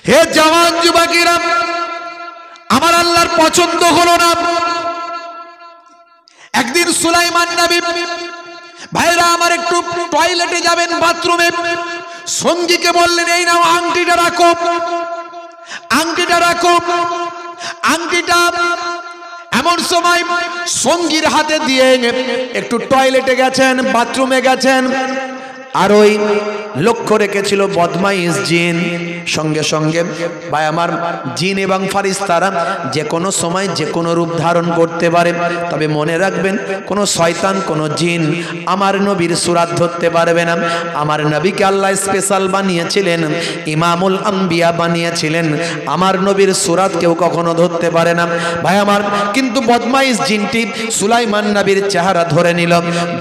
হে জওয়ান যুবকেরা, আমার আল্লাহর পছন্দ হলো না। একদিন সুলাইমান নবী, ভাইরা আমার একটু টয়লেটে যাবেন, বাথরুমে, সঙ্গীকে বললেন এই নাও আংটিটা রাখো, আংটিটা রাখো। আংটিটা এমন সময় সঙ্গীর হাতে দিয়ে একটু টয়লেটে গেছেন, বাথরুমে গেছেন, আর ওই লক্ষ্য রেখেছিল বদমাইশ জিন। সঙ্গে সঙ্গে ভাই আমার জিন এবং ফারিস্তারা যে কোনো সময় যে কোনো রূপ ধারণ করতে পারে, তবে মনে রাখবেন কোনো শয়তান কোনো জিন আমার নবীর সুরাত ধরতে পারবে না। আমার নবীকে আল্লাহ স্পেশাল বানিয়েছিলেন, ইমামুল আম্বিয়া বানিয়েছিলেন, আমার নবীর সুরাত কেউ কখনো ধরতে পারে না ভাই আমার। কিন্তু বদমাইশ জিনটি সুলাইমান নবীর চেহারা ধরে নিল,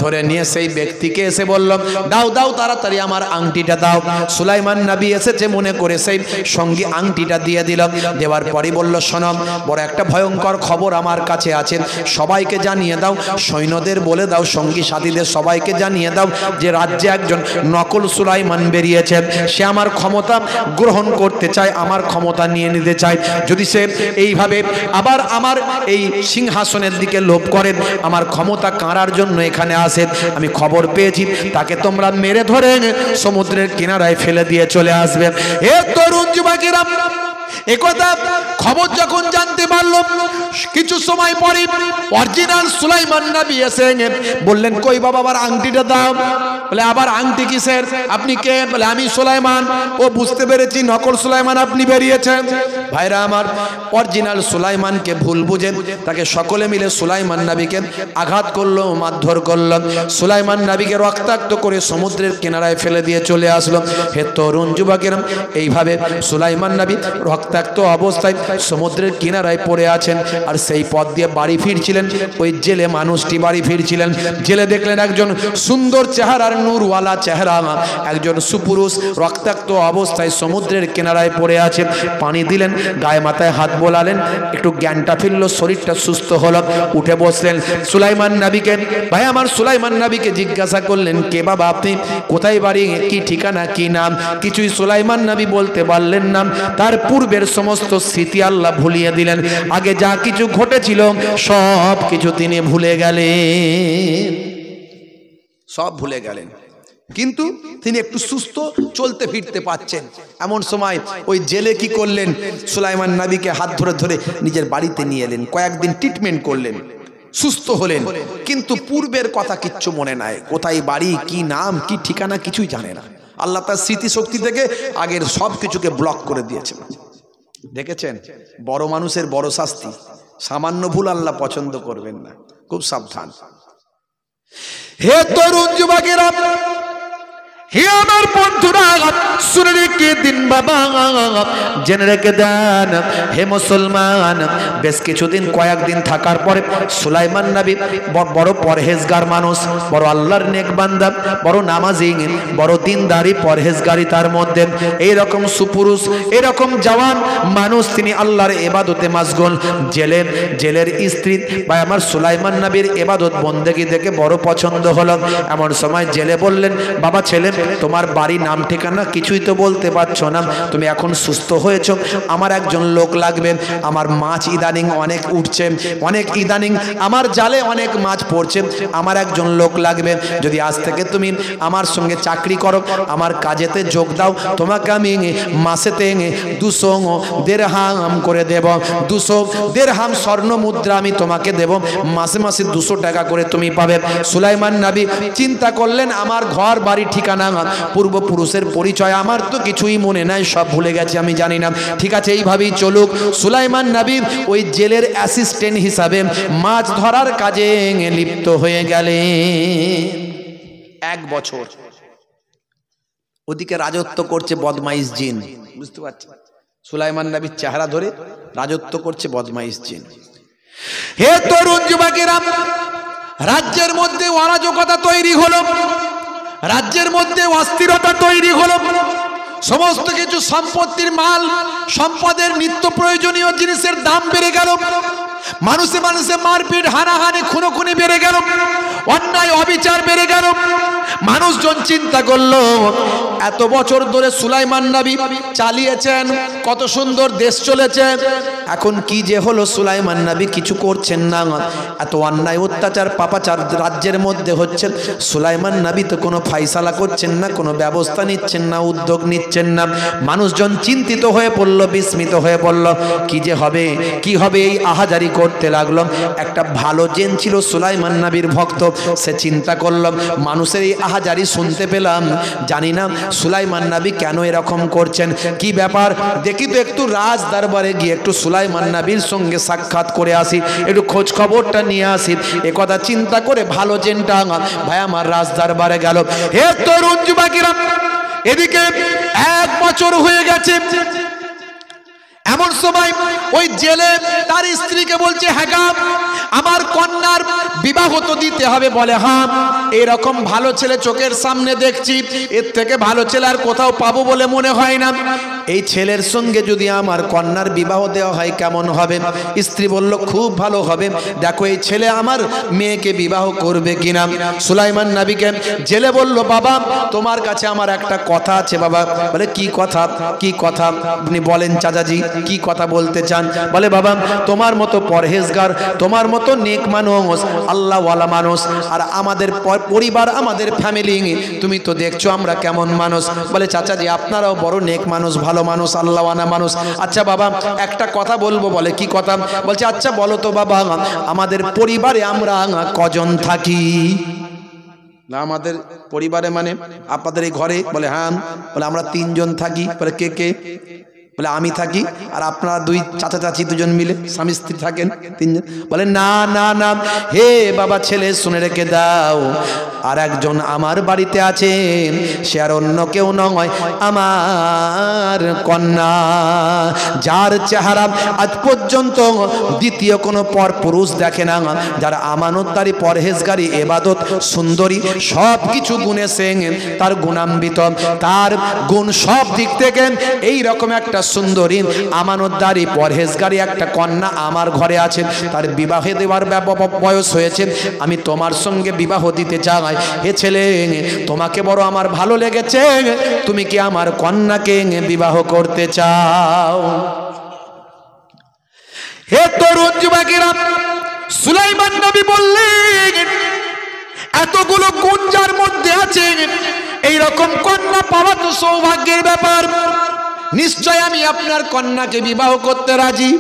ধরে নিয়ে সেই ব্যক্তিকে এসে বলল দাও দাও তাড়াতাড়ি আমার আংটিটা দাও। সুলাইমান নবী এসেছে মনে করে সেই সঙ্গী আংটিটা দিয়ে দিল। দেওয়ার পরই বলল শোনো, বড় একটা ভয়ঙ্কর খবর আমার কাছে আছে, সবাইকে জানিয়ে দাও, সৈন্যদের বলে দাও, সঙ্গী সাথীদের সবাইকে জানিয়ে দাও যে রাজ্যে একজন নকল সুলাইমান বেরিয়েছে, সে আমার ক্ষমতা গ্রহণ করতে চায়, আমার ক্ষমতা নিয়ে নিতে চায়। যদি সে এইভাবে আবার আমার এই সিংহাসনের দিকে লোভ করে, আমার ক্ষমতা কাড়ার জন্য এখানে আসে, আমি খবর পেয়েছি, তাকে তোমরা মেরে ধরে সমুদ্রের কিনারায় ফেলে দিয়ে চলে আসবে। হে তরুণ যুবকেরা, একথা খবর যখন জানতে পারলো, কিছু সময় পরে অরিজিনাল সুলাইমান নবী এসে বললেন কই বাবা আবার আংটিটা দাও। বলে আবার আংটি কিসের, আপনি কে? বলে আমি সুলাইমান। ও বুঝতে পেরেছি নকল সুলাইমান আপনি বেরিয়েছেন। ভাইরা আমার, অরিজিনাল সুলাইমানকে ভুল বুঝে তাকে সকলে মিলে সুলাইমান নবীকে আঘাত করলো, মারধর করলো, সুলাইমান নবীকে রক্তাক্ত করে সমুদ্রের কিনারায় ফেলে দিয়ে চলে আসলো। হে তরুণ যুবকেরা, এইভাবে সুলাইমান নবী রক্তাক্ত অবস্থায় সমুদ্রের কিনারায় পড়ে আছেন, আর সেই পথ দিয়ে বাড়ি ফিরছিলেন। ওই জেলে মানুষটি বাড়ি ফিরছিলেন, জেলে দেখলেন একজন সুন্দর চেহারার নূরওয়ালা চেহারা একজন সুপুরুষ রক্তাক্ত অবস্থায় সমুদ্রের কিনারায় পড়ে আছে। পানি দিলেন, গায়ে মাথায় হাত বোলালেন, একটু জ্ঞানটা ফিরলো, শরীরটা সুস্থ হলো, উঠে বসলেন। সুলাইমান নবীকে ভাই আমার সুলাইমান নবীকে জিজ্ঞাসা করলেন কে বাবা আপনি, কোথায় বাড়ি, কি ঠিকানা, কি নাম? কিছুই সুলাইমান নবী বলতে পারলেন না। তার পূর্বের সমস্ত স্মৃতি আল্লাহ ভুলিয়ে দিলেন, আগে যা কিছু ঘটেছিল সব কিছু তিনি ভুলে গেলেন, সব ভুলে গেলেন। কিন্তু তিনি একটু সুস্থ, চলতে ফিরতে পাচ্ছেন। এমন সময় ওই জেলে কি করলেন, সুলাইমান নবীকে হাত ধরে ধরে নিজের বাড়িতে নিয়ে এলেন, কয়েকদিন ট্রিটমেন্ট করলেন, সুস্থ হলেন। কিন্তু পূর্বের কথা কিচ্ছু মনে নাই, কোথায় বাড়ি, কি নাম, কি ঠিকানা কিছুই জানে না। আল্লাহ তার স্মৃতিশক্তি থেকে আগের সব কিছুকে ব্লক করে দিয়েছেন। দেখেছেন, বড় মানুষের বড় শাস্তি, সামান্য ভুল আল্লাহ পছন্দ করবেন না, খুব সাবধান। হে তরুণ যুবকেরা, হে আমার বন্ধুরা, শুনে রেখে দিন বাবা, জেনে রেখে দেন হে মুসলমান। বেশ কিছুদিন, কয়েকদিন থাকার পরে সুলাইমান নবী বড় পরহেজগার মানুষ, বড় আল্লাহর নেক বান্দা, বড় নামাজি, বড় দিনদারি, পরহেজগারি তার মধ্যে এইরকম সুপুরুষ, এরকম জওয়ান মানুষ, তিনি আল্লাহর ইবাদতে মাশগুল। জেলের স্ত্রী বা আমার সুলাইমান নবীর ইবাদত বন্দেগী দেখে বড় পছন্দ হলো। এমন সময় জেলে বললেন বাবা ছেলে, তোমার বাড়ি, নাম, ঠিকানা কিছুই তো বলতে পারছো না, তুমি এখন সুস্থ হয়েছ, আমার একজন লোক লাগবে, আমার মাছ ইদানিং অনেক উঠছে, অনেক ইদানিং আমার জালে অনেক মাছ পড়ছে, আমার একজন লোক লাগবে। যদি আজ থেকে তুমি আমার সঙ্গে চাকরি করো, আমার কাজেতে যোগ দাও, তোমাকে আমি মাসেতে 200 দিরহাম করে দেব, 200 দিরহাম স্বর্ণ মুদ্রা আমি তোমাকে দেব, মাসে মাসে 200 টাকা করে তুমি পাবে। সুলাইমান নবী চিন্তা করলেন আমার ঘর বাড়ি ঠিকানা, পূর্বপুরুষের পরিচয় আমার তো কিছুই মনে নাই, সব ভুলে গেছে, আমি জানি না। ঠিক আছে, এইভাবেই চলুক। সুলাইমান নবী ওই জেলের অ্যাসিস্ট্যান্ট হিসাবে মাছ ধরার কাজে লিপ্ত হয়ে গেলেন। 1 বছর ওদিকে রাজত্ব করছে বদমাইশ জিন, বুঝতে পারছেন? সুলাইমান নবীর চেহারা ধরে রাজত্ব করছে বদমাইশ জিন। হে তরুণ যুবকেরা, রাজ্যের মধ্যে অরাজকতা তৈরি হলো, রাজ্যের মধ্যে অস্থিরতা তৈরি হলো, সমস্ত কিছু সম্পত্তির মাল সম্পদের নিত্য প্রয়োজনীয় জিনিসের দাম বেড়ে গেল, মানুষে মানুষে মারপিট, হানাহানি, খুনোখুনি বেড়ে গেল, অন্যায় অবিচার বেড়ে গেল। মানুষজন চিন্তা করলো এত বছর ধরে সুলাইমান নবী চালিয়েছেন, কত সুন্দর দেশ চলেছে, এখন কি যে হলো সুলাইমান নবী কিছু করছেন না, এত অন্যায় অত্যাচার পাপাচার রাজ্যের মধ্যে হচ্ছে, সুলাইমান নবী তো কোনো ফাইসালা করছেন না, কোনো ব্যবস্থা নিচ্ছেন না, উদ্যোগ নিচ্ছেন না। মানুষজন চিন্তিত হয়ে পড়ল, বিস্মিত হয়ে পড়ল, কি যে হবে কি হবে, এই আহাজারি করতে লাগলো। একটা ভালো জেন ছিল সুলাইমান নবীর ভক্ত, সে চিন্তা করল মানুষের এই আহাজারি শুনতে পেলাম, জানি না সুলাইমান নবী কেন এরকম করছেন, কি ব্যাপার দেখি তো, একটু রাজ দরবারে গিয়ে একটু সুলাইমান নবীর সঙ্গে সাক্ষাৎ করে আসি, একটু খোঁজ খবরটা নিয়ে আসি। একথা চিন্তা করে ভালো জেনটা ভাই আমার রাজ দরবারে গেল। হে তরুণ যুবকেরা, এদিকে 1 বছর হয়ে গেছে। এমন সময় ওই জেলে তার স্ত্রীকে বলছে, হ্যাঁ আমার কন্যার বিবাহ তো দিতে হবে। বলে, হ্যাঁ এরকম ভালো ছেলে চোখের সামনে দেখছি, এর থেকে ভালো ছেলে আর কোথাও পাবো বলে মনে হয় না, এই ছেলের সঙ্গে যদি আমার কন্যার বিবাহ দেওয়া হয় কেমন হবে? স্ত্রী বলল, খুব ভালো হবে, দেখো এই ছেলে আমার মেয়েকে বিবাহ করবে কিনা। সুলাইমান নবীকে জেলে বলল, বাবা তোমার কাছে আমার একটা কথা আছে। বাবা বলে, কি কথা? কি কথা আপনি বলেন চাচাজি, কি কথা বলতে চান? বলে, বাবা তোমার মতো পরহেজগার, তোমার মতো নেক মানুষ, আল্লাহওয়ালা মানুষ, আর আমাদের পরিবার, আমাদের ফ্যামিলি তুমি তো দেখছো আমরা কেমন মানুষ। বলে, চাচাজি আপনারাও বড় নেক মানুষ, ভালো মানুষ, আল্লাহওয়ালা মানুষ। আচ্ছা বাবা একটা কথা বলবো। বলে, কি কথা? বলছে, আচ্ছা বলো তো বাবা, আমাদের পরিবারে আমরা কজন থাকি? না আমাদের পরিবারে মানে আপনাদের এই ঘরে? বলে, হ্যাঁ। বলে, আমরা 3 জন থাকি। বলে, কে কে? বলে, আমি থাকি আর আপনারা 2 চাচা চাচি 2 জন মিলে স্বামী স্ত্রী থাকেন 3 জন। বলে, না না না, হে বাবা ছেলে শুনে রেখে দাও, আর একজন আমার বাড়িতে আছে, সে আর অন্য কেউ নয়, আমার কন্যা, যার চেহারা আজ পর্যন্ত দ্বিতীয় কোনো পর পুরুষ দেখে না, যার আমানতদারি, পরহেজগারি, ইবাদত, সুন্দরী, সব কিছু গুণে সে তার গুণান্বিত, তার গুণ সব দিক থেকে এই রকম একটা সুন্দরী, আমানতদারি, পরহেজগারি একটা কন্যা আমার ঘরে আছে, তার বিবাহে দেওয়ার বয়স হয়েছে, আমি তোমার সঙ্গে বিবাহ দিতে চাই। হে ছেলে তোমাকে বড় আমার ভালো লেগেছে, তুমি কি আমার কন্যাকে বিবাহ করতে চাও? হে তরুণ যুবকেরা, সুলাইমান নবী বললেন, এতগুলো গুণ যার মধ্যে আছে, এই রকম কন্যা পাওয়া তো সৌভাগ্যের ব্যাপার, নিশ্চয় আমি আপনার কন্যাকে বিবাহ করতে রাজি।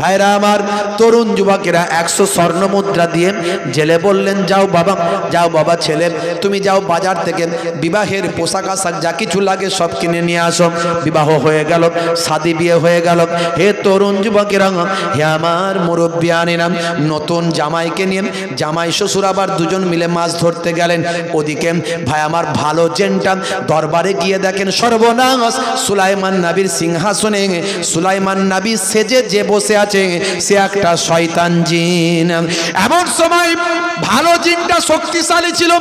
ভাইরা আমার, তরুণ যুবকেরা 100 স্বর্ণ মুদ্রা দিয়ে জেলে বললেন, যাও বাবা, যাও বাবা ছেলে, তুমি যাও বাজার থেকে বিবাহের পোশাক আশাক যা কিছু লাগে সব কিনে নিয়ে আসো। বিবাহ হয়ে গেল, শাদী বিয়ে হয়ে গেল। হে তরুণ যুবকেরা, হে আমার মুরব্বিয়ানেরা, নতুন জামাইকে নিয়ে জামাই শ্বশুর আবার 2 জন মিলে মাছ ধরতে গেলেন। ওদিকে ভাই আমার ভালো জেনটা দরবারে গিয়ে দেখেন, সর্বনাশ, সুলাইমান নবীর সিংহাসনে সুলাইমান নবী সেজে যে বসে আছে, সে একটা শয়তান জিন। এমন সময় ভালো জিনটা শক্তিশালী ছিল,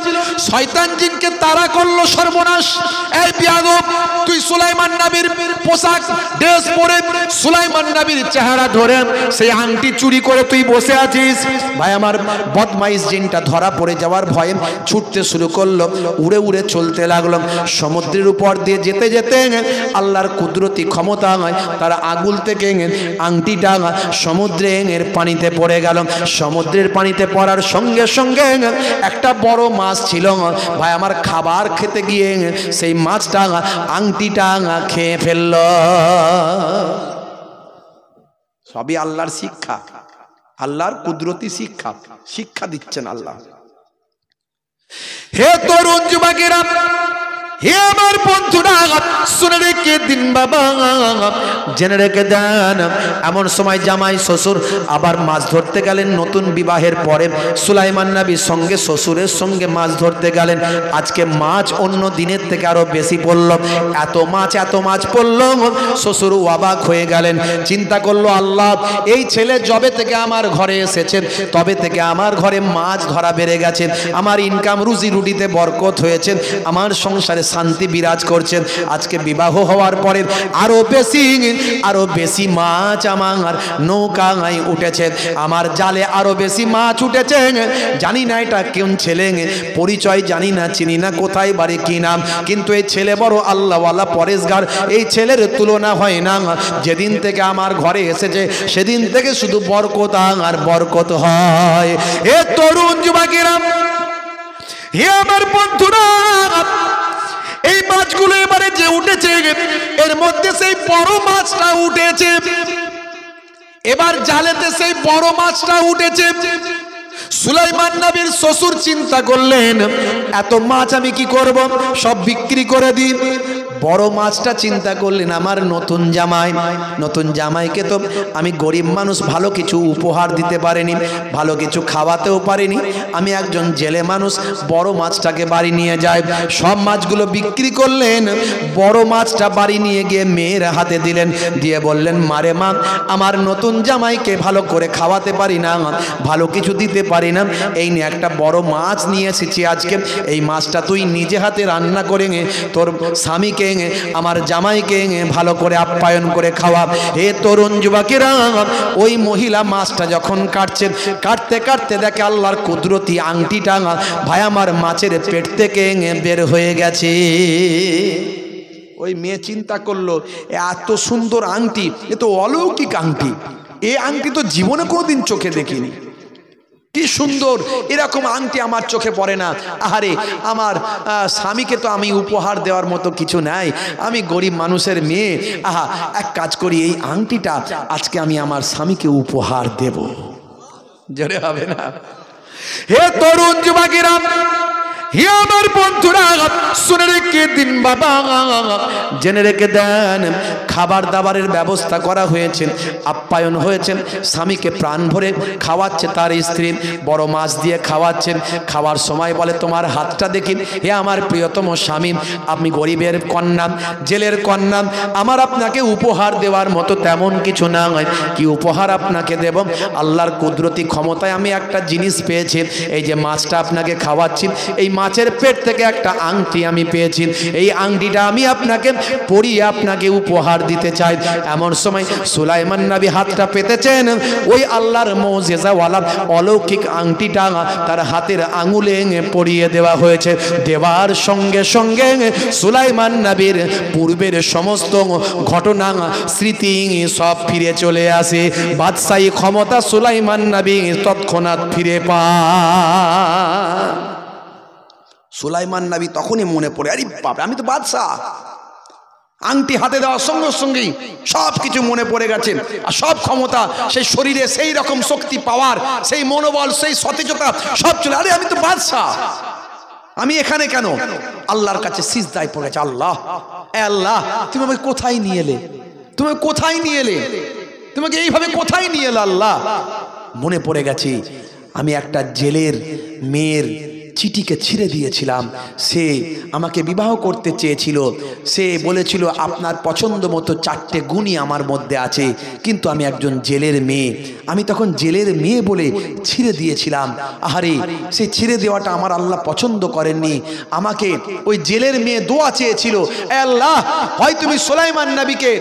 শয়তান জিনকে তাড়া করলো। সর্বনাশ, এই বিয়াদব, তুই সুলাইমান নবীর পোশাক ড্রেস পরে সুলাইমান নবীর চেহারা ধরে সেই আংটি চুরি করে তুই বসে আছিস। ভাই আমার বদমাইশ জিনটা ধরা পড়ে যাওয়ার ভয়ে ছুটতে শুরু করলো, উড়ে উড়ে চলতে লাগলো। সমুদ্রের উপর দিয়ে যেতে যেতে আল্লাহর কুদরতি ক্ষমতা তার আঙুল থেকে আংটিটা সমুদ্রের পানিতে পড়ে গেল। সমুদ্রের পানিতে পড়ার সঙ্গে সঙ্গে একটা বড় মাছ ছিল, ভাই আমার খাবার খেতে গিয়ে সেই মাছটা আংটিটা খেয়ে ফেলল। সবই আল্লাহর শিক্ষা, আল্লাহর কুদরতি শিক্ষা, শিক্ষা দিচ্ছেন আল্লাহ। হে তরুণ যুবকেরা, হে আমার বন্ধুরা, শুনে রেখে দিন বাবা, জেনে রেখে দেন। এমন সময় জামাই শ্বশুর আবার মাছ ধরতে গেলেন। নতুন বিবাহের পরে সুলাইমান নবী সঙ্গে শ্বশুরের সঙ্গে মাছ ধরতে গেলেন। আজকে মাছ অন্য দিনের থেকে আরো বেশি পড়ল, এত মাছ পড়ল। শ্বশুর অবাক হয়ে গেলেন, চিন্তা করলো, আল্লাহ এই ছেলে যবে থেকে আমার ঘরে এসেছেন তবে থেকে আমার ঘরে মাছ ধরা বেড়ে গেছে, আমার ইনকাম রুজি রুটিতে বরকত হয়েছে, আমার সংসারে শান্তি বিরাজ করছে। আজকে বিবাহ হওয়ার পরে আরো বেশি মাছ আমার নৌকায় উঠেছে, আমার জালে আরো বেশি মাছ উঠেছে। জানি না এটা কোন ছেলে, পরিচয় জানি না, চিনি না, কোথায় বাড়ি কি নাম, কিন্তু এই ছেলে বড় আল্লাহওয়ালা পরেশগার। এই ছেলের তুলনা হয় না। যেদিন থেকে আমার ঘরে এসেছে সেদিন থেকে শুধু বরকত আর বরকত হয়। এ তরুণ যুবকেরা, হে আমার বন্ধুরা, এই মাছগুলো এবারে যে উঠেছে এর মধ্যে সেই বড় মাছটা উঠেছে। এবার জালেতে সেই বড় মাছটা উঠেছে। সুলাইমান নবীর শ্বশুর চিন্তা করলেন, এত মাছ আমি কি করব, সব বিক্রি করে দিই। বড় মাছটা চিন্তা করলেন, আমার নতুন জামাইকে তো আমি গরিব মানুষ, ভালো কিছু উপহার দিতে পারিনি, ভালো কিছু খাওয়াতেও পারিনি। আমি একজন জেলে মানুষ, বড় মাছটাকে বাড়ি নিয়ে যাই। সব মাছগুলো বিক্রি করলেন, বড় মাছটা বাড়ি নিয়ে গিয়ে মেয়ের হাতে দিলেন, দিয়ে বললেন, মারে মা, আমার নতুন জামাইকে ভালো করে খাওয়াতে পারি না, ভালো কিছু দিতে পারি না, এই নিয়ে একটা বড় মাছ নিয়ে এসেছি আজকে। এই মাছটা তুই নিজে হাতে রান্না করে তোর স্বামীকে, আমার জামাইকে ভালো করে আপ্যায়ন করে খাওয়া। হে তরুণ যুবকেরা, ওই মহিলা মাছটা যখন কাটতে কাটতে দেখে আল্লাহর কুদরতি আংটিটা ভাই আমার মাছের পেট থেকে বের হয়ে গেছে। ওই মেয়ে চিন্তা করলো, এত সুন্দর আংটি, এ তো অলৌকিক আংটি, এই আংটি তো জীবনে কোনোদিন চোখে দেখিনি। কি সুন্দর, এরকম আংটি আমার চোখে পড়ে না। আহারে, আমার স্বামীকে তো আমি উপহার দেওয়ার মতো কিছু নাই, আমি গরিব মানুষের মেয়ে। আহা, এক কাজ করি, এই আংটিটা আজকে আমি আমার স্বামীকে উপহার দেব। জোরে হবে না? হে তরুণ যুবকেরা, হে আমার বন্ধুরা, শুনে রেখে দিন বাবা, জেনে রেখে দেন, খাবার দাবারের ব্যবস্থা করা হয়েছে, আপ্যায়ন হয়েছেন, স্বামীকে প্রাণ ভরে খাওয়াচ্ছে তার স্ত্রী, বড় মাছ দিয়ে খাওয়াচ্ছেন। খাওয়ার সময় বলে, তোমার হাতটা দেখি। হে আমার প্রিয়তম স্বামী, আপনি গরিবের কন্যা, জেলের কন্যা, আমার আপনাকে উপহার দেওয়ার মতো তেমন কিছু না হয়, কি উপহার আপনাকে দেব? আল্লাহর কুদরতি ক্ষমতায় আমি একটা জিনিস পেয়েছি, এই যে মাছটা আপনাকে খাওয়াচ্ছি, এই মাছের পেট থেকে একটা আংটি আমি পেয়েছি, এই আংটিটা আমি আপনাকে পরিয়ে আপনাকে উপহার দিতে চাই। এমন সময় সুলাইমান নবী হাতটা পেতেছেন, ওই আল্লাহর মুজিজাওয়ালা অলৌকিক আংটিটা তার হাতের আঙুলে পরিয়ে দেওয়া হয়েছে। দেওয়ার সঙ্গে সঙ্গে সুলাইমান নবীর পূর্বের সমস্ত ঘটনা স্মৃতি সব ফিরে চলে আসে। বাদশাহী ক্ষমতা সুলাইমান নবী তৎক্ষণাৎ ফিরে পান। সুলাইমান নবী তখনই মনে পড়ে, আরে বাপ, আমি তো বাদশাহ। আংটি হাতে দেওয়ার সঙ্গে সঙ্গেই সব কিছু মনে পড়ে গেছে, আর সব ক্ষমতা, সেই শরীরে সেই রকম শক্তি, পাওয়ার, সেই মনোবল, সেই সতেজতা সব চলে, আরে আমি তো বাদশাহ, আমি এখানে কেন? আল্লাহর কাছে সিজদায় পড়েছে, আল্লাহ, আল্লাহ, তুমি আমাকে কোথায় নিয়ে এলে? তুমি কোথায় নিয়ে এলে? তোমাকে এইভাবে কোথায় নিয়ে এলে? আল্লাহ, মনে পড়ে গেছে, আমি একটা জেলের মেয়ের চিঠিকে ছিঁড়ে দিয়েছিলাম, সে আমাকে বিবাহ করতে চেয়েছিল, সে বলেছিল আপনার পছন্দ মতো 4টে গুণই আমার মধ্যে আছে, কিন্তু আমি একজন জেলের মেয়ে, আমি তখন জেলের মেয়ে বলে ছিঁড়ে দিয়েছিলাম। আহারে, সেই ছিঁড়ে দেওয়াটা আমার আল্লাহ পছন্দ করেননি। আমাকে ওই জেলের মেয়ে দোয়া চেয়েছিল, আল্লাহ, হয় তুমি সুলাইমান নবীকে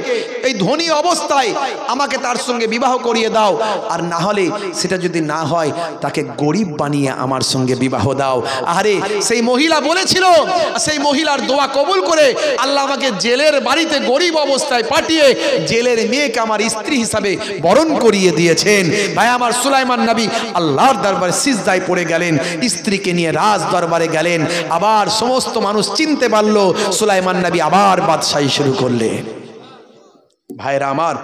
এই ধনী অবস্থায় আমাকে তার সঙ্গে বিবাহ করিয়ে দাও, আর না হলে সেটা যদি না হয় তাকে গরিব বানিয়ে আমার সঙ্গে বিবাহ দাও। আরে সেই মহিলা বলেছিল, সেই মহিলার দোয়া কবুল করে আল্লাহ আমাকে জেলের বাড়িতে গরিব অবস্থায় পাঠিয়ে জেলের মেয়েকে আমার স্ত্রী হিসাবে বরণ করিয়ে দিয়েছেন। ভাই আমার, সুলাইমান নবী আল্লাহর দরবারে সিজদায় পড়ে গেলেন, স্ত্রীকে নিয়ে রাজ দরবারে গেলেন। আবার সমস্ত মানুষ চিনতে পারল, সুলাইমান নবী আবার বাদশাহী শুরু করলেন। ভাইরা আমার,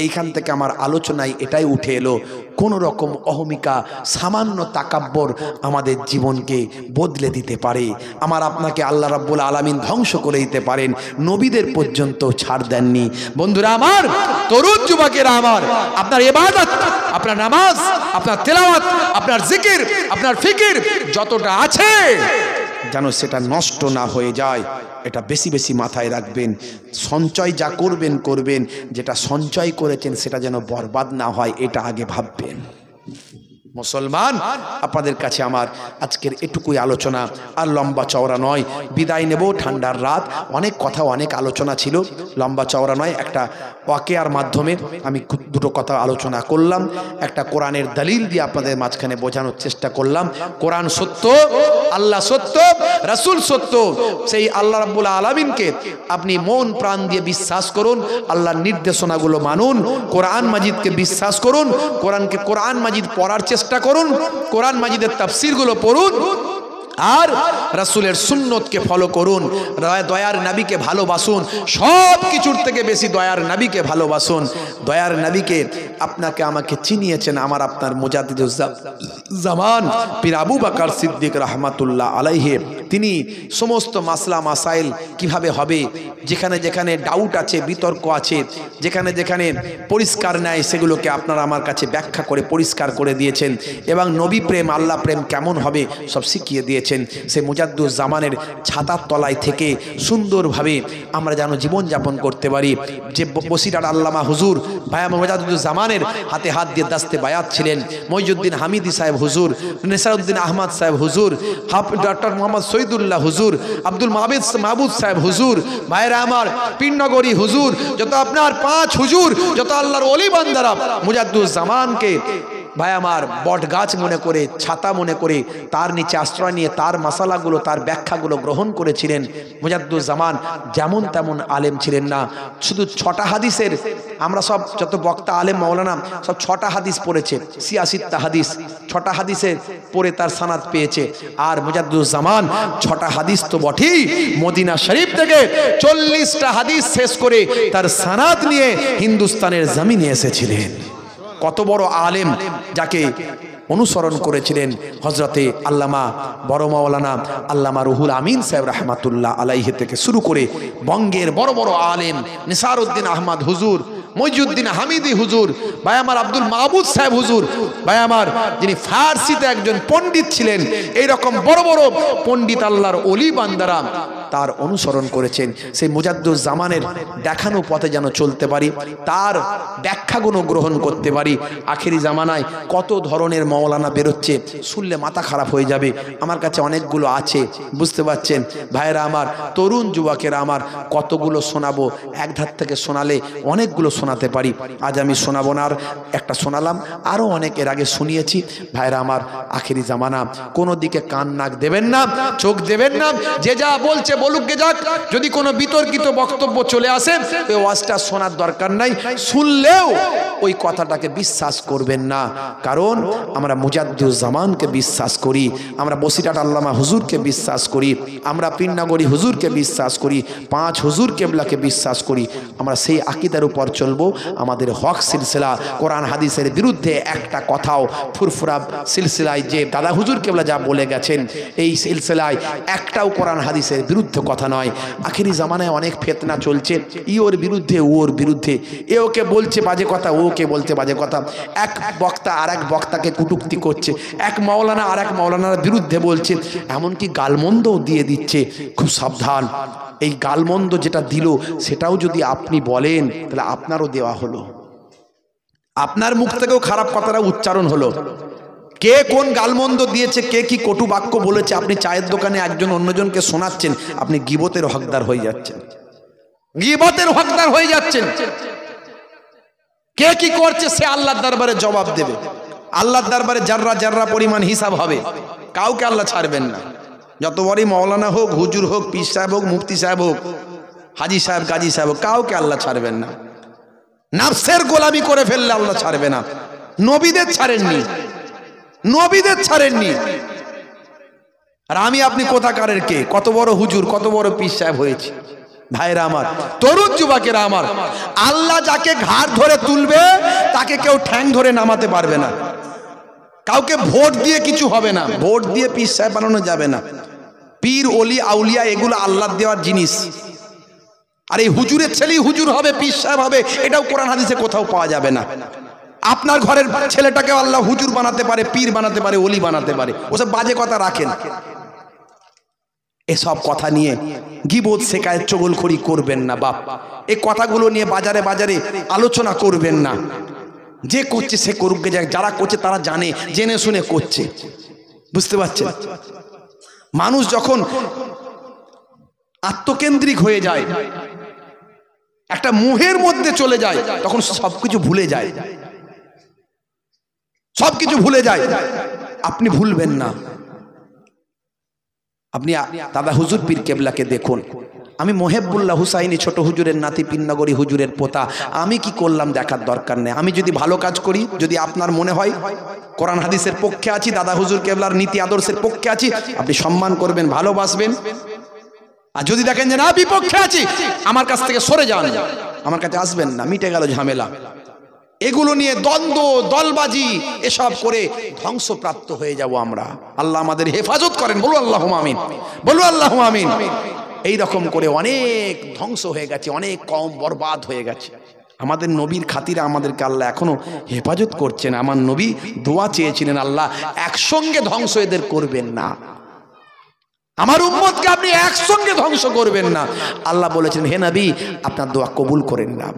এইখান থেকে আমার আলোচনায় এটাই উঠে এলো, কোন রকম অহমিকা, সামান্য তাকাব্বর আমাদের জীবনকে বদলে দিতে পারে। আমার আপনাকে আল্লাহ রাব্বুল আলামিন ধ্বংস করে দিতে পারেন, নবীদের পর্যন্ত ছাড় দেননি। বন্ধুরা আমার, তরুণ যুবকেরা আমার, আপনার ইবাদত, আপনার নামাজ, আপনার তেলাওয়াত, আপনার জিকির, আপনার ফিকির যতটা আছে যেন সেটা নষ্ট না হয়ে যায়, এটা বেশি বেশি মাথায় রাখবেন। সঞ্চয় যা করবেন, যেটা সঞ্চয় করেছেন সেটা যেন বরবাদ না হয়, এটা আগে ভাববেন। মুসলমান, আপনাদের কাছে আমার আজকের এটুকুই আলোচনা, আর লম্বা চওড়া নয়। বিদায় নেব, ঠান্ডার রাত, অনেক কথা অনেক আলোচনা ছিল, লম্বা চওড়া নয়। একটা ওয়াকিয়ার মাধ্যমে আমি দুটো কথা আলোচনা করলাম, একটা কোরআনের দলিল দিয়ে আপনাদের মাঝখানে বোঝানোর চেষ্টা করলাম। কোরআন সত্য, আল্লাহ সত্য, রাসূল সত্য। সেই আল্লাহ রাব্বুল আলামিনকে আপনি মন প্রাণ দিয়ে বিশ্বাস করুন, আল্লাহর নির্দেশনাগুলো মানুন, কোরআন মাজিদকে বিশ্বাস করুন, কোরআন মাজিদ পড়ার চেষ্টা করুন, কোরআন মাজিদের তাফসীরগুলো পড়ুন, আর রাসূলের সুন্নতকে ফলো করুন, দয়ার নবীকে ভালোবাসুন, সব কিছুর থেকে বেশি দয়ার নবীকে ভালোবাসুন। দয়ার নবীকে আপনাকে আমাকে চিনিয়েছেন আমার আপনার মুজাদ্দিদুজ জামান পীর আবু বকর সিদ্দিক রাহমাতুল্লাহ আলাইহি। তিনি সমস্ত মাসলা মাসাইল কিভাবে হবে, যেখানে যেখানে ডাউট আছে, বিতর্ক আছে, যেখানে যেখানে পরিষ্কার নাই, সেগুলোকে আপনারা আমার কাছে ব্যাখ্যা করে পরিষ্কার করে দিয়েছেন, এবং নবী প্রেম আল্লাহ প্রেম কেমন হবে সব শিখিয়ে দিয়েছেন। সে মুজাদ্দুজ জামানের ছাতার তলায় থেকে সুন্দরভাবে আমরা যেন জীবনযাপন করতে পারি। যে বসিরহাট আল্লামা হুজুর ভায়া মুজাদ্দুজ জামানের হাতে হাত দিয়ে দাস্তে বায়াত ছিলেন, মইজুদ্দিন হামিদি সাহেব হুজুর, নেসারউদ্দিন আহমদ সাহেব হুজুর, ডক্টর মোহাম্মদ শহীদুল্লাহ হুজুর, আব্দুল মাহবুব সাহেব হুজুর, ভাইরা আমার পীরনগরী হুজুর, যত আপনার 5 হুজুর, যত আল্লাহর ওলি বান্দারা মুজাদ্দুজ জামানকে ভাই আমার বট গাছ মনে করে, ছাতা মনে করে তার নিচে আশ্রয় নিয়ে তার মাসালাগুলো, তার ব্যাখ্যাগুলো গ্রহণ করেছিলেন। মুজাদ্দুজ জামান যেমন তেমন আলেম ছিলেন না, শুধু 6টা হাদিসের, আমরা সব যত বক্তা আলেম মাওলানা সব 6টা হাদিস পড়েছে, 86টা হাদিস, 6টা হাদিসে পড়ে তার সানাদ পেয়েছে। আর মুজাদ্দুজ জামান 6টা হাদিস তো বটেই, মদিনা শরীফ থেকে 40টা হাদিস শেষ করে তার সানাদ নিয়ে হিন্দুস্তানের জমিনে এসেছিলেন। কত বড় আলেম, যাকে অনুসরণ করেছিলেন হযরতে আল্লামা বড় মাওলানা আল্লামা রুহুল আমিন সাহেব রাহমাতুল্লাহ আলাইহি থেকে শুরু করে বঙ্গের বড় বড় আলেম নিসারউদ্দিন আহমদ হুজুর, মইজুদ্দিন হামিদি হুজুর, ভাই আমার আব্দুল মাহবুব সাহেব হুজুর, ভাই আমার যিনি ফার্সিতে একজন পণ্ডিত ছিলেন, এই রকম বড় বড় পণ্ডিত আল্লাহর ওলি বান্দারা তার অনুসরণ করেছেন। সেই মুজাদ্দুজ জামানের দেখানো পথে যেন চলতে পারি, তার ব্যাখ্যাগুলো গ্রহণ করতে পারি। আখেরি জামানায় কত ধরনের মাওলানা বেরোচ্ছে, শুনলে মাথা খারাপ হয়ে যাবে। আমার কাছে অনেকগুলো আছে, বুঝতে পারছেন ভাইরা আমার, তরুণ যুবকেরা আমার, কতগুলো শোনাবো, এক ধার থেকে শোনালে অনেকগুলো শোনাতে পারি। আজ আমি শোনাবো না, আর একটা শোনালাম, আরও অনেক এর আগে শুনিয়েছি। ভাইরা আমার, আখেরি জামানা, কোনো দিকে কান নাক দেবেন না, চোখ দেবেন না, যে যা বলছে বলুক গে যাক। যদি কোনো বিতর্কিত বক্তব্য চলে আসে, ওই ওয়াজটা শোনার দরকার নাই, শুনলেও ওই কথাটাকে বিশ্বাস করবেন না। কারণ আমরা মুজাদ্দুজ জামানকে বিশ্বাস করি, আমরা বসিরহাট আল্লামা হুজুরকে বিশ্বাস করি, আমরা পীরনগরী হুজুরকে বিশ্বাস করি, 5 হুজুর কেবলাকে বিশ্বাস করি। আমরা সেই আকীদার উপর চলবো। আমাদের হক সিলসিলা, কোরআন হাদিসের বিরুদ্ধে একটা কথাও, ফুরফুরা সিলসিলায় যে দাদা হুজুর কেবলা যা বলে গেছেন, এই সিলসিলায় একটাও কোরআন হাদিসের বিরুদ্ধে কথা নয়। আখেরি জামানায় অনেক ফিতনা চলছে, ওর বিরুদ্ধে ওর বিরুদ্ধে, এ ওকে বলছে বাজে কথা, ওকে বলতে বাজে কথা, এক বক্তা আর এক বক্তাকে কটূক্তি করছে, এক মাওলানা আর এক মাওলানার বিরুদ্ধে বলছে, এমনকি গালমন্দও দিয়ে দিচ্ছে। খুব সাবধান, এই গালমন্দ যেটা দিল সেটাও যদি আপনি বলেন, তাহলে আপনারও দেওয়া হলো, আপনার মুখ থেকেও খারাপ কথাটা উচ্চারণ হলো। কে কোন গালমন্দ দিয়েছে, কে কি কটু বাক্য বলেছে, আপনি চায়ের দোকানে একজন অন্যজনকে শোনাচ্ছেন, আপনি গীবতের হকদার হয়ে যাচ্ছেন, গীবতের হকদার হয়ে যাচ্ছেন। কে কি করছে সে আল্লাহর দরবারে জবাব দেবে, আল্লাহর দরবারে জাররা জাররা পরিমাণ হিসাব হবে। কাউকে আল্লাহ ছাড়বেন না, যত বড়ই মাওলানা হোক, হুজুর হোক, পীর সাহেব হোক, মুফতি সাহেব হোক, হাজি সাহেব, গাজী সাহেব হোক, কাউকে আল্লাহ ছাড়বেন না। নাফসের গোলামি করে ফেললে আল্লাহ ছাড়বে না। নবীদের ছাড়েননি, নবীদের ছাড়েননি। আর আমি আপনি কোথাকারের কে, কত বড় হুজুর, কত বড় পীর সাহেব হয়েছে। ভাইরা আমার, তরুণ যুবকেরা আমার, আল্লাহ যাকে ঘাড় ধরে তুলবে তাকে কেউ ঠ্যাং ধরে নামাতে পারবে না। কাউকে ভোট দিয়ে কিছু হবে না, ভোট দিয়ে পীর সাহেব বানানো যাবে না। পীর ওলি আউলিয়া এগুলো আল্লাহর দেওয়ার জিনিস। আর এই হুজুরের ছেলেই হুজুর হবে, পীর সাহেব হবে, এটাও কোরআন হাদিসে কোথাও পাওয়া যাবে না। আপনার ঘরের ছেলেটাকে আল্লাহ হুজুর বানাতে পারে, পীর বানাতে পারে, ওলি বানাতে পারে। ওসব বাজে কথা রাখেন। এসব কথা নিয়ে গীবত শেখায় চগলখড়ি করবেন না বাপ। এই কথাগুলো নিয়ে বাজারে বাজারে আলোচনা করবেন না। যে করছে সে করুক, যারা করছে তারা জানে, জেনে শুনে করছে। বুঝতে পারছেন? মানুষ যখন আত্মকেন্দ্রিক হয়ে যায়, একটা মোহের মধ্যে চলে যায়, তখন সবকিছু ভুলে যায়, সবকিছু ভুলে যায়। আপনি ভুলবেন না। আপনি দাদা হুজুর পীর কেবলাকে দেখুন। আমি মোহেবুল্লাহ হুসাইনি ছোট হুজুরের নাতি, পিন্নগরী হুজুরের পোতা। আমি কি করলাম দেখার দরকার নেই। আমি যদি ভালো কাজ করি, যদি আপনার মনে হয় কোরআন হাদিসের পক্ষে আছি, দাদা হুজুর কেবলার নীতি আদর্শের পক্ষে আছি, আপনি সম্মান করবেন, ভালোবাসবেন। আর যদি দেখেন যে না বিপক্ষে আছি, আমার কাছ থেকে সরে যান, আমার কাছে আসবেন না, মিটে গেল ঝামেলা। এগুলো নিয়ে দ্বন্দ্ব, দলবাজি এসব করে ধ্বংসপ্রাপ্ত হয়ে যাব আমরা। আল্লাহ আমাদের হেফাজত করেন, বলু আল্লাহুম্মা আমিন, বলু আল্লাহুম্মা আমিন। এই রকম করে অনেক ধ্বংস হয়ে গেছে, অনেক কম বরবাদ হয়ে গেছে। আমাদের নবীর খাতিরে আমাদেরকে আল্লাহ এখনো হেফাজত করছেন। আমার নবী দোয়া চেয়েছিলেন, আল্লাহ একসঙ্গে ধ্বংস এদের করবেন না, আমার উম্মতকে আপনি একসঙ্গে ধ্বংস করবেন না। আল্লাহ বলেছেন, হে নবী আপনার দোয়া কবুল করে নিলাম।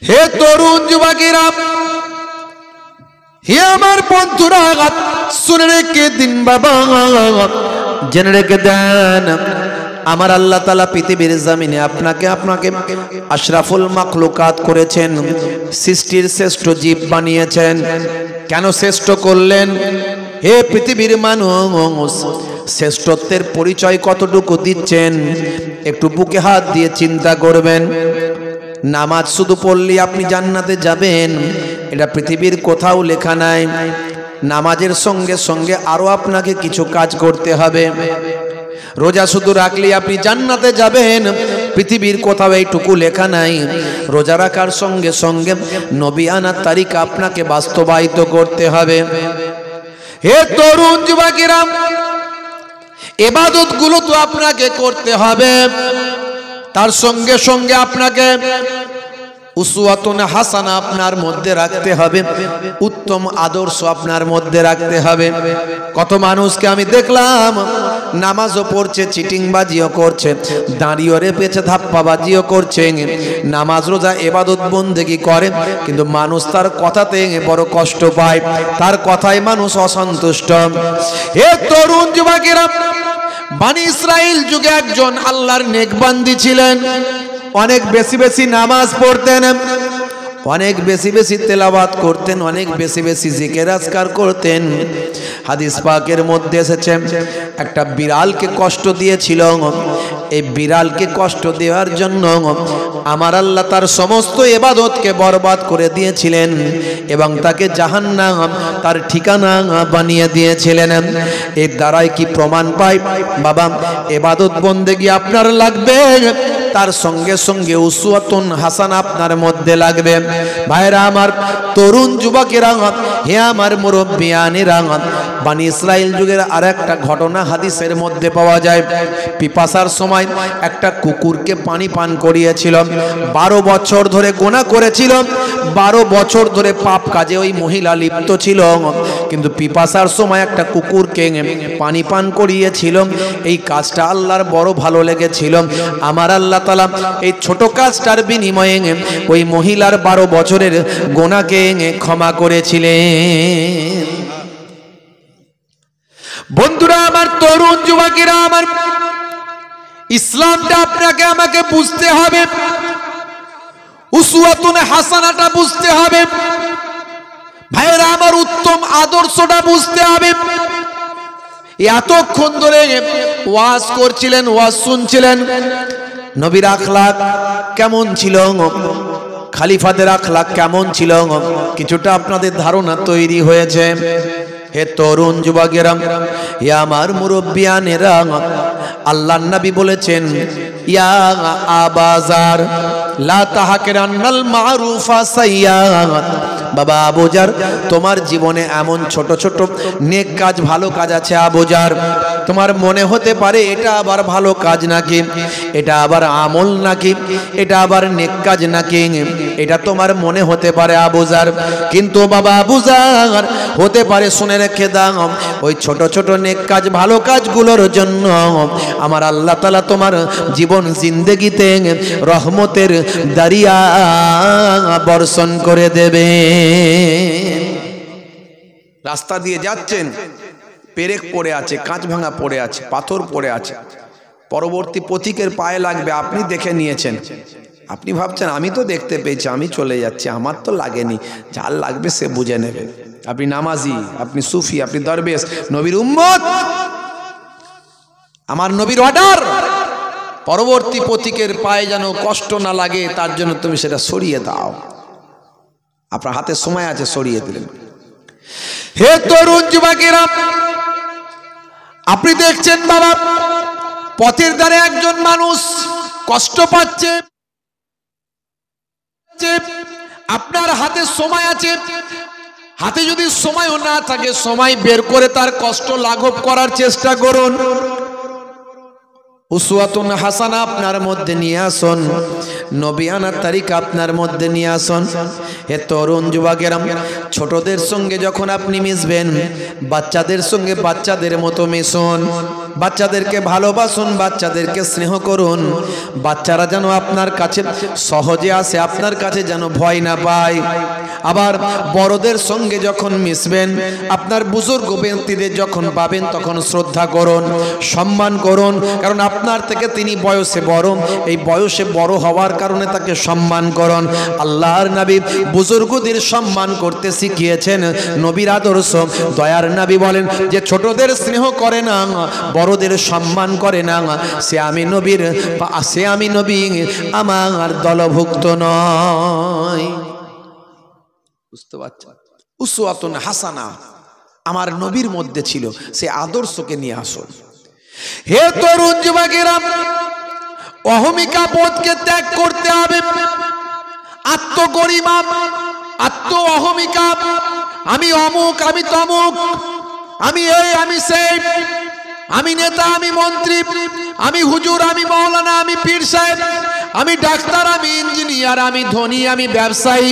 হে তরুণ যুবকেরা, হে আমার বন্ধুরা, শুনে রেখে দিন বাবা, জেনে রেখে দেন, আমার আল্লাহ তাআলা পৃথিবীর জমিনে আপনাকে আশরাফুল মাখলুকাত করেছেন, সৃষ্টির শ্রেষ্ঠ জীব বানিয়েছেন। কেন শ্রেষ্ঠ করলেন? হে পৃথিবীর মানুষ, শ্রেষ্ঠত্বের পরিচয় কতটুকু দিচ্ছেন একটু বুকে হাত দিয়ে চিন্তা করবেন। নামাজ শুধু পড়লে আপনি জান্নাতে যাবেন, এটা পৃথিবীর কোথাও লেখা নাই। নামাজের সঙ্গে সঙ্গে আরো আপনাকে কিছু কাজ করতে হবে। রোজা শুধু রাখলে আপনি জান্নাতে যাবেন, পৃথিবীর কোথাও এইটুকু লেখা নাই। রোজা রাখার সঙ্গে সঙ্গে নবী আনার তারিকা আপনাকে বাস্তবায়িত করতে হবে। হে তরুণ যুবকেরা, ইবাদত গুলো তো আপনাকে করতে হবে, তার সঙ্গে সঙ্গে আপনাকে উসওয়াতুন হাসানা আপনার মধ্যে রাখতে হবে, উত্তম আদর্শ আপনার মধ্যে রাখতে হবে। কত মানুষকে আমি দেখলাম নামাজও পড়ছে, চিটিংবাজিও করছে, দাঁড়িয়ে রেপেছে, ধাপ্পাবাজিও করছে, নামাজ রোজা ইবাদত বন্দেগী করে, কিন্তু মানুষ তার কথাতে বড় কষ্ট পায়, তার কথায় মানুষ অসন্তুষ্ট। হে তরুণ যুবকেরা, বনি ইসরাইল যুগে একজন আল্লাহর নেক বান্দি ছিলেন, অনেক বেশি বেশি নামাজ পড়তেন, অনেক বেশি বেশি তেলাওয়াত করতেন, অনেক বেশি বেশি জিকির আজকার করতেন। হাদিস পাকের মধ্যে এসেছে একটা বিড়ালকে কষ্ট দিয়েছিল। এই বিড়ালকে কষ্ট দেওয়ার জন্য আমার আল্লাহ তার সমস্ত ইবাদতকে বরবাদ করে দিয়েছিলেন এবং তাকে জাহান্নাম তার ঠিকানা বানিয়ে দিয়েছিলেন। এর দ্বারাই কি প্রমাণ পাই বাবা, ইবাদত বন্দেগী আপনার লাগবে, তার সঙ্গে সঙ্গে উসওয়াতুন হাসানা আপনার মধ্যে লাগবে। ভাইরা আমার, তরুণ যুবকেরা, হে আমার মুরব্বিয়ানেরা, বনি ইসরাইল যুগের আর একটা ঘটনা হাদিসের মধ্যে পাওয়া যায়। পিপাসার সময় একটা কুকুরকে পানি পান করিয়েছিল। 12 বছর ধরে গুনাহ করেছিল, 12 বছর ধরে পাপ কাজে ওই মহিলা লিপ্ত ছিল, কিন্তু পিপাসার সময় একটা কুকুরকে পানি পান করিয়েছিল। এই কাজটা আল্লাহর বড় ভালো লেগেছিল। আমার আল্লাহ তাআলা এই ছোট কাজটার বিনিময়ে ওই মহিলার 12 বছরের গুনাহকে ক্ষমা করেছিলেন। বন্ধুরা আমার, তরুণ যুবকেরা আমার, ইসলামটা আপনাকে আমাকে বুঝতে হবে, উসওয়াতুন হাসানাটা বুঝতে হবে। ভাইরা আমার, উত্তম আদর্শটা বুঝতে হবে। এতক্ষণ ধরে ওয়াজ করছিলেন, ওয়াজ শুনছিলেন, নবীর আখলাক কেমন ছিল, খলিফাদের আখলাক কেমন ছিল, কিছুটা আপনাদের ধারণা তৈরি হয়েছে। হে তরুণ যুবকেরা, ইয়া আমার মুরব্বিয়ানেরা, আল্লাহর নবী বলেছেন, ইয়া আবাজার লা তাহকিরান্নাল মারুফা সাইয়্যাত। বাবা আবুজার, তোমার জীবনে এমন ছোট ছোট নেক কাজ, ভালো কাজ আছে আবুজার, তোমার মনে হতে পারে এটা আবার ভালো কাজ নাকি, এটা আবার আমল নাকি, এটা আবার নেক কাজ নাকি, এটা তোমার মনে হতে পারে আবু যার। কিন্তু বাবা আবু যার হতে পারে, শুনে রেখে দাও, ওই ছোট ছোট নেক কাজ ভালো কাজগুলোর জন্য আমার আল্লাহ তাআলা তোমার জীবন জিন্দেগিতে রহমতের দরিয়া বর্ষণ করে দেবে। রাস্তা দিয়ে যাচ্ছেন, পেরেক পড়ে আছে, কাঁচ ভাঙা পড়ে আছে, পাথর পড়ে আছে, পরবর্তী পথিকের পায়ে লাগবে, আপনি দেখে নিয়েছেন, আপনি ভাবছেন আমি তো দেখতে পেয়েছি, আমি চলে যাচ্ছি, আমার তো লাগেনি, যার লাগবে সে বুঝে নেবে। আপনি নামাজি, আপনি সুফি, আপনি দরবেশ, নবীর উম্মত, আমার নবীর অর্ডার, পরবর্তী পথিকের পায়ে যেন কষ্ট না লাগে তার জন্য তুমি সেটা সরিয়ে দাও। আপনার হাতে সময় আছে, সরিয়ে দিলেন। হে তরুণ যুবকেরা, আপনি দেখছেন বাবা পথের ধারে একজন মানুষ কষ্ট পাচ্ছে, আপনার হাতে সময় আছে, হাতে যদি সময়ও না থাকে সময় বের করে তার কষ্ট লাঘব করার চেষ্টা করুন। উসওয়াতুন হাসানা আপনার মধ্যে নিয়ে আসুন, নবিয়ানার তারিকা আপনার মধ্যে নিয়ে আসুন। হে তরুণ যুবকেরা, ছোটদের সঙ্গে যখন আপনি মিশবেন, বাচ্চাদের সঙ্গে বাচ্চাদের মতো মিশুন, বাচ্চাদেরকে ভালোবাসুন, বাচ্চাদেরকে স্নেহ করুন, বাচ্চারা যেন আপনার কাছে সহজে আসে, আপনার কাছে যেন ভয় না পায়। আবার বড়দের সঙ্গে যখন মিশবেন, আপনার বুজুর্গ ব্যক্তিদের যখন পাবেন তখন শ্রদ্ধা করুন, সম্মান করুন, কারণ আপনার থেকে তিনি বয়সে বড়, এই বয়সে বড় হওয়ার কারণে তাকে সম্মান করুন। আল্লাহর নবী বুজুর্গদের সম্মান করতে শিখিয়েছেন, নবীর আদর্শ। দয়ার নবী বলেন যে ছোটদের স্নেহ করে না, বড়দের সম্মান করে না, সে আমি নবী আমার দলভুক্ত নয়। বুঝতে পারছেন? উসওয়াতুন হাসানা আমার নবীর মধ্যে ছিল, সে আদর্শকে নিয়ে আসুন। হে তরুণ যুবকেরা, অহমিকা বোধকে ত্যাগ করতে হবে। আত্মগরিমা, আত্ম অহমিকা, আমি অমুক, আমি তমুক, আমি এই, আমি সেই, আমি নেতা, আমি মন্ত্রী, আমি হুজুর, আমি মাওলানা, আমি পীর সাহেব, আমি ডাক্তার, আমি ইঞ্জিনিয়ার, আমি ধনী, আমি ব্যবসায়ী,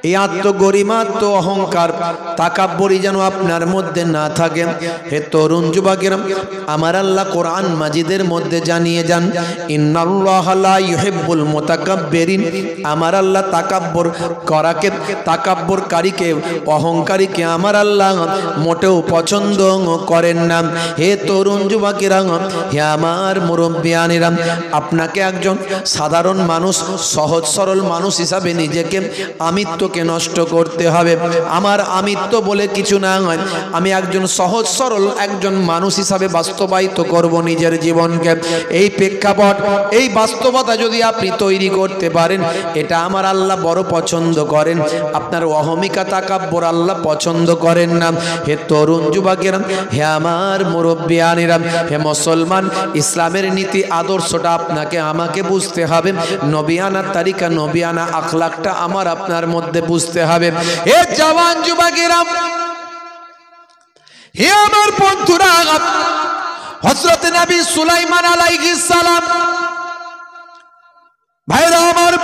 এই আত্মগরিমা, আত্ম অহংকার, তাকাব্বুরি যেন আপনার মধ্যে না থাকে। হে তরুণ যুবকেরা, আমার আল্লাহ কোরআন মাজিদের মধ্যে জানিয়ে যান, ইন্নাল্লাহা লা ইউহিব্বুল মুতাকাব্বিরিন, আমার আল্লাহ তাকাব্বুর করাকে, তাকাব্বুরকারীকে, অহংকারীকে আমার আল্লাহ মোটেও পছন্দ করেন না। হে তরুণ যুবকেরা, হে আমার মুরব্বিয়ানেরা, আপনাকে একজন সাধারণ মানুষ, সহজ সরল মানুষ হিসাবে নিজেকে আমিত্বকে নষ্ট করতে হবে। আমার আমিত্ব বলে কিছু না হয়, আমি একজন সহজ সরল একজন মানুষ হিসাবে বাস্তবায়িত করব নিজের জীবনকে। এই প্রেক্ষাপট, এই বাস্তবতা যদি আপনি তৈরি করতে পারেন, এটা আমার আল্লাহ বড় পছন্দ করেন। আপনার অহমিকা, তাকাব্বুর আল্লাহ পছন্দ করেন না। হে তরুণ যুবকেরা, হে আমার মুরব্বিয়ানেরা, হে মুসলমান, ইসলামের নীতি আদর্শটা আপনাকে আমাকে বুঝতে হবে। নবিয়ানা তারিকা, নবিয়ানা আখলাকটা আমার আপনার মধ্যে বুঝতে হবে। হে জওয়ান যুবকেরা, হে আমার বন্ধুরা, হযরত নবী সুলাইমান আলাইহিস সালাম, ভাইরা আমার,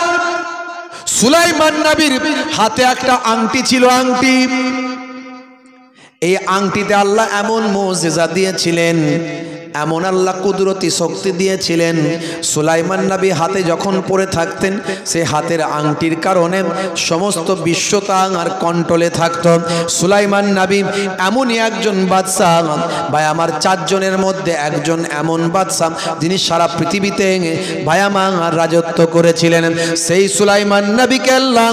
সুলাইমান নবীর হাতে একটা আংটি ছিল, আংটি। এই আংটিতে আল্লাহ এমন মুজিজা দিয়েছিলেন, এমন আল্লাহ কুদরতি শক্তি দিয়েছিলেন, সুলাইমান নবী হাতে যখন পরে থাকতেন, সে হাতের আংটির কারণে সমস্ত বিশ্ব তার কন্ট্রোলে থাকত। সুলাইমান নবী এমনই একজন বাদশাহ, ভাই আমার, চারজনের মধ্যে একজন এমন বাদশাহ যিনি সারা পৃথিবীতে ভাই আমার রাজত্ব করেছিলেন। সেই সুলাইমান নবীকে আল্লাহ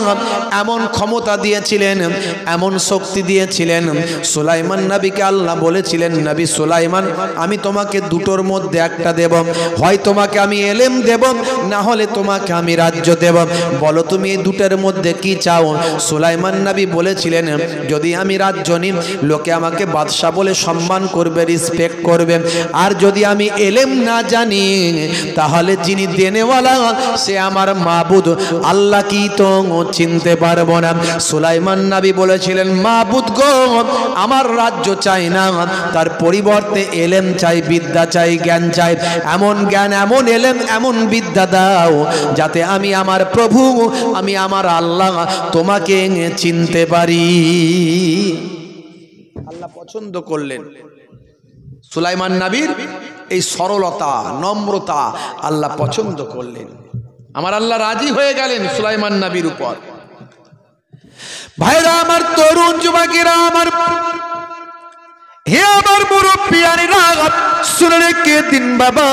এমন ক্ষমতা দিয়েছিলেন, এমন শক্তি দিয়েছিলেন, সুলাইমান নবীকে আল্লাহ বলেছিলেন, নবী সুলাইমান, আমি তোমাকে তোমাকে দুটোর মধ্যে একটা দেব, হয় তোমাকে আমি এলেম দেব, না হলে তোমাকে আমি রাজ্য দেব, বলো তুমি এই দুটোর মধ্যে কি চাও? সুলাইমান নবী বলেছিলেন, যদি আমি রাজ্য নিই লোকে আমাকে বাদশা বলে সম্মান করবে, রেসপেক্ট করবে, আর যদি আমি এলেম না জানি তাহলে যিনি দেনেওয়ালা সে আমার মাবুদ আল্লাহ কি তো চিনতে পারবো না। সুলাইমান নবী বলেছিলেন, মাবুদ গো, আমার রাজ্য চাই না, তার পরিবর্তে এলেম চাই, বিদ্যা চাই, জ্ঞান চাই, এমন জ্ঞান, এমন এলেম, এমন বিদ্যা দাও যাতে আমি আমার প্রভু, আমি আমার আল্লাহ তোমাকে চিনতে পারি। আল্লাহ পছন্দ করলেন সুলাইমান নবীর এই সরলতা, নম্রতা আল্লাহ পছন্দ করলেন। আমার আল্লাহ রাজি হয়ে গেলেন সুলাইমান নবীর উপর। ভাইরা আমার, তরুণ যুবকেরা আমার, হে আমার মুরব্বিয়ানেরা, শুনে রেখে দিন বাবা,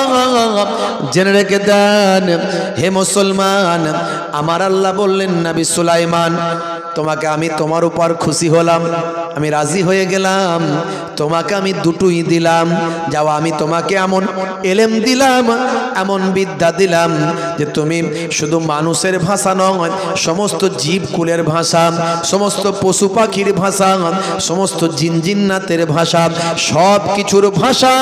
জেনে রেখে দেন হে মুসলমান, আমার আল্লাহ বললেন, নবী সুলাইমান, তোমাকে আমি তোমার উপর খুশি হলাম, আমি রাজি হয়ে গেলাম, তোমাকে আমি দুটোই দিলাম, যাও আমি তোমাকে এমন এলেম দিলাম, এমন বিদ্যা দিলাম যে তুমি শুধু মানুষের ভাষা নয়, সমস্ত জীবকুলের ভাষা, সমস্ত পশু পাখির ভাষা, সমস্ত জিনজিন্নাতের ভাষা, সব কিছুর ভাষা,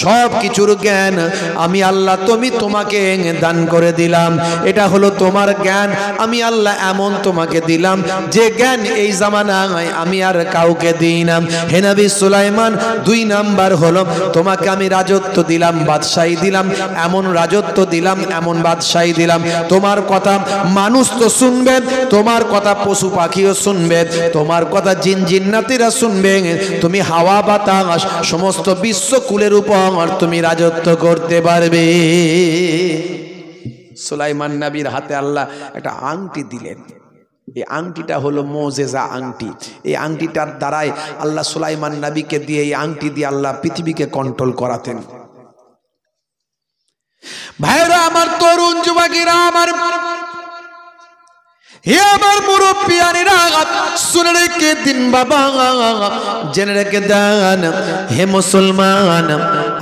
সব কিছুর জ্ঞান আমি আল্লাহ তোমাকে দান করে দিলাম। এটা হলো তোমার জ্ঞান, আমি আল্লাহ এমন তোমাকে দিলাম যে জ্ঞান এই জামানায় আমি আর কাউকে দিই না। হে নবী সুলাইমান, 2 নাম্বার হলো তোমাকে আমি রাজত্ব দিলাম, বাদশাহী দিলাম, এমন রাজত্ব দিলাম, এমন বাদশাহী দিলাম, তোমার কথা মানুষ তো শুনবে, তোমার কথা পশু পাখিও শুনবে, তোমার কথা জিন জিন্নাতিরা শুনবে, তুমি হাওয়া বাতাস সমস্ত বিশ্বকুলের উপর তুমি রাজত্ব করতে পারবে। সুলাইমান নবীর হাতে আল্লাহ একটা আংটি দিলেন, এই আংটিটা হলো মুজিজা আংটি। এই আংটিটার দ্বারাই আল্লাহ সুলাইমান নবীকে দিয়ে, এই আংটি দিয়ে আল্লাহ পৃথিবীকে কন্ট্রোল করাতেন। ভাইরা আমার, তরুণ যুবকেরা আমার, হে আমার মুরব্বিয়ানেরা, শুনে রেখে দিন বাবা, জেনে রেখে দেন হে মুসলমান,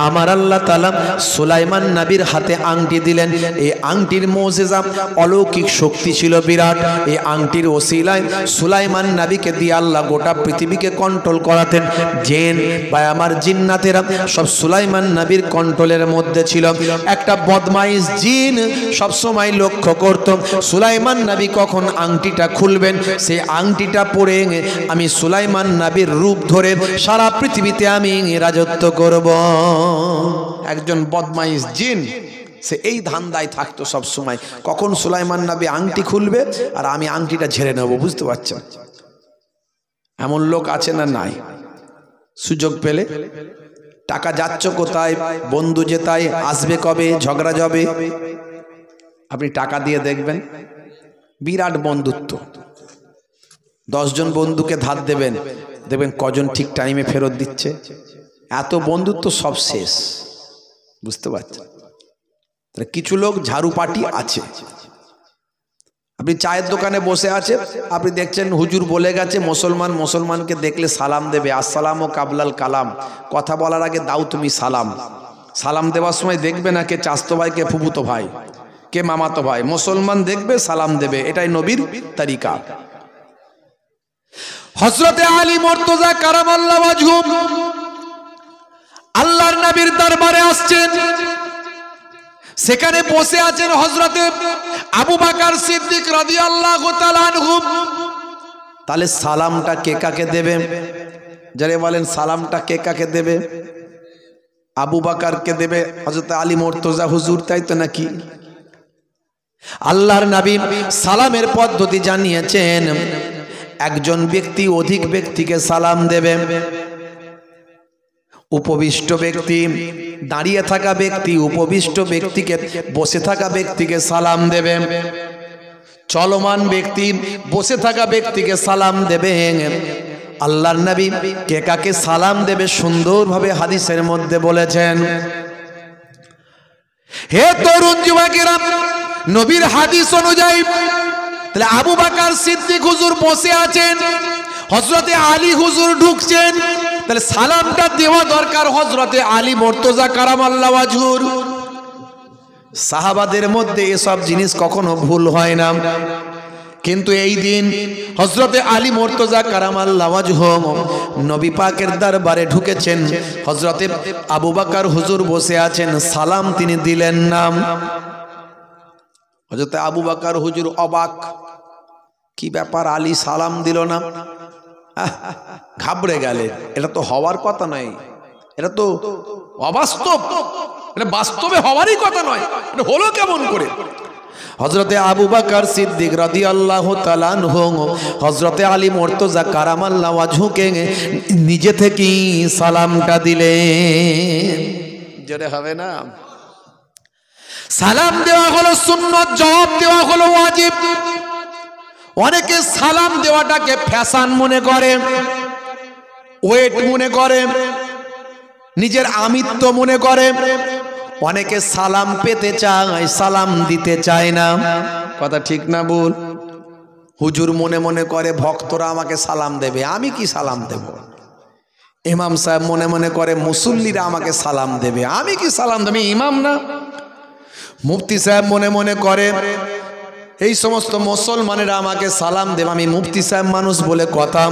আমার আল্লাহ তাআলা সুলাইমান নবীর হাতে আংটি দিলেন। এই আংটির মুজিজা, অলৌকিক শক্তি ছিল বিরাট। এই আংটির ওসিলায় সুলাইমান নবীকে দিয়ে আল্লাহ গোটা পৃথিবীকে কন্ট্রোল করাতেন। জিন বা আমার জিন্নাতেরা সব সুলাইমান নবীর কন্ট্রোলের মধ্যে ছিল। একটা বদমাইশ জিন সব সময় লক্ষ্য করত সুলাইমান নবী কখন আংটিটা খুলবেন, সেই আংটিটা পরে আমি সুলাইমান নবীর রূপ ধরে সারা পৃথিবীতে আমি রাজত্ব করব। একজন বদমাইশ জিন সে এই ধান্দায় থাকতো সব সময়, কখন সুলাইমান নবী আংটি খুলবে আর আমি আংটিটা ঝেড়ে নেব। বুঝতে পারছেন? এমন লোক আছে না নাই? সুযোগ পেলে টাকা যাচ্ছ কোথায়, বন্ধু যেতায়, আসবে কবে, ঝগড়া যাবে, আপনি টাকা দিয়ে দেখবেন বিরাট বন্ধুত্ব। 10 জন বন্ধুকে ধার দেবেন, দেখবেন কজন ঠিক টাইমে ফেরত দিচ্ছে। এত বন্ধুত্ব সব শেষ। বুঝতে পারছেন? কিছু লোক ঝাড়ু পাটি আছে। আপনি চায়ের দোকানে বসে আছে, আপনি দেখছেন হুজুর বলে গেছে মুসলমান মুসলমানকে দেখলে সালাম দেবে, আসসালাম ও কাবলাল কালাম, কথা বলার আগে দাও তুমি সালাম। সালাম দেওয়ার সময় দেখবে না কে চাচতো ভাই, কে ফুফুতো ভাই, কে মামাতো ভাই, মুসলমান দেখবে সালাম দেবে। এটাই নবীর তরিকা। হযরতে আলী মুর্তজা কারামাল্লাহু ওয়াজহু আল্লাহর নবীর দরবারে আসছেন। সেখানে বসে আছেন হযরতে আবু বকর সিদ্দিক রাদিয়াল্লাহু তাআলা আনহু। তাহলে সালামটা কে কাকে দেবে? যারা বলেন সালামটা কে কাকে দেবে? আবু বকরকে দেবে হযরতে আলী মুর্তজা হুজুর, তাই তো নাকি? আল্লাহর নবী সালামের পদ্ধতি জানিয়েছেন। একজন ব্যক্তি অধিক ব্যক্তিকে সালাম দেবে। উপবিষ্ট ব্যক্তি, দাঁড়িয়ে থাকা ব্যক্তি উপবিষ্ট ব্যক্তিকে, বসে থাকা ব্যক্তিকে সালাম দেবে। চলমান ব্যক্তি বসে থাকা ব্যক্তিকে সালাম দেবে। আল্লাহর নবী কে কাকে সালাম দেবে সুন্দরভাবে হাদিসের মধ্যে বলেছেন। হে তরুণ যুবকেরা, নবীর হাদিস অনুযায়ী তাহলে আবু বকর সিদ্দিক হুজুর বসে আছেন, হযরতে আলী হুজুর ঢুকছেন, তাহলে সালামটা দেওয়া দরকার হযরতে আলী মুর্তজা কারামাল্লাহু ওয়াজহুর। সাহাবাদের মধ্যে এসব জিনিস কখনো ভুল হয় না, কিন্তু এই দিন হযরতে আলী মুর্তজা কারামাল্লাহু ওয়াজহু নবী পাকের দরবারে ঢুকেছেন। হযরতে আবু বকর হুজুর বসে আছেন, সালাম তিনি দিলেন না। হযরতে আবু বকর হুজুর অবাক, কি ব্যাপার আলী সালাম দিল না? ঘাবড়ে গেলেন। এটা তো হওয়ার কথা নয়, এটা তো অবাস্তব, এটা বাস্তবে হওয়ারই কথা নয়, এটা হলো কেমন করে? হযরতে আবু বকর সিদ্দিক রাদিয়াল্লাহু তাআলা আনহু হযরতে আলী মুর্তজা কারামাল্লাহু ওয়াজহুকে নিজে থেকেই সালামটা দিলেন। জোরে হবে না? সালাম দেওয়া হলো সুন্নাত, জবাব দেওয়া হলো ওয়াজিব। অনেকে সালাম দেওয়াটাকে ফ্যাশন মনে করে, ওয়েট মনে করে, নিজের আমিত্ব মনে করে। অনেকে সালাম পেতে চায়, সালাম দিতে চায় না। কথা ঠিক না ভুল? হুজুর মনে মনে করে ভক্তরা আমাকে সালাম দেবে, আমি কি সালাম দেব? ইমাম সাহেব মনে মনে করে মুসল্লিরা আমাকে সালাম দেবে, আমি কি সালাম দেব? ইমাম না। মুফতি সাহেব মনে মনে করে এই সমস্ত মুসলমানেরা আমাকে সালাম দেবে, আমি মুফতি সাহেব মানুষ বলে কথা।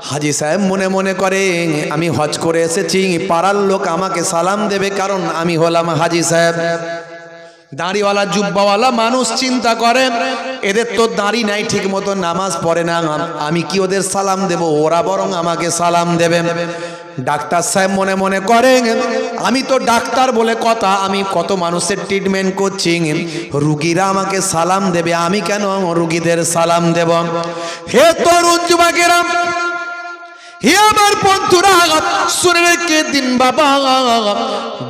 হাজি সাহেব মনে মনে করে আমি হজ করে এসেছি, পাড়ার লোক আমাকে সালাম দেবে কারণ আমি হলাম হাজি সাহেব। দাড়িওয়ালা জুব্বাওয়ালা মানুষ চিন্তা করে এদের তো দাড়ি নাই, ঠিক মতো নামাজ পড়ে না, আমি কি ওদের সালাম দেব? ওরা বরং আমাকে সালাম দেবে। ডাক্তার সাহেব মনে মনে করে আমি তো ডাক্তার বলে কথা, আমি কত মানুষের ট্রিটমেন্ট করছি, রুগীরা আমাকে সালাম দেবে, আমি কেন রুগীদের সালাম দেব? হে তরুণ যুবকেরা, হে আমার বন্ধুরা, শুনে রেখে দিন বাবা।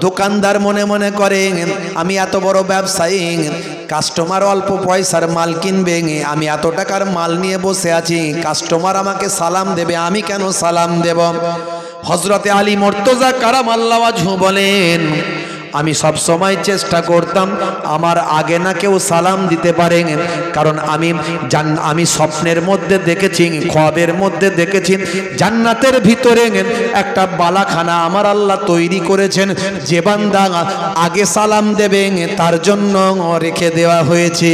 দোকানদার মনে মনে করে আমি এত বড় ব্যবসায়ী, কাস্টমার অল্প পয়সার মাল কিনবে, আমি এত টাকার মাল নিয়ে বসে আছি, কাস্টমার আমাকে সালাম দেবে, আমি কেন সালাম দেব? হযরতে আলী মুর্তজা কারামাল্লাহু ওয়াজহু বলেন আমি সব সময় চেষ্টা করতাম আমার আগে না কেউ সালাম দিতে পারে, কারণ আমি স্বপ্নের মধ্যে দেখেছি, খ্বাবের মধ্যে দেখেছি জান্নাতের ভিতরে একটা বালাখানা আমার আল্লাহ তৈরি করেছেন, যে বান্দা আগে সালাম দেবে তার জন্য রেখে দেওয়া হয়েছে।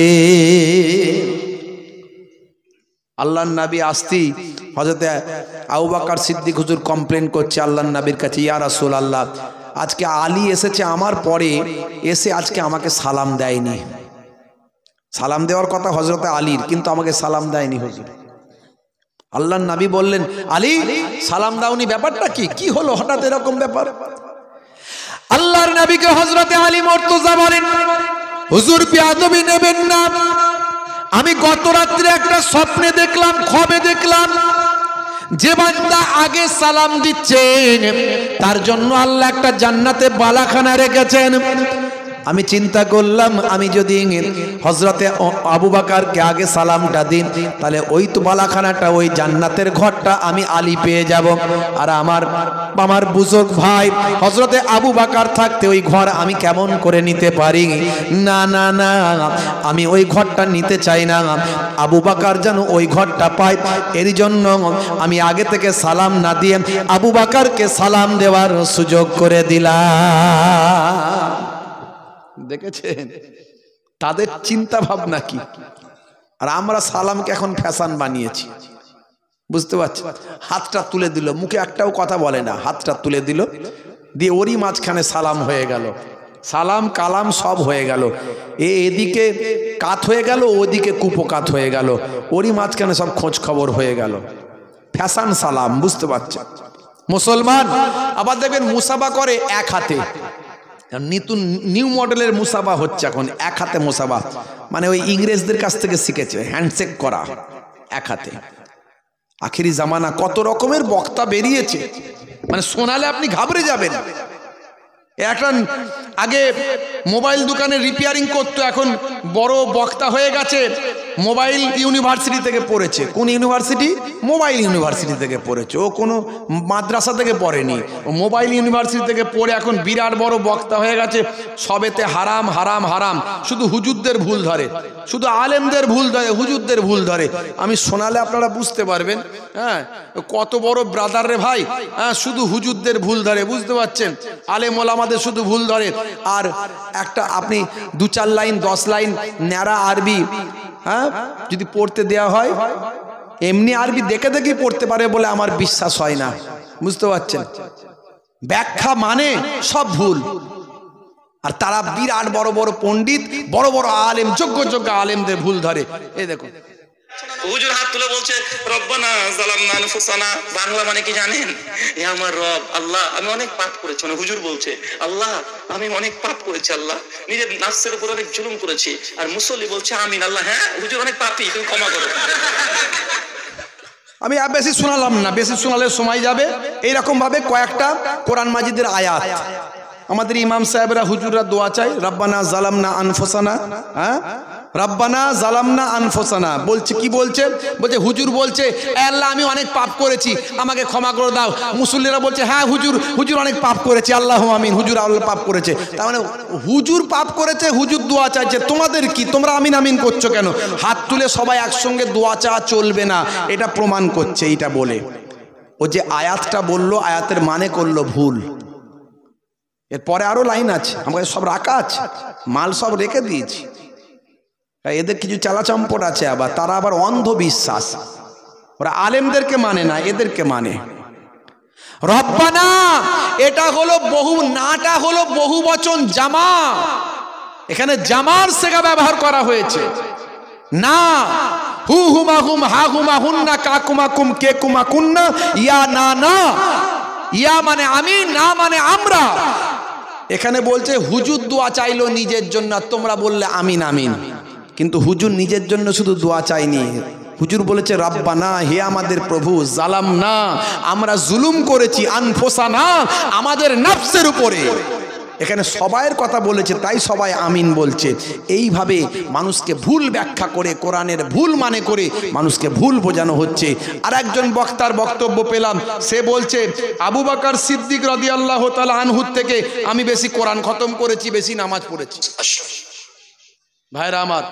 আল্লাহর নবী আসতি হযরতে আবু বকর সিদ্দিক হুজুর কমপ্লেন করছে আল্লাহর নবীর কাছে, ইয়া রাসূলুল্লাহ, আজকে আলী এসেছে আমার পরে, এসে আজকে আমাকে সালাম দেয়নি। সালাম দেওয়ার কথা হযরতে আলীর, কিন্তু আমাকে সালাম দেয়নি হুজুর। আল্লাহর নবী বললেন, আলী সালাম দাওনি, ব্যাপারটা কি? কি হলো হঠাৎ এরকম ব্যাপার? আল্লাহর নবীকে হযরতে আলী মুর্তজা বলেন, হুজুর বেয়াদবি নেবেন না, আমি গত রাত্রে একটা স্বপ্নে দেখলাম, খ্বাবে দেখলাম, যে বান্দা আগে সালাম দিচ্ছে তার জন্য আল্লাহ একটা জান্নাতে বালাখানা রেখেছেন। আমি চিন্তা করলাম আমি যদি হযরতে আবু বকরকে আগে সালামটা দিই তাহলে ওই তো বালাখানাটা, ওই জান্নাতের ঘরটা আমি আলী পেয়ে যাব, আর আমার বুজুর্গ ভাই হযরতে আবু বকর থাকতে ওই ঘর আমি কেমন করে নিতে পারি? না না না, আমি ওই ঘরটা নিতে চাই না, আবু বকর যেন ওই ঘরটা পায়, এর জন্য আমি আগে থেকে সালাম না দিয়ে আবু বকরকে সালাম দেওয়ার সুযোগ করে দিলাম। দেখেছেন তাদের চিন্তা ভাবনা কি? আর আমরা সালামকে এখন ফ্যাশন বানিয়েছি, বুঝতে পারছি? হাতটা তুলে দিল, মুখে একটাও কথা বলে না, হাতটা তুলে দিল, দিয়ে ওরই মাঝখানে সালাম হয়ে গেল, সালাম কালাম সব হয়ে গেল, এদিকে কাত হয়ে গেল, ওদিকে কুপকাত হয়ে গেল, ওরই মাঝখানে সব খোঁজ খবর হয়ে গেল। ফ্যাশন সালাম, বুঝতে পারছেন? মুসলমান আবার দেখবেন মুসাফা করে এক হাতে, নিউ মডেলের মুসাফা হচ্ছে এখন, এক হাতে মুসাফা, মানে ওই ইংরেজদের কাছ থেকে শিখেছে হ্যান্ডশেক করা এক হাতে। আখিরি জামানা কত রকমের বক্তা বেরিয়েছে, মানে শোনালে আপনি ঘাবড়ে যাবেন। একটা আগে মোবাইল দোকানে রিপেয়ারিং করতো, এখন বড় বক্তা হয়ে গেছে, মোবাইল ইউনিভার্সিটি থেকে পড়েছে। কোন ইউনিভার্সিটি? মোবাইল ইউনিভার্সিটি থেকে পড়েছে। ও কোনো মাদ্রাসা থেকে পড়েনি, ও মোবাইল ইউনিভার্সিটি থেকে পড়ে এখন বিরাট বড় বক্তা হয়ে গেছে। সবেতে হারাম হারাম হারাম, শুধু হুজুরদের ভুল ধরে, শুধু আলেমদের ভুল ধরে, হুজুরদের ভুল ধরে। আমি শোনালে আপনারা বুঝতে পারবেন। হ্যাঁ, কত বড় ব্রাদার রে ভাই, হ্যাঁ, শুধু হুজুরদের ভুল ধরে, বুঝতে পারছেন? আলেম ওলামাদের শুধু ভুল ধরে। আর একটা আপনি 2-4 লাইন 10 লাইন ন্যাড়া আরবি, হ্যাঁ, যদি পড়তে দেওয়া হয়, এমনি আরবি দেখে দেখেই পড়তে পারে বলে আমার বিশ্বাস হয় না, বুঝতে পারছেন? ব্যাখ্যা মানে সব ভুল। আর তারা বিরাট বড় বড় পণ্ডিত, বড় বড় আলেম, যোগ্য যোগ্য আলেমদের ভুল ধরে। এই দেখুন, হুজুর হাত তুলে বলছে রব্বানা যালামনা আনফুসানা, বাংলা মানে কি জানেন? হে আমার রব আল্লাহ, আমি অনেক পাপ করেছি। মানে হুজুর বলছে আল্লাহ আমি অনেক পাপ করেছি, আল্লাহ নিজের নাফসের উপর অনেক জুলুম করেছি। আর মুসল্লি বলছে আমিন, আল্লাহ হ্যাঁ হুজুর অনেক পাপী, তুমি ক্ষমা করো। আমি আর বেশি শোনালাম না, বেশি শোনালে সময় যাবে। এইরকম ভাবে কয়েকটা কোরআন মাজিদের আয়াত আমাদের ইমাম সাহেবরা, হুজুররা দোয়া চাই, রব্বানা জালামনা আনফুসানা। হ্যাঁ, রব্বানা জালামনা আনফুসানা বলছে, কি বলছে? বলছে হুজুর বলছে আল্লাহ আমি অনেক পাপ করেছি, আমাকে ক্ষমা করে দাও। মুসল্লিরা বলছে হ্যাঁ হুজুর, হুজুর অনেক পাপ করেছি, আল্লাহ আমিন, হুজুর আল্লাহ পাপ করেছে। তার মানে হুজুর পাপ করেছে, হুজুর দোয়া চাইছে। তোমাদের কি, তোমরা আমিন আমিন করছো কেন? হাত তুলে সবাই একসঙ্গে দোয়া চাওয়া চলবে না, এটা প্রমাণ করছে। এইটা বলে ও যে আয়াতটা বললো, আয়াতের মানে করলো ভুল। এরপরে আরো লাইন আছে, আমাকে সব রাখা আছে, মাল সব রেখে দিয়েছি। এদের কিছু চালাচম্পট আছে, আবার তারা আবার অন্ধবিশ্বাস, ওরা আলেমদেরকে মানে না, এদেরকে মানে। রব্বানা এটা হলো বহু, নাটা হলো বহু বচন জামা, এখানে জামার সেগা ব্যবহার করা হয়েছে। না হু হুমা হুম, হা হুমা হুন্না, কাকুমা কুম, কে কুমা কুন্না, ইয়া না না, ইয়া মানে আমি, না মানে আমরা। এখানে বলছে হুজুর দোয়া চাইলো নিজের জন্য, তোমরা বললে আমিন আমিন। কিন্তু হুজুর নিজের জন্য শুধু দোয়া চাইনি, হুজুর বলেছে রব্বানা, হে আমাদের প্রভু, জালামনা আমরা জুলুম করেছি, আনফুসানা আমাদের নফসের উপরে। এখানে সবাইয়ের কথা বলেছে, তাই সবাই আমিন বলছে। এইভাবে মানুষকে ভুল ব্যাখ্যা করে, কোরআনের ভুল মানে করে মানুষকে ভুল বোঝানো হচ্ছে। আর একজন বক্তার বক্তব্য পেলাম, সে বলছে আবু বকর সিদ্দিক রাদিয়াল্লাহু তাআলা আনহু থেকে আমি বেশি কোরআন খতম করেছি, বেশি নামাজ পড়েছি। ভাইরা আমার,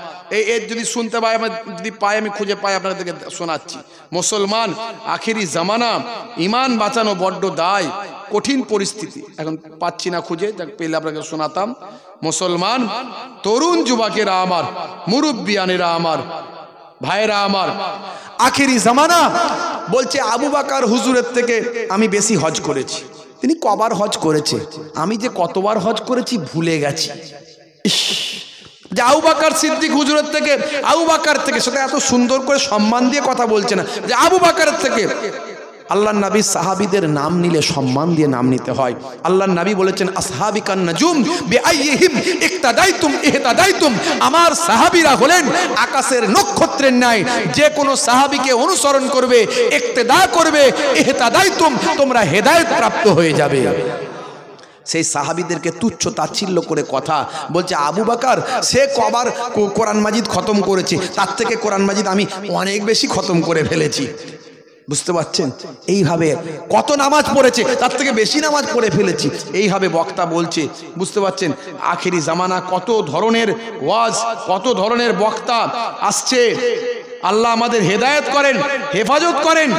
এর যদি শুনতে পাই, আমি যদি পাই, আমি খুঁজে পাই আপনাদেরকে শোনাচ্ছি। মুসলমান আখেরি জামানা, ইমান বাঁচানো বড্ড দায়, কঠিন পরিস্থিতি। এখন পাচ্ছি না খুঁজে, পেলে আপনাকে শোনাতাম। মুসলমান তরুণ যুবকেরা আমার, মুরব্বিয়ানেরা আমার, ভাইরা আমার, আখেরি জামানা বলছে আবু বকর হুজুরের থেকে আমি বেশি হজ করেছি। তিনি কবার হজ করেছে, আমি যে কতবার হজ করেছি ভুলে গেছি। যে আবু বকর সিদ্দিক হুজুরের থেকে, আবু বকর থেকে, সেটা এত সুন্দর করে সম্মান দিয়ে কথা বলছে না, যে আবু বকরের থেকে। আল্লাহর নবী সাহাবীদের নাম নিলে সম্মান দিয়ে নাম নিতে হয়। আল্লাহর নবী বলেছেন আসহাবিকান নাজুম বিআইহিম ইক্তাদাইতুম ইহতাদাইতুম, আমার সাহাবীরা হলেন আকাশের নক্ষত্রের ন্যায়, যে কোনো সাহাবীকে অনুসরণ করবে, ইক্তেদা করবে, ইহতাদাইতুম তোমরা হেদায়েত প্রাপ্ত হয়ে যাবে। সেই সাহাবীদেরকে তুচ্ছ তাচ্ছিল্য করে কথা বলছে আবু বকর সে কবার কোরআন মাজিদ খতম করেছে, তার থেকে কোরআন মাজিদ আমি অনেক বেশি খতম করে ফেলেছি। বুঝতে পারছেন? এইভাবে কত নামাজ পড়েছে, তার থেকে বেশি নামাজ পড়ে ফেলেছি, এইভাবে বক্তা বলছে। বুঝতে পারছেন? আখেরি জামানা, কত ধরনের ওয়াজ, কত ধরনের বক্তা আসছে। আল্লাহ আমাদের হেদায়েত করেন, হেফাজত করেন,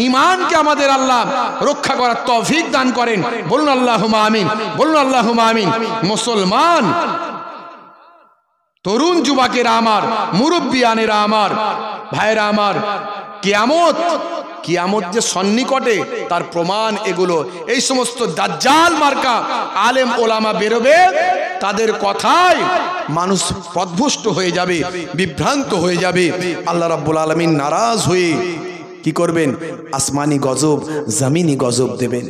ঈমানকে আমাদের আল্লাহ রক্ষা করার তৌফিক দান করেন। বলুন আল্লাহুম্মা আমিন, বলুন আল্লাহুম্মা আমিন। মুসলমান তরুণ যুবকেরা আমার, মুরব্বিয়ানেরা আমার, ভাইরা আমার, কিয়ামত যে সন্নিকটে তার প্রমাণ এগুলো। এই সমস্ত দাজ্জাল মার্কা আলেম ওলামা বেরোবে, তাদের কথায় মানুষ পথভ্রষ্ট হয়ে যাবে, বিভ্রান্ত হয়ে যাবে। আল্লাহ রাব্বুল আলামিন নারাজ হয়ে কি করবেন? আসমানি গজব, জমিনি গজব দেবেন।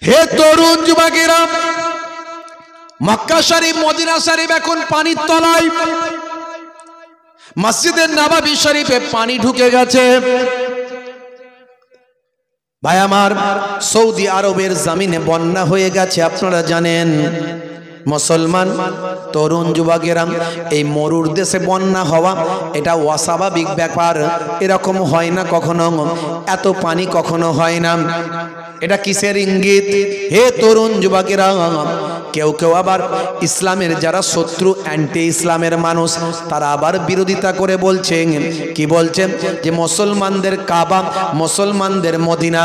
হে তরুণ যুবকেরা, মক্কা শরীফ, মদিনা শরীফ এখন পানির তলায়, মসজিদে নববী শরীফে পানি ঢুকে গেছে। ভাই আমার, সৌদি আরবের জমিনে বন্যা হয়ে গেছে, আপনারা জানেন। মুসলমান তরুণ যুবকেরা, এই মরুর দেশে বন্যা হওয়া এটা অস্বাভাবিক ব্যাপার, এরকম হয় না কখনো, এত পানি কখনো হয় না। এটা কিসের ইঙ্গিত? হে তরুণ যুবকেরা, কেউ কেউ আবার ইসলামের যারা শত্রু, অ্যান্টি ইসলামের মানুষ, তারা আবার বিরোধিতা করে বলছেন, কি বলছেন? যে মুসলমানদের কাবা, মুসলমানদের মদিনা,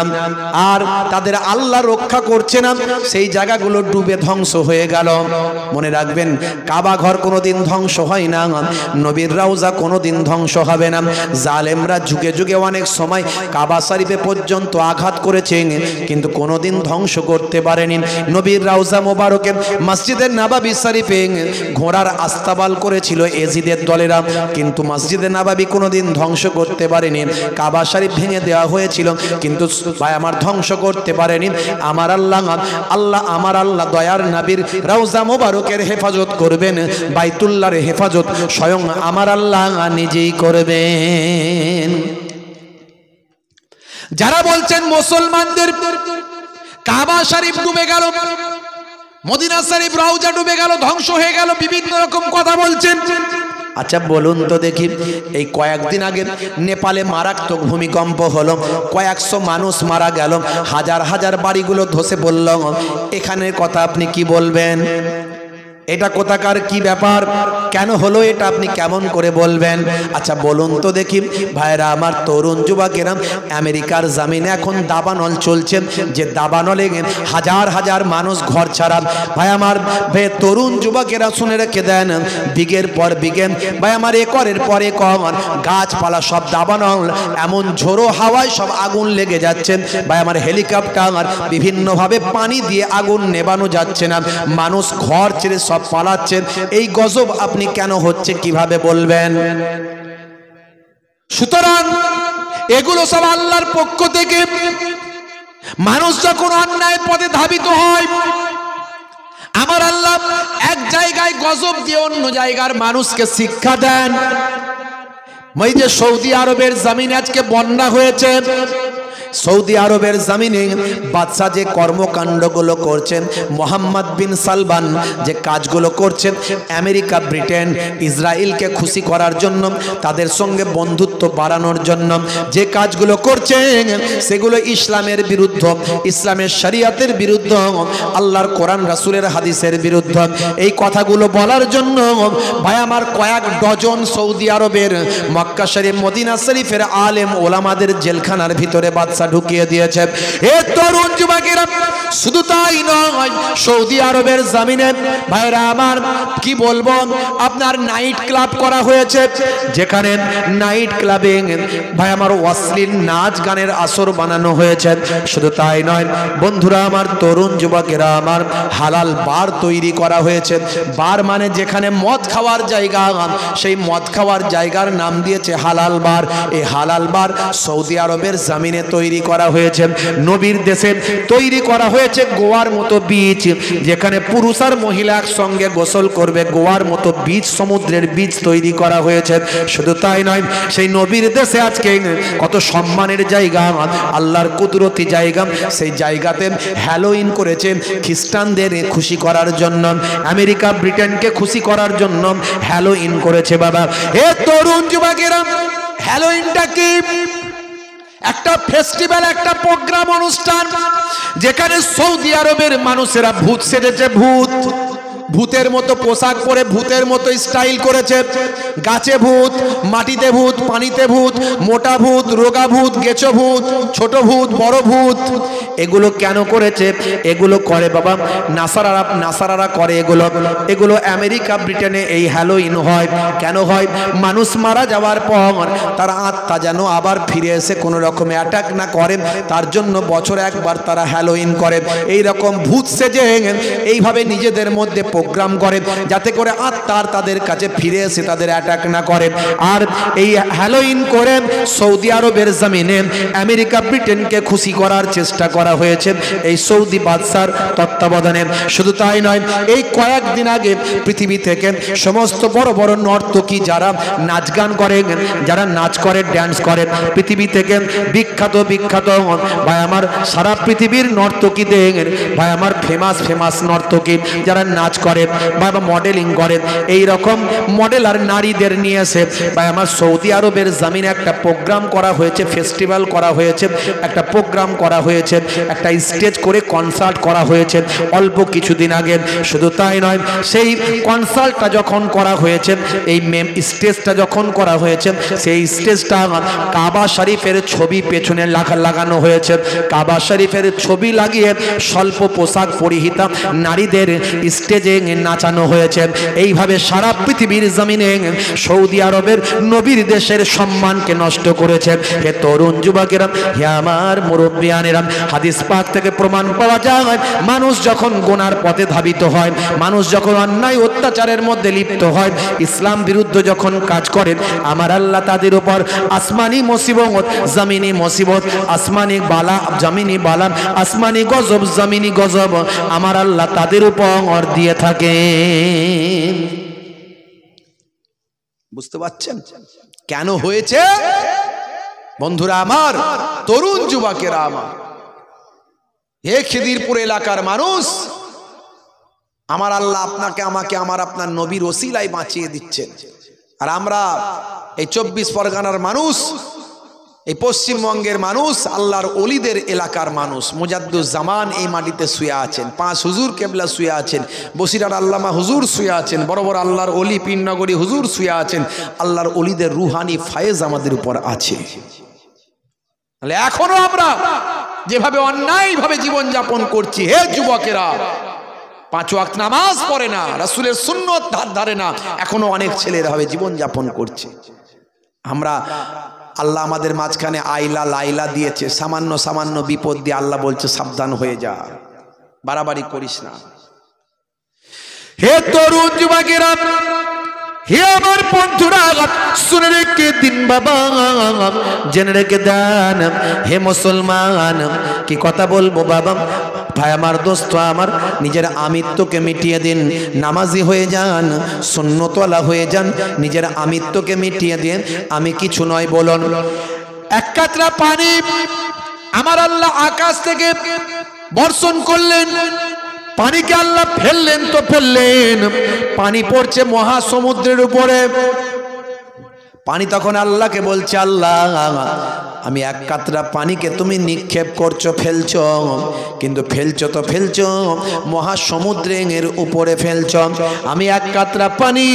আর তাদের আল্লাহ রক্ষা করছে না, সেই জায়গাগুলো ডুবে ধ্বংস হয়ে গেল। মনে রাখবেন, কাবা ঘর কোনোদিন ধ্বংস হয় না, নবীর রওজা কোনোদিন ধ্বংস হবে না। জালেমরা যুগে যুগে অনেক সময় কাবা শরীফে পর্যন্ত আঘাত করেছেন, কিন্তু কোনোদিন ধ্বংস করতে পারেনি। নবীর রওজা মোবারকে মসজিদে নববী শরীফে ঘোড়ার আস্তাবল করেছিল এজিদের দলেরা, কিন্তু মসজিদে নববী কোনোদিন ধ্বংস করতে পারেনি। কাবা শরীফ ভেঙে দেওয়া হয়েছিল, কিন্তু ভাই আমার ধ্বংস করতে পারেনি। আমার আল্লাহ, আমার আল্লাহ দয়ার নবীর রওজা মোবারকের হেফাজত করবেন, বাইতুল্লাহর হেফাজত স্বয়ং আমার আল্লাহ নিজেই করবেন। যারা বলছেন মুসলমানদের কাবা শরীফ ডুবে গেল, মদিনা শরীফ রওজা ডুবে গেল, ধ্বংস হয়ে গেল, বিভিন্ন রকম কথা বলছেন। আচ্ছা বলুন তো দেখি, এই কয়েকদিন আগে নেপালে মারাত্মক ভূমিকম্প হলো, কয়েকশো মানুষ মারা গেল, হাজার হাজার বাড়িগুলো ধসে পড়ল, এখানের কথা আপনি কি বলবেন? এটা কোথাকার কি ব্যাপার, কেন হলো এটা আপনি কেমন করে বলবেন? আচ্ছা বলুন তো দেখি ভাইরা আমার, তরুণ যুবকেরা, আমেরিকার জমিনে এখন দাবানল চলছে, যে দাবানলে হাজার হাজার মানুষ ঘর ছাড়া। ভাই আমার, ভাই তরুণ যুবকেরা শুনে রেখে দেন, বিঘের পর বিঘে, ভাই আমার একরের পর একর গাছপালা সব দাবানল, এমন ঝোড়ো হাওয়ায় সব আগুন লেগে যাচ্ছে। ভাই আমার, হেলিকপ্টার বিভিন্নভাবে পানি দিয়ে আগুন নেবানো যাচ্ছে না, মানুষ ঘর ছেড়ে সব পালাচ্ছেন। এই গজব আপনি কেন হচ্ছে কিভাবে বলবেন? সুতরাং এগুলো সব আল্লাহর পক্ষ থেকে। মানুষ যখন অন্যায় পথে ধাবিত হয়, আমার আল্লাহ এক জায়গায় গজব দিয়ে অন্য জায়গার মানুষকে শিক্ষা দেন। ওই যে সৌদি আরবের জমিনে আজকে বন্যা হয়েছে, সৌদি আরবের জমিনে বাদশা যে কর্মকাণ্ডগুলো করছেন, মোহাম্মদ বিন সালমান যে কাজগুলো করছেন, আমেরিকা, ব্রিটেন, ইসরায়েলকে খুশি করার জন্য, তাদের সঙ্গে বন্ধুত্ব বাড়ানোর জন্য যে কাজগুলো করছেন, সেগুলো ইসলামের বিরুদ্ধ, ইসলামের শরিয়াতের বিরুদ্ধ, আল্লাহর কোরআন রাসূলের হাদিসের বিরুদ্ধ। এই কথাগুলো বলার জন্য ভাই আমার কয়েক ডজন সৌদি আরবের মক্কা শরীফ, মদিনা শরীফের আলেম ওলামাদের জেলখানার ভিতরে বাদশা ঢুকিয়ে দিয়েছে। এ তরুণ যুবকেরা, শুধু তাই নয়, সৌদি আরবের জমিনে ভাইরা আমার কি বলবো, আপনার নাইট ক্লাব করা হয়েছে, যেখানে নাইট ক্লাবে ভাই আমার অশ্লীল নাচ গানের আসর বানানো হয়েছে। শুধু তাই নয় বন্ধুরা আমার, তরুণ যুবকেরা আমার, হালাল বার তৈরি করা হয়েছে। বার মানে যেখানে মদ খাওয়ার জায়গা, সেই মদ খাওয়ার জায়গার নাম দিয়েছে হালাল বার। এই হালাল বার সৌদি আরবের জমিনে তৈরি করা হয়েছে। নবীর দেশে তৈরি করা হয়েছে গোয়ার মতো বীচ, যেখানে পুরুষ আর মহিলা একসঙ্গে গোসল করবে, গোয়ার মতো বীচ, সমুদ্রের বীচ তৈরি করা হয়েছে। শুধু তাই নয়, সেই নবীর দেশে আজকে কত সম্মানের জায়গা, আল্লাহর কুদরতি জায়গা, সেই জায়গাতে হ্যালোইন করেছে খ্রিস্টানদের খুশি করার জন্য, আমেরিকা, ব্রিটেনকে খুশি করার জন্য হ্যালোইন করেছে। বাবা এ তরুণ যুবকেরা, হ্যালোইনটা কি? একটা ফেস্টিভ্যাল, একটা প্রোগ্রাম, অনুষ্ঠান, যেখানে সৌদি আরবের মানুষেরা ভূত সেজেছে, ভূত, ভূতের মতো পোশাক পরে, ভূতের মতো স্টাইল করেছে। গাছে ভূত, মাটিতে ভূত, পানিতে ভূত, মোটা ভূত, রোগা ভূত, গেছো ভূত, ছোট ভূত, বড় ভূত। এগুলো কেন করেছে? এগুলো করে বাবা নাসারারা করে এগুলো আমেরিকা, ব্রিটেনে এই হ্যালোইন হয়। কেন হয়? মানুষ মারা যাওয়ার পর তার আত্মা যেন আবার ফিরে এসে কোনো রকমে অ্যাটাক না করে, তার জন্য বছরে একবার তারা হ্যালোইন করে। এই রকম ভূত সেজে এইভাবে নিজেদের মধ্যে প্রোগ্রাম করে যাতে করে আত্মার তাদের কাছে ফিরে এসে তাদের অ্যাটাক না করে। আর এই হ্যালোইন করে সৌদি আরবের জমিনে আমেরিকা ব্রিটেনকে খুশি করার চেষ্টা করা হয়েছে এই সৌদি বাদশার তত্ত্বাবধানে। শুধু তাই নয়, এই কয়েকদিন আগে পৃথিবী থেকে সমস্ত বড় বড় নর্তকী যারা নাচ গান করে, যারা নাচ করে, ড্যান্স করে, পৃথিবী থেকে বিখ্যাত বিখ্যাত ভাই আমার সারা পৃথিবীর নর্তকীদের ভাই আমার ফেমাস নর্তকী যারা নাচ করে বা মডেলিং করে, এই রকম মডেল আর নারীদের নিয়ে এসে ভাই আমার সৌদি আরবের জমিনে একটা প্রোগ্রাম করা হয়েছে, ফেস্টিভ্যাল করা হয়েছে, একটা প্রোগ্রাম করা হয়েছে, একটা স্টেজ করে কনসার্ট করা হয়েছে অল্প কিছুদিন আগে। শুধু তাই নয়, সেই কনসার্টটা যখন করা হয়েছে, এই স্টেজটা যখন করা হয়েছে, সেই স্টেজটা কাবা শরীফের ছবি পেছনে লাগানো হয়েছে। কাবা শরীফের ছবি লাগিয়ে স্বল্প পোশাক পরিহিতা নারীদের স্টেজে নাচানো হয়েছে। এইভাবে সারা পৃথিবীর জমিনে সৌদি আরবের নবীর দেশের সম্মানকে নষ্ট করেছে। হে তরুণ যুবকেরা, হে আমার মুরব্বিয়ানেরা, হাদিস পাক থেকে প্রমাণ পাওয়া যায়, মানুষ যখন গুনার পথে ধাবিত হয়, মানুষ যখন অন্যায় অত্যাচারের মধ্যে লিপ্ত হয়, ইসলাম বিরুদ্ধ যখন কাজ করেন, আমার আল্লাহ তাদের উপর আসমানি মুসিবত, জমিনি মুসিবত, আসমানি বালা, জমিনি বালা, আসমানি গজব, জমিনি গজব আমার আল্লাহ তাদের উপর দিয়ে থাকে। বুঝতে পারছেন কেন হয়েছে? বন্ধুরা আমার, তরুণ যুবকেরা আমার, হে খিদিরপুর এলাকার মানুষ, আমার আল্লাহ আপনাকে, আমাকে, আমার আপনার নবীর ওসিলায় বাঁচিয়ে দিচ্ছেন। আর আমরা এই 24 পরগনার মানুষ, এই পশ্চিমবঙ্গের মানুষ, আল্লাহর ওলিদের এলাকার মানুষ, মুজাদ্দুজ্জামান এই মাটিতে শুয়ে আছেন, 5 হুজুর কেবলা শুয়ে আছেন, বসিরার আল্লামা হুজুর শুয়ে আছেন, বড় বড় আল্লাহর ওলি পীরনগরী হুজুর শুয়ে আছেন। আল্লাহর ওলিদের রুহানি ফায়েজ আমাদের উপর আছে। তাহলে এখনো আমরা যেভাবে অন্যায়ভাবে জীবন যাপন করছি, হে যুবকেরা, 5 ওয়াক্ত নামাজ পড়ে না, রাসূলের সুন্নত ধার ধারে না, এখনো অনেক ছেলেরা হবে জীবন যাপন করছে। আমরা আল্লাহ আমাদের মাঝখানে আইলা লাইলা দিয়েছে, সামান্য সামান্য বিপদ দিয়ে আল্লাহ বলছে সাবধান হয়ে যা, বাড়াবাড়ি করিস না। হে তরুণ যুবকেরা, হে আমার বন্ধুরা, শুনে রেখে দিন বাবা, জেনে রেখে দেন, হে মুসলমান, কি কথা বলবো বাবা, ভাই আমার, দোস্ত আমার, নিজের আমিত্বকে মিটিয়ে দিন, নামাজি হয়ে যান, সুন্নতওয়ালা হয়ে যান, নিজের আমিত্বকে মিটিয়ে দিন। আমি কিছু নয় বলুন। এক কাতরা পানি আমার আল্লাহ আকাশ থেকে বর্ষণ করলেন, পানিকে আল্লাহ ফেললেন তো ফেললেন, পানি পড়ছে মহাসমুদ্রের উপরে। পানি তখন আল্লাহকে বলছে, আল্লাহ আমি এক কাতরা পানিকে তুমি নিক্ষেপ করছো, ফেলছো, কিন্তু ফেলছো তো ফেলছো মহাসমুদ্রের উপরে ফেলছো। আমি এক কাতরা পানি,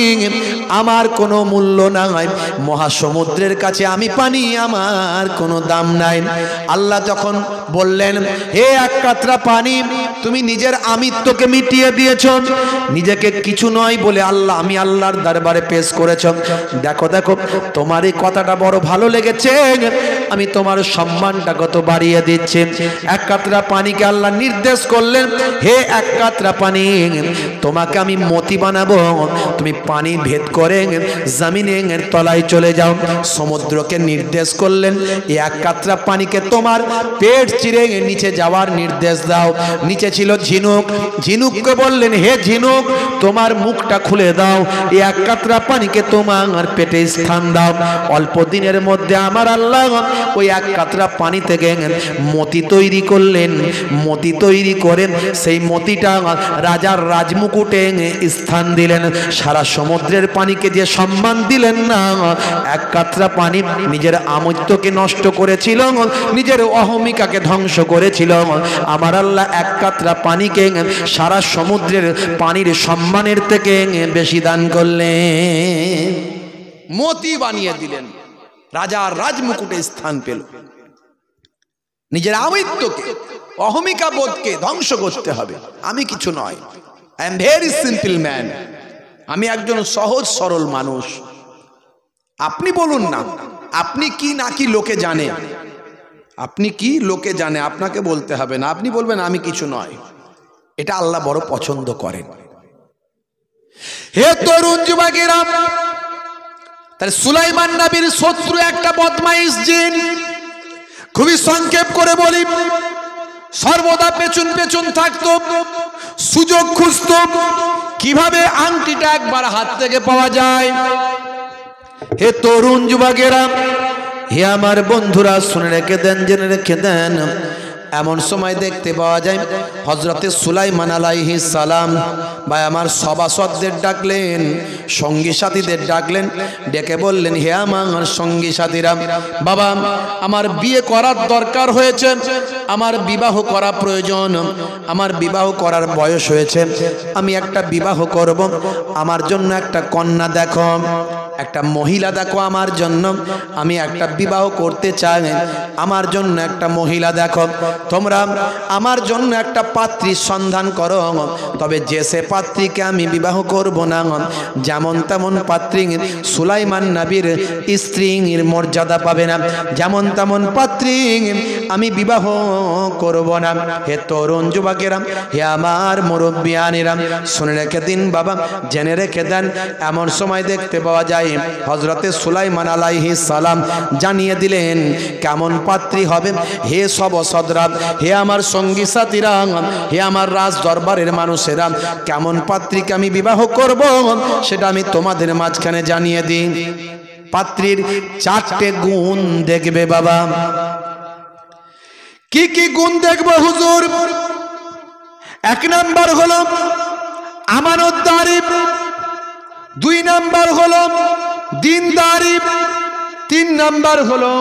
আমার কোনো মূল্য নাই, মহাসমুদ্রের কাছে আমি পানি, আমার কোনো দাম নাই। আল্লাহ যখন বললেন, হে এক কাতরা পানি, তুমি নিজের আমিত্বকে মিটিয়ে দিয়েছো, নিজেকে কিছু নয় বলে আল্লাহ, আমি আল্লাহর দরবারে পেশ করেছো। দেখো দেখো, তোমার এই কথাটা বড় ভালো লেগেছে, আমি তোমার সম্মানটা কত বাড়িয়ে দিচ্ছি। এক কাতরা পানিকে আল্লাহ নির্দেশ করলেন, হে এক কাতরা পানি, তোমাকে আমি মতি বানাবো, তুমি পানি ভেদ করে জমিনের তলায় চলে যাও। সমুদ্রকে নির্দেশ করলেন, এক কাতরা পানিকে তোমার পেট চিরে নিচে যাওয়ার নির্দেশ দাও। নিচে ছিল ঝিনুক, ঝিনুককে বললেন, হে ঝিনুক, তোমার মুখটা খুলে দাও, এক কাতরা পানিকে তোমার পেটে স্থান দাও। অল্প দিনের মধ্যে আমার আল্লাহ ওই এক কাতরা পানি থেকে মতি তৈরি করলেন। মতি তৈরি করেন, সেই মতিটা রাজার রাজমুকুটে স্থান দিলেন। সারা সমুদ্রের পানিকে যে সম্মান দিলেন না, এক কাতরা পানি নিজের আমিত্বকে নষ্ট করেছিল, নিজের অহমিকাকে ধ্বংস করেছিল। আমার আল্লাহ এক কাতরা পানিকে সারা সমুদ্রের পানির সম্মানের থেকে বেশি দান করলেন, মতি বানিয়ে দিলেন, রাজার রাজমুকুটে স্থান পেল। নিজের আমিত্বকে, অহমিকা বোধকে ধ্বংস করতে হবে। আমি কিছু নয়, I am very simple man, আমি একজন সহজ সরল মানুষ। আপনি বলুন না, আপনি কি নাকি লোকে জানে, আপনি কি লোকে জানে, আপনাকে বলতে হবে না। আপনি বলবেন আমি কিছু নয়, এটা আল্লাহ বড় পছন্দ করেন। হে তরুণ যুবকেরা, তাহলে সুলাইমান নবীর শত্রু একটা বদমাইশ জিন। খুবই সংক্ষেপ করে বলি, সর্বদা পেছন পেছন থাকতো, সুযোগ খুঁজত কিভাবে আংটিটা একবার হাত থেকে পাওয়া যায়। হে তরুণ যুবকেরা, হে আমার বন্ধুরা, শুনে রেখে দেন, জেনে রেখে দেন, এমন সময় দেখতে পাওয়া যায় হযরতে সুলাইমান আলাইহিস সালাম ভাই আমার সভাসদদের ডাকলেন, সঙ্গী সাথীদের ডাকলেন, ডেকে বললেন, হে আমার সঙ্গী সাথীরা, বাবা আমার বিয়ে করার দরকার হয়েছে, আমার বিবাহ করা প্রয়োজন, আমার বিবাহ করার বয়স হয়েছে, আমি একটা বিবাহ করব, আমার জন্য একটা কন্যা দেখো, একটা মহিলা দেখো আমার জন্য, আমি একটা বিবাহ করতে চাই, আমার জন্য একটা মহিলা দেখো, তোমরা আমার জন্য একটা পাত্রীর সন্ধান করো, তবে যে সে পাত্রীকে আমি বিবাহ করব না, যেমন তেমন পাত্রী সুলাইমান নবীর স্ত্রীর মর্যাদা পাবে না, যেমন তেমন পাত্রী আমি বিবাহ করব না। হে তরুণ যুবকেরা, হে আমার মুরব্বিয়ানেরা, শুনে রেখে দিন বাবা, জেনে রেখে দেন, এমন সময় দেখতে পাওয়া যায় হযরতে সুলাইমান আলাইহিস সালাম জানিয়ে দিলেন কেমন পাত্রী হবে। হে সভাসদরা, হে আমার সঙ্গী সাথীরা, হে আমার রাজ দরবারের মানুষেরা, কেমন পাত্রীকে আমি বিবাহ করব সেটা আমি তোমাদের মাঝখানে জানিয়ে দিই। পাত্রীর 4টে গুণ দেখবে বাবা। কি কি গুণ দেখবো হুজুর? 1 নাম্বার হলো আমানতদারি, 2 নাম্বার হলো দিনদারি, 3 নাম্বার হলো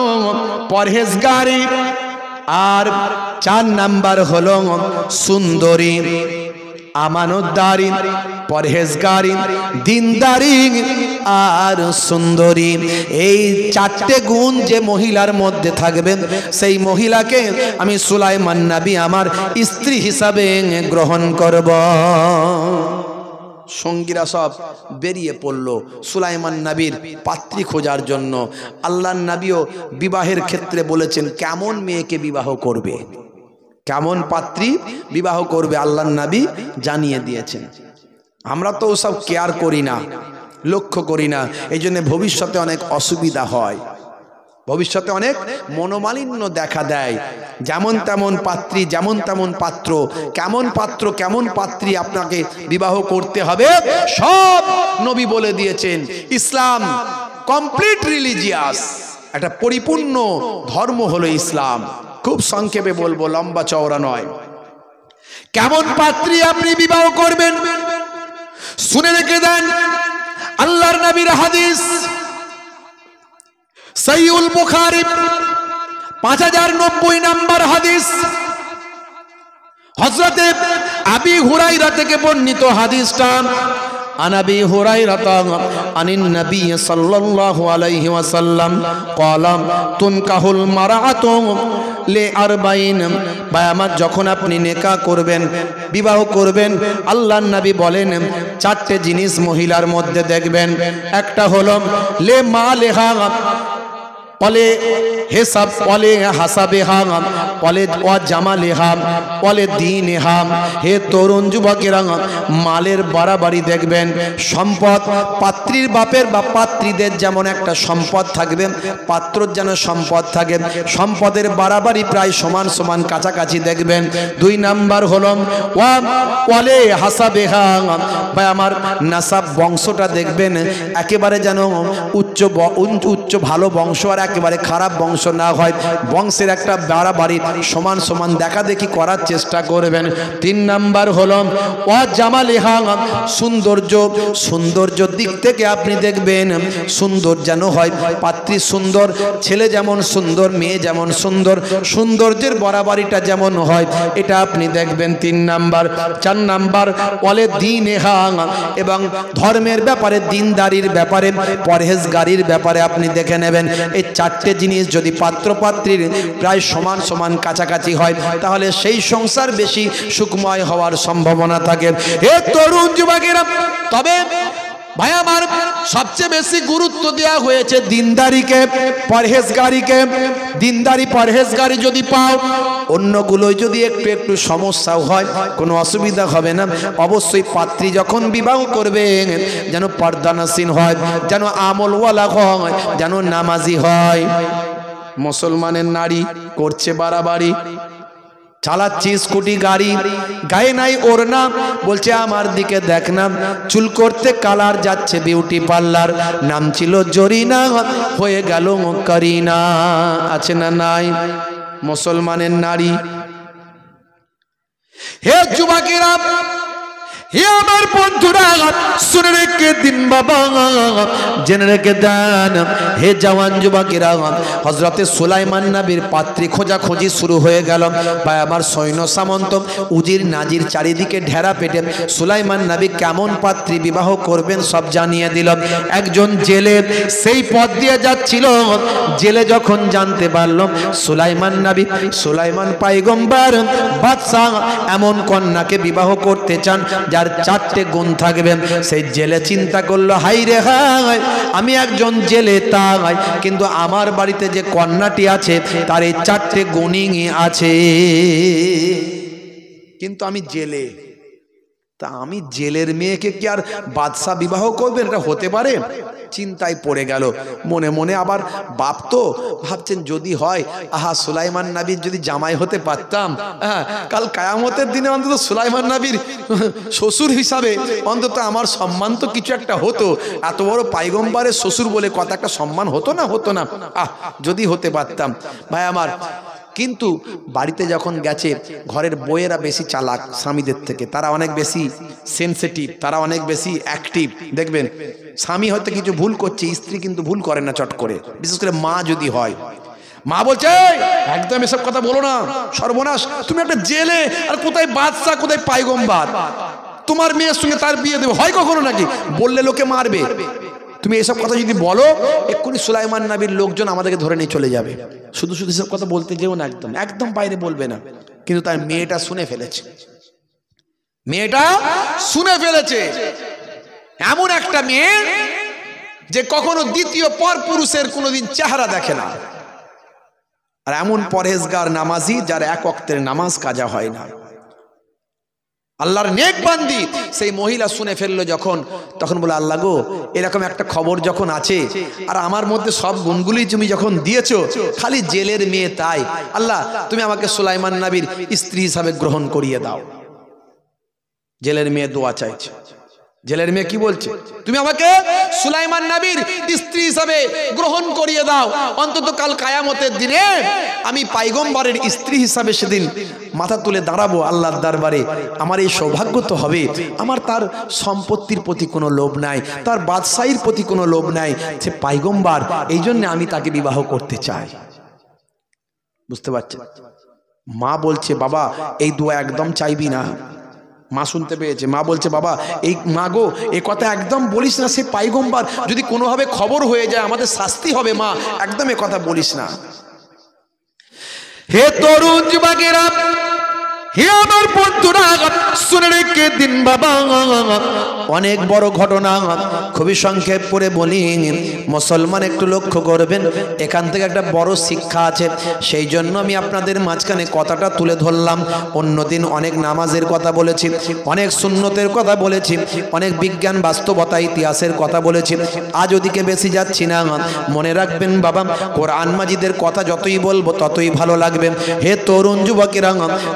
পরহেজগারি, আর 4 নাম্বার হলো সুন্দরী। আমানতদারি, পরহেজগারি, দিনদারি আর সুন্দরী, এই 4টে গুণ যে মহিলার মধ্যে থাকবে সেই মহিলাকে আমি সুলাইমান নবী আমার স্ত্রী হিসাবে গ্রহণ করব। সঙ্গীরা সব বেরিয়ে পড়ল সুলাইমান নবীর পাত্রী খোঁজার জন্য। আল্লাহর নবীও বিবাহের ক্ষেত্রে বলেছেন কেমন মেয়েকে বিবাহ করবে, কেমন পাত্রী বিবাহ করবে, আল্লাহর নবী জানিয়ে দিয়েছেন। আমরা তো ওসব কেয়ার করি না, লক্ষ্য করি না, এই জন্য ভবিষ্যতে অনেক অসুবিধা হয়, ভবিষ্যতে অনেক মনোমালিন্য দেখা দেয়। যেমন তেমন পাত্রী, যেমন তেমন পাত্র, কেমন পাত্র কেমন পাত্রী আপনাকে বিবাহ করতে হবে সব নবী বলে দিয়েছেন। ইসলাম কমপ্লিট রিলিজিয়াস, একটা পরিপূর্ণ ধর্ম হলো ইসলাম। খুব সংক্ষেপে বলবো, লম্বা চওড়া নয়। কেমন পাত্রী আপনি বিবাহ করবেন শুনে রেখে দেন, আল্লাহর নবীর হাদিস সহিহুল বুখারী 5090 নম্বর হাদিস, হযরত আবি হুরায়রা থেকে বর্ণিত হাদিসটা। عن أبي هريرة عن النبي صلى الله عليه وسلم قال تنكح المرأة لأربعين। ভাই আমার, যখন আপনি নেকাহ করবেন, বিবাহ করবেন, আল্লাহর নবী বলেন 4টে জিনিস মহিলার মধ্যে দেখবেন। একটা হলো লে মালেহা, পলে হেসাব, পলে হাসাবে হাম, পলে ও জামালে হাম, পলে দিন হাম। হে তরুণ যুবকেরা, মালের বাড়াবাড়ি দেখবেন। সম্পদ, পাত্রীর বাপের বা পাত্রীদের যেমন একটা সম্পদ থাকবে, পাত্রর যেন সম্পদ থাকে, সম্পদের বাড়াবাড়ি প্রায় সমান সমান কাছাকাছি দেখবেন। 2 নাম্বার হলো ওয়া পলে হাসাবে হাম, ভাই আমার নাসাব, বংশটা দেখবেন একেবারে যেন উচ্চ ভালো বংশ আর একেবারে খারাপ বংশ না হয়, বংশের একটা বাড়াবাড়ি সমান সমান দেখা দেখি করার চেষ্টা করবেন। 3 নাম্বার হলো ওয়া জামালিহা, সৌন্দর্য, সৌন্দর্যের দিক থেকে আপনি দেখবেন সুন্দর যেন হয়, পাত্রী সুন্দর, ছেলে যেমন সুন্দর, মেয়ে যেমন সুন্দর, সৌন্দর্যের বাড়াবাড়িটা যেমন হয় এটা আপনি দেখবেন। 3 নাম্বার। 4 নাম্বার ওয়ালে দীনহা, এবং ধর্মের ব্যাপারে, দিনদারির ব্যাপারে, পরহেজগারির ব্যাপারে আপনি দেখে নেবেন। এই 4টে জিনিস যদি পাত্র পাত্রীর প্রায় সমান সমান কাছাকাছি হয় তাহলে সেই সংসার বেশি সুখময় হওয়ার সম্ভাবনা থাকে। হে তরুণ যুবকেরা, তবে ভাই আমার সবচেয়ে বেশি গুরুত্ব দেওয়া হয়েছে দিনদারিকে, পরহেজগারিকে। দিনদারি পরহেজগারি যদি পাও অন্যগুলোই যদি একটু একটু সমস্যাও হয় কোনো অসুবিধা হবে না। অবশ্যই পাত্রী যখন বিবাহ করবে যেন পর্দানাসীন হয়, যেন আমলওয়ালা হয়, যেন নামাজি হয়। মুসলমানের নারী করছে বাড়াবাড়ি, চালাচ্ছি স্কুটি গাড়ি, গায়ে নাই ওর নাম, বলছে আমার দিকে দেখ না, চুল করতে কালার যাচ্ছে বিউটি পার্লার, নাম ছিল জরিনা হয়ে গেল করিনা। আছে না নাই? মুসলমানের নারী। হে যুবকেরা, হে আমার বন্ধুরা, শুনে রেখে দিন বাবা, জেনে রেখে দেন। হে জওয়ান যুবকেরা, হযরতে সুলাইমান নবীর পাত্রী খোঁজাখুঁজি শুরু হয়ে গেল। ভাই আমার সৈন্য সামন্ত উজির নাজির চারিদিকে ঢেরা পেটে সুলাইমান নবী কেমন পাত্রী বিবাহ করবেন সব জানিয়ে দিল। একজন জেলে সেই পথ দিয়ে যাচ্ছিল, জেলে যখন জানতে পারল সুলাইমান নবী, সুলাইমান পয়গম্বর বাদশাহ এমন কন্যাকে বিবাহ করতে চান যার চারটে গুণ থাকবে, সেই জেলে চিন্তা করলো, হাই রে হাই, আমি একজন জেলে তাই, কিন্তু আমার বাড়িতে যে কন্যাটি আছে তার এই চারটে গুণই আছে, কিন্তু আমি জেলে, তা আমি জেলের মেয়েকে কি আর বাদশা বিবাহ করবেন? এটা হতে পারে? চিন্তায় পড়ে গেল। মনে মনে আবার বাপ তো ভাবছেন যদি হয়, আহা সুলাইমান নবীর যদি জামাই হতে পারতাম, হ্যাঁ, কাল কিয়ামতের দিনে অন্তত সুলাইমান নবীর শ্বশুর হিসাবে অন্তত আমার সম্মান তো কিছু একটা হতো। এত বড় পয়গম্বরের শ্বশুর বলে কথা একটা সম্মান হতো না? হতো না? আহ, যদি হতে পারতাম। ভাই আমার, কিন্তু বাড়িতে যখন গেছে, ঘরের বউয়েরা বেশি চালাক স্বামীদের থেকে, তারা অনেক বেশি সেনসিটিভ, তারা অনেক বেশি অ্যাক্টিভ। দেখবেন স্বামী হয়তো কিছু ভুল করছে, স্ত্রী কিন্তু ভুল করে না চট করে, বিশেষ করে মা যদি হয়। মা বলছে একদম এসব কথা বলো না, সর্বনাশ, তুমি একটা জেলে, আর কোথায় বাদশা, কোথায় পয়গম্বর, তোমার মেয়ের সঙ্গে তার বিয়ে দেবে হয় কখনো নাকি? বললে লোকে মারবে, তুমি এসব কথা যদি বলো এক্ষুনি সুলাইমান নবীর লোকজন আমাদেরকে ধরে নিয়ে চলে যাবে। শুধু শুধু এসব কথা বলতে যেও না, একদম একদম বাইরে বলবে না। কিন্তু তার মেয়েটা শুনে ফেলেছে, মেয়েটা শুনে ফেলেছে। এমন একটা মেয়ে যে কখনো দ্বিতীয় পর পুরুষের কোনোদিন চেহারা দেখে না, আর এমন পরহেজগার নামাজি যার এক ওয়াক্তের নামাজ কাজা হয় না, আল্লাহর নেক বান্দি। সেই মহিলা শুনে ফেললো যখন, তখন বলে, আল্লাহ গো, এরকম একটা খবর যখন আছে, আর আমার মধ্যে সব গুণগুলি তুমি যখন দিয়েছো, খালি জেলের মেয়ে তাই, আল্লাহ তুমি আমাকে সুলাইমান নবীর স্ত্রী হিসাবে গ্রহণ করিয়ে দাও। জেলের মেয়ে দোয়া চাইছে। জেলের মেয়ে কি বলছে? তুমি আমাকে সুলাইমান নবীর স্ত্রী হিসাবে গ্রহণ করিয়ে দাও, অন্তত কাল কিয়ামতের দিনে আমি পয়গম্বরের স্ত্রী হিসাবে সেদিন মাথা তুলে দাঁড়াবো আল্লাহর দরবারে। আমার এই সৌভাগ্য তো হবে। আমার তার সম্পত্তির প্রতি কোনো লোভ নাই, তার বাদশাহীর প্রতি কোনো লোভ নাই, সে পয়গম্বর, এই জন্য আমি তাকে বিবাহ করতে চাই। বুঝতে পারছেন? মা বলছে, বাবা এই দোয়া একদম চাইবি না। মা শুনতে পেয়েছে, মা বলছে, বাবা এই মা গো, এ কথা একদম বলিস না, সে পয়গম্বর, যদি কোনোভাবে খবর হয়ে যায় আমাদের শাস্তি হবে, মা একদম এ কথা বলিস না। হে তরুণ যুবকেরা, হে আমার বন্ধুরা, শুনে রেখে দিন বাবা, অনেক বড় ঘটনা, খুবই সংক্ষেপ করে বলি। মুসলমান একটু লক্ষ্য করবেন, এখান থেকে একটা বড় শিক্ষা আছে, সেই জন্য আমি আপনাদের মাঝখানে কথাটা তুলে ধরলাম। অন্যদিন অনেক নামাজের কথা বলেছি, অনেক সুন্নতের কথা বলেছি, অনেক বিজ্ঞান বাস্তবতা ইতিহাসের কথা বলেছি, আজ ওদিকে বেশি যাচ্ছি না। মনে রাখবেন বাবা, কোরআন মাজিদের কথা যতই বলবো ততই ভালো লাগবে। হে তরুণ যুবকেরা,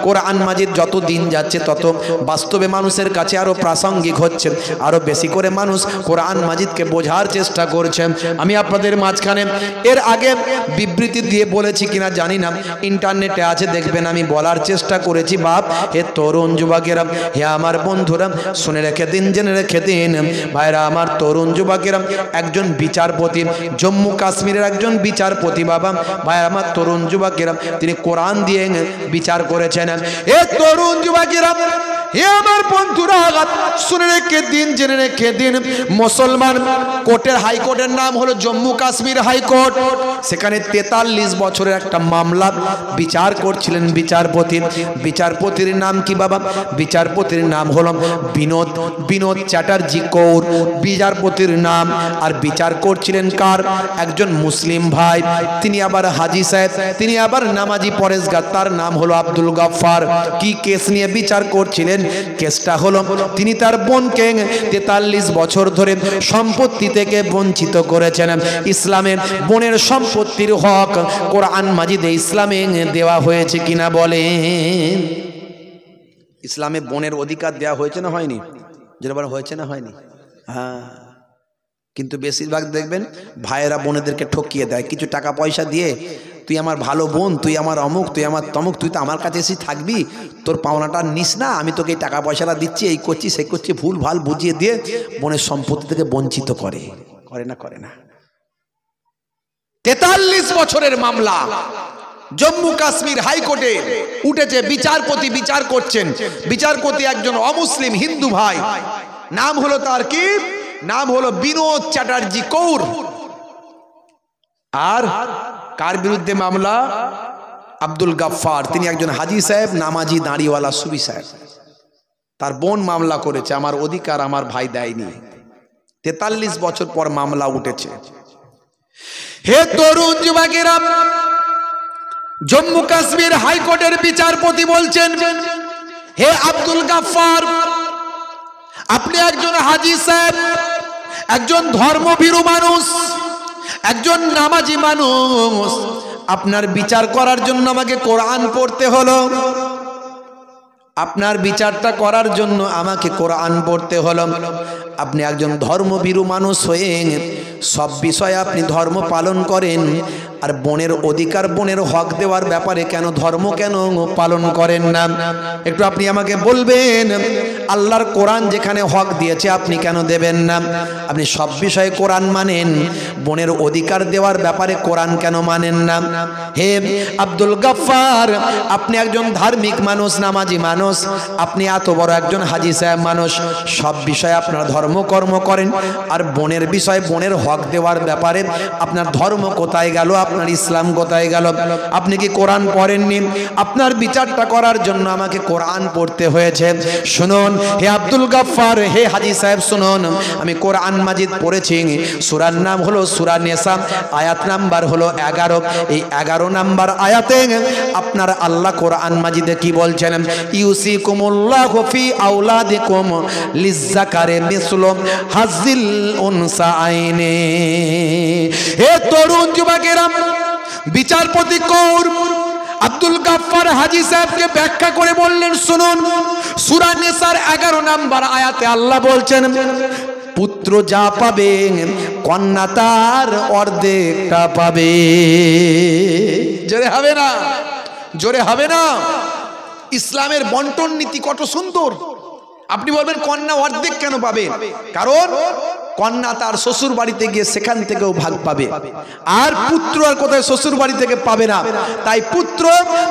কোরআন মাজিদ যত দিন যাচ্ছে তত বাস্তবে মানুষের কাছে আরো প্রাসঙ্গিক হচ্ছে, আরো বেশি করে মানুষ কোরআন মাজিদকে বোঝার চেষ্টা করছে। আমি আপনাদের মাঝখানে এর আগে বিবৃতি দিয়ে বলেছি কিনা জানি না, ইন্টারনেটে আছে দেখবেন, আমি বলার চেষ্টা করেছি। বাপ, হে তরুণ যুবকেরা, হে আমার বন্ধুরা, শুনে রেখে দিন, জেনে রেখে দিন ভাইরা আমার, তরুণ যুবকেরা, একজন বিচারপতি, জম্মু কাশ্মীরের একজন বিচারপতি বাবা, ভাইরা আমার তরুণ যুবকেরা, তিনি কোরআন দিয়ে বিচার করেছেন। হে তরুণ যুবকেরা, হে আমার বন্ধুরা, শুনে রেখে দিন, জেনে রেখে দিন, মুসলমান কোর্টের হাইকোর্টের নাম হলো জম্মু কাশ্মীর হাইকোর্ট। সেখানে 43 বছরের একটা মামলা বিচার করছিলেন বিচারপতি। বিচারপতির নাম কি বাবা? বিচারপতির নাম হলো বিনোদ চ্যাটার্জি কৌর বিচারপতির নাম। আর বিচার করছিলেন কার? একজন মুসলিম ভাই, তিনি আবার হাজি সাহেব, তিনি আবার নামাজি পরেশগার, তার নাম হলো আব্দুল গাফফার। কি কেস নিয়ে বিচার করছিলেন? কেসটা হলো তিনি তার বোনকে 43 বছর ধরে সম্পত্তি থেকে বঞ্চিত করেছেন। ইসলামের বোনের সম্পত্তির হক কোরআন মাজিদে ইসলামে দেওয়া হয়েছে কিনা বলেন? ইসলামে বোনের অধিকার দেওয়া হয়েছে না হয়নি? যেটা হয়েছে না হয়নি? হ্যাঁ। কিন্তু বেশিরভাগ দেখবেন ভাইয়েরা বোনেদেরকে ঠকিয়ে দেয় কিছু টাকা পয়সা দিয়ে। তুই আমার ভালো বোন, তুই আমার অমুক, তুই আমার তমুক, তুই তো আমার কাছে এসে থাকবি, তোর পাওনাটা নিস না, আমি তোকে এই টাকা পয়সাটা দিচ্ছি, এই করছি সেই করছি, ভুল ভাল বুঝিয়ে দিয়ে বোনের সম্পত্তি থেকে বঞ্চিত করে। করে না? করে না? 43 বছরের মামলা জম্মু কাশ্মীর হাইকোর্টে উঠেছে। বিচারপতি বিচার করছেন। বিচারপতি একজন অমুসলিম হিন্দু ভাই, নাম হলো তার কি? নাম হলো বিনোদ চ্যাটার্জি কৌর। আর কার বিরুদ্ধে মামলা? আব্দুল গাফফার, তিনি একজন হাজি সাহেব, নামাজি দাঁড়িওয়ালা সুবি সাহেব। তার বোন মামলা করেছে, আমার অধিকার আমার ভাই দেয়নি। 43 বছর পর মামলা উঠেছে। হে তরুণ যুবকেরা, জম্মু কাশ্মীর হাইকোর্টের বিচারপতি বলছেন, হে আব্দুল গাফফার, আপনি একজন হাজি সাহেব, একজন ধর্মভীরু মানুষ, একজন নামাজি মানুষ, আপনার বিচার করার জন্য আমাকে কোরআন পড়তে হলো। আপনার বিচারটা করার জন্য আমাকে কোরআন পড়তে হলো। আপনি একজন ধর্মভীরু মানুষ হয়ে সব বিষয়ে আপনি ধর্ম পালন করেন, আর বোনের অধিকার, বোনের হক দেওয়ার ব্যাপারে কেন ধর্ম কেন পালন করেন না? একটু আপনি আমাকে বলবেন, আল্লাহর কোরআন যেখানে হক দিয়েছে আপনি কেন দেবেন না? আপনি সব বিষয়ে কোরআন মানেন, বোনের অধিকার দেওয়ার ব্যাপারে কোরআন কেন মানেন না? হে আব্দুল গাফফার, আপনি একজন ধার্মিক মানুষ, নামাজি মানুষ, আপনি এত বড় একজন হাজি সাহেব মানুষ, সব বিষয়ে আপনার ধর্মকর্ম করেন, আর বোনের বিষয়ে, বোনের হক দেওয়ার ব্যাপারে আপনার ধর্ম কোথায় গেল? আপনার ইসলাম কোথায় গেল? আপনি কি কোরআন পড়েননি? আপনার বিচারটা করার জন্য আমাকে কোরআন পড়তে হয়েছে। শুনুন হে আব্দুল গাফফার, হে হাজি সাহেব, শুনুন, আমি কোরআন মাজিদ পড়েছি। সূরার নাম হলো সূরা নিসা, আয়াত নাম্বার হলো 11। এই 11 নাম্বার আয়াতে আপনার আল্লাহ কোরআন মাজিদে কি বলছেন? ইউসিকুমুল্লাহু ফি আওলাদিকুম লিজ্জাকারি মিসলু হাজ্জিল উনসায়াইনি। হে তরুণ যুবকেরা, বিচারপতি কৌর আব্দুল গাফফার হাজি সাহেবকে ব্যাখ্যা করে বললেন, শুনুন, সূরা নিসার 11 নাম্বার আয়াতে আল্লাহ বলছেন, পুত্র যা পাবে কন্যা তার অর্ধেকটা পাবে। জোরে হবে না? জোরে হবে না? ইসলামের বন্টন নীতি কত সুন্দর। আপনি বলবেন কন্যা অর্ধেক কেন পাবে? কারণ কন্যা তার শ্বশুর বাড়িতে গিয়ে সেখান থেকেও ভাগ পাবে, আর পুত্র আর কোথায় শ্বশুর বাড়ি থেকে পাবে না। তাই পুত্র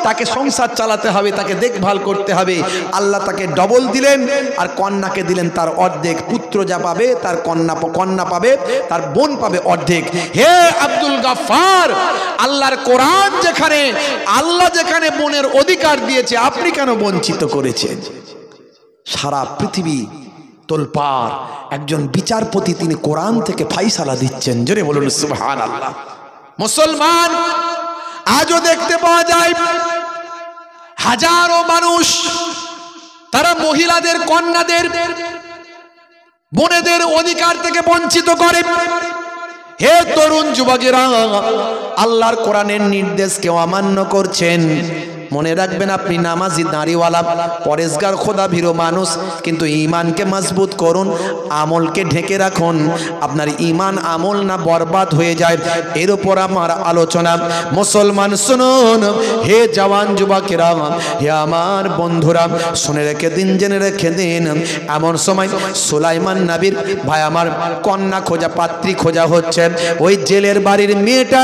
তাকে সংসার চালাতে হবে, তাকে দেখভাল করতে হবে, আল্লাহ তাকে ডবল দিলেন, আর কন্যাকে দিলেন তার অর্ধেক। পুত্র যা পাবে তার কন্যা পাবে, তার বোন পাবে অর্ধেক। হে আব্দুল গাফফার, আল্লাহর কোরআন যেখানে, আল্লাহ যেখানে বোনের অধিকার দিয়েছে, আপনি কেন বঞ্চিত করেছেন? সারা পৃথিবী তোলপাড়, একজন বিচারপতি তিনি কোরআন থেকে ফাইসালা দিচ্ছেন। জোরে বলুন সুবহানাল্লাহ। মুসলমান, আজও দেখতে পাওয়া যায় হাজারো মানুষ তারা মহিলাদের, কন্যাদের, বোনেদের অধিকার থেকে বঞ্চিত করে। হে তরুণ যুবকেরা, আল্লাহর কোরআনের নির্দেশকে অমান্য করছেন। মনে রাখবেন, আপনি নামাজি, দাঁড়িওয়ালা, পরেশগার, খোদা ভীরু মানুষ, কিন্তু ঈমানকে মজবুত করুন, আমলকে ঢেকে রাখুন। আপনার ঈমান আমল না বরবাদ হয়ে যায়, এর উপর আমার আলোচনা। মুসলমান শুনুন, হে জওয়ান যুবকেরা, হে আমার বন্ধুরা, শুনে রেখে দিন, জেনে রেখে দিন, এমন সময় সুলাইমান নবীর ভাই আমার কন্যা খোঁজা, পাত্রী খোঁজা হচ্ছে। ওই জেলের বাড়ির মেয়েটা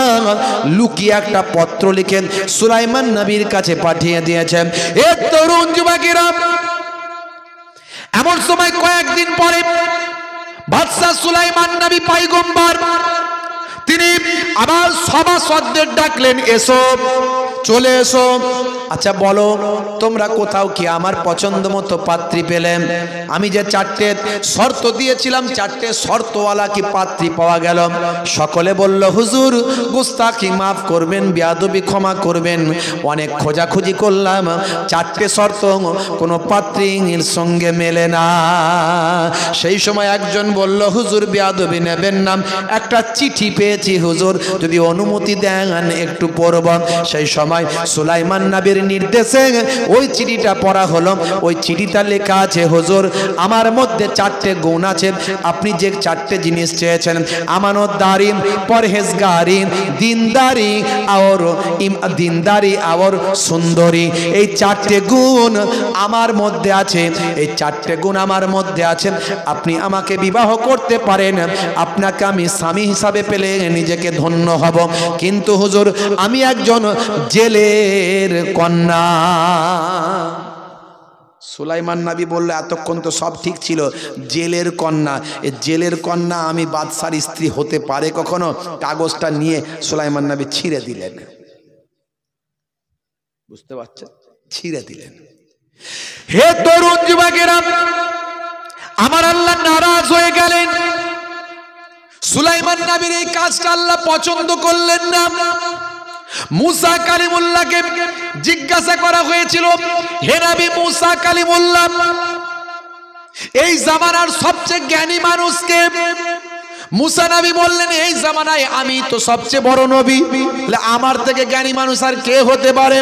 লুকিয়ে একটা পত্র লিখে সুলাইমান নবীর কাছে পাঠিয়ে দিয়েছেন। এ তরুণ যুবকেরা, এমন সময় কয়েকদিন পরে বাদশা সুলাইমান নবী পয়গম্বর তিনি আবার সভাসদদের ডাকলেন, এসো, চলে এসো। আচ্ছা বলো, তোমরা কোথাও কি আমার পছন্দ মতো পাত্রী পেলে? আমি যে 4টে শর্ত দিয়েছিলাম, 4টে শর্তওয়ালা কি পাত্রী পাওয়া গেল? সকলে বলল, হুজুর গুস্তাখি মাফ করবেন, বেয়াদবি ক্ষমা করবেন, অনেক খোঁজাখুঁজি করলাম, 4টে শর্ত কোনো পাত্রীর সঙ্গে মেলে না। সেই সময় একজন বলল, হুজুর বেয়াদবি নেবেন না, একটা চিঠি পেয়েছি হুজুর, যদি অনুমতি দেন একটু পড়ব। সেই সময় সুলাইমান নবীর নির্দেশে ওই চিঠিটা পড়া হলো। ওই চিঠিটা লেখা আছে, হুজুর আমার মধ্যে 4টে গুণ আছে, আপনি যে 4টে জিনিস চেয়েছেন, আমানতদারি, পরহেজগারি, দিনদারি আর সুন্দরী, এই 4টে গুণ আমার মধ্যে আছে, এই 4টে গুণ আমার মধ্যে আছে, আপনি আমাকে বিবাহ করতে পারেন, আপনাকে আমি স্বামী হিসাবে পেলে নিজেকে ধন্য হব। কিন্তু হুজুর আমি একজন জেলের কন্যা। সুলাইমান নবী বলল, এতক্ষণ তো সব ঠিক ছিল, জেলের কন্যা, এ জেলের কন্যা আমি বাদশার স্ত্রী হতে পারে কখনো? কাগজটা নিয়ে সুলাইমান নবী ছিঁড়ে দিলেন। বুঝতে পারছেন? ছিঁড়ে দিলেন। হে তরুণ যুবকেরা, আমার আল্লাহ নারাজ হয়ে গেলেন। সুলাইমান নবীর এই কাজটা আল্লাহ পছন্দ করলেন না। মুসা কালিমুল্লাহকে জিজ্ঞাসা করা হয়েছিল, হে নবী মুসা কালিমুল্লাহ, এই জামানার সবচেয়ে জ্ঞানী মানুষকে? মুসা নবী বললেন, এই জামানায় আমি তো সবচেয়ে বড় নবী, আমার থেকে জ্ঞানী মানুষ আর কে হতে পারে?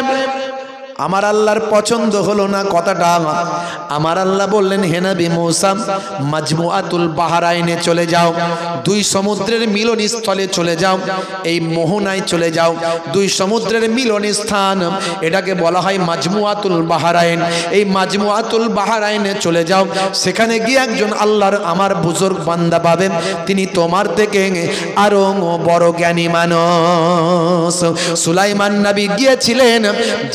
আমার আল্লাহর পছন্দ হলো না কথাটা। আমার আল্লাহ বললেন, হে নবী মুসা, মাজমুআতুল বাহরাইনে চলে যাও, 2 সমুদ্রের মিলন স্থলে চলে যাও, এই মোহনায় চলে যাও। 2 সমুদ্রের মিলন স্থান, এটাকে বলা হয় মাজমুআতুল বাহরাইন। এই মাজমুআতুল বাহরাইনে চলে যাও, সেখানে গিয়ে একজন আল্লাহর আমার বুজুর্গ বান্দা পাবেন, তিনি তোমার থেকে আরো বড় জ্ঞানী মানুষ। সুলাইমান নবী গিয়েছিলেন,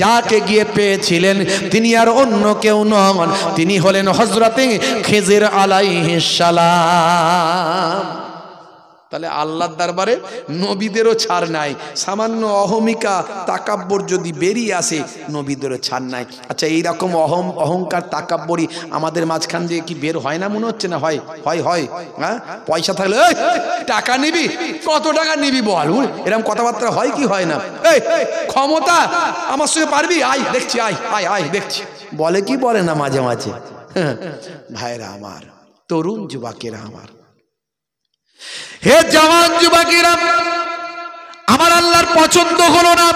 যাকে গিয়ে পেয়েছিলেন তিনি আর অন্য কেউ নন, তিনি হলেন হযরতে খিজির আলাইহিস সালাম। তাহলে আল্লাহর দরবারে নবীদেরও ছাড় নাই, সামান্য অহমিকা তাকাব্বর যদি বেরিয়ে আসে নবীদেরও ছাড় নাই। আচ্ছা এইরকম অহংকার তাকাব্বরি আমাদের মাঝখান দিয়ে কি বের হয় না মনে হচ্ছে না? হয় হয় হয় হ্যাঁ, পয়সা থাকলে টাকা নিবি, কত টাকা নিবি বল, এরকম কথাবার্তা হয় কি হয় না? এই ক্ষমতা আমার সঙ্গে পারবি, আয় দেখছি, আয় আয় আয় দেখছি, বলে কি বলে না মাঝে মাঝে? ভাইরা আমার, তরুণ যুবকেরা আমার, হে জওয়ান যুবকেরা, আমার আল্লাহর পছন্দ হলো না।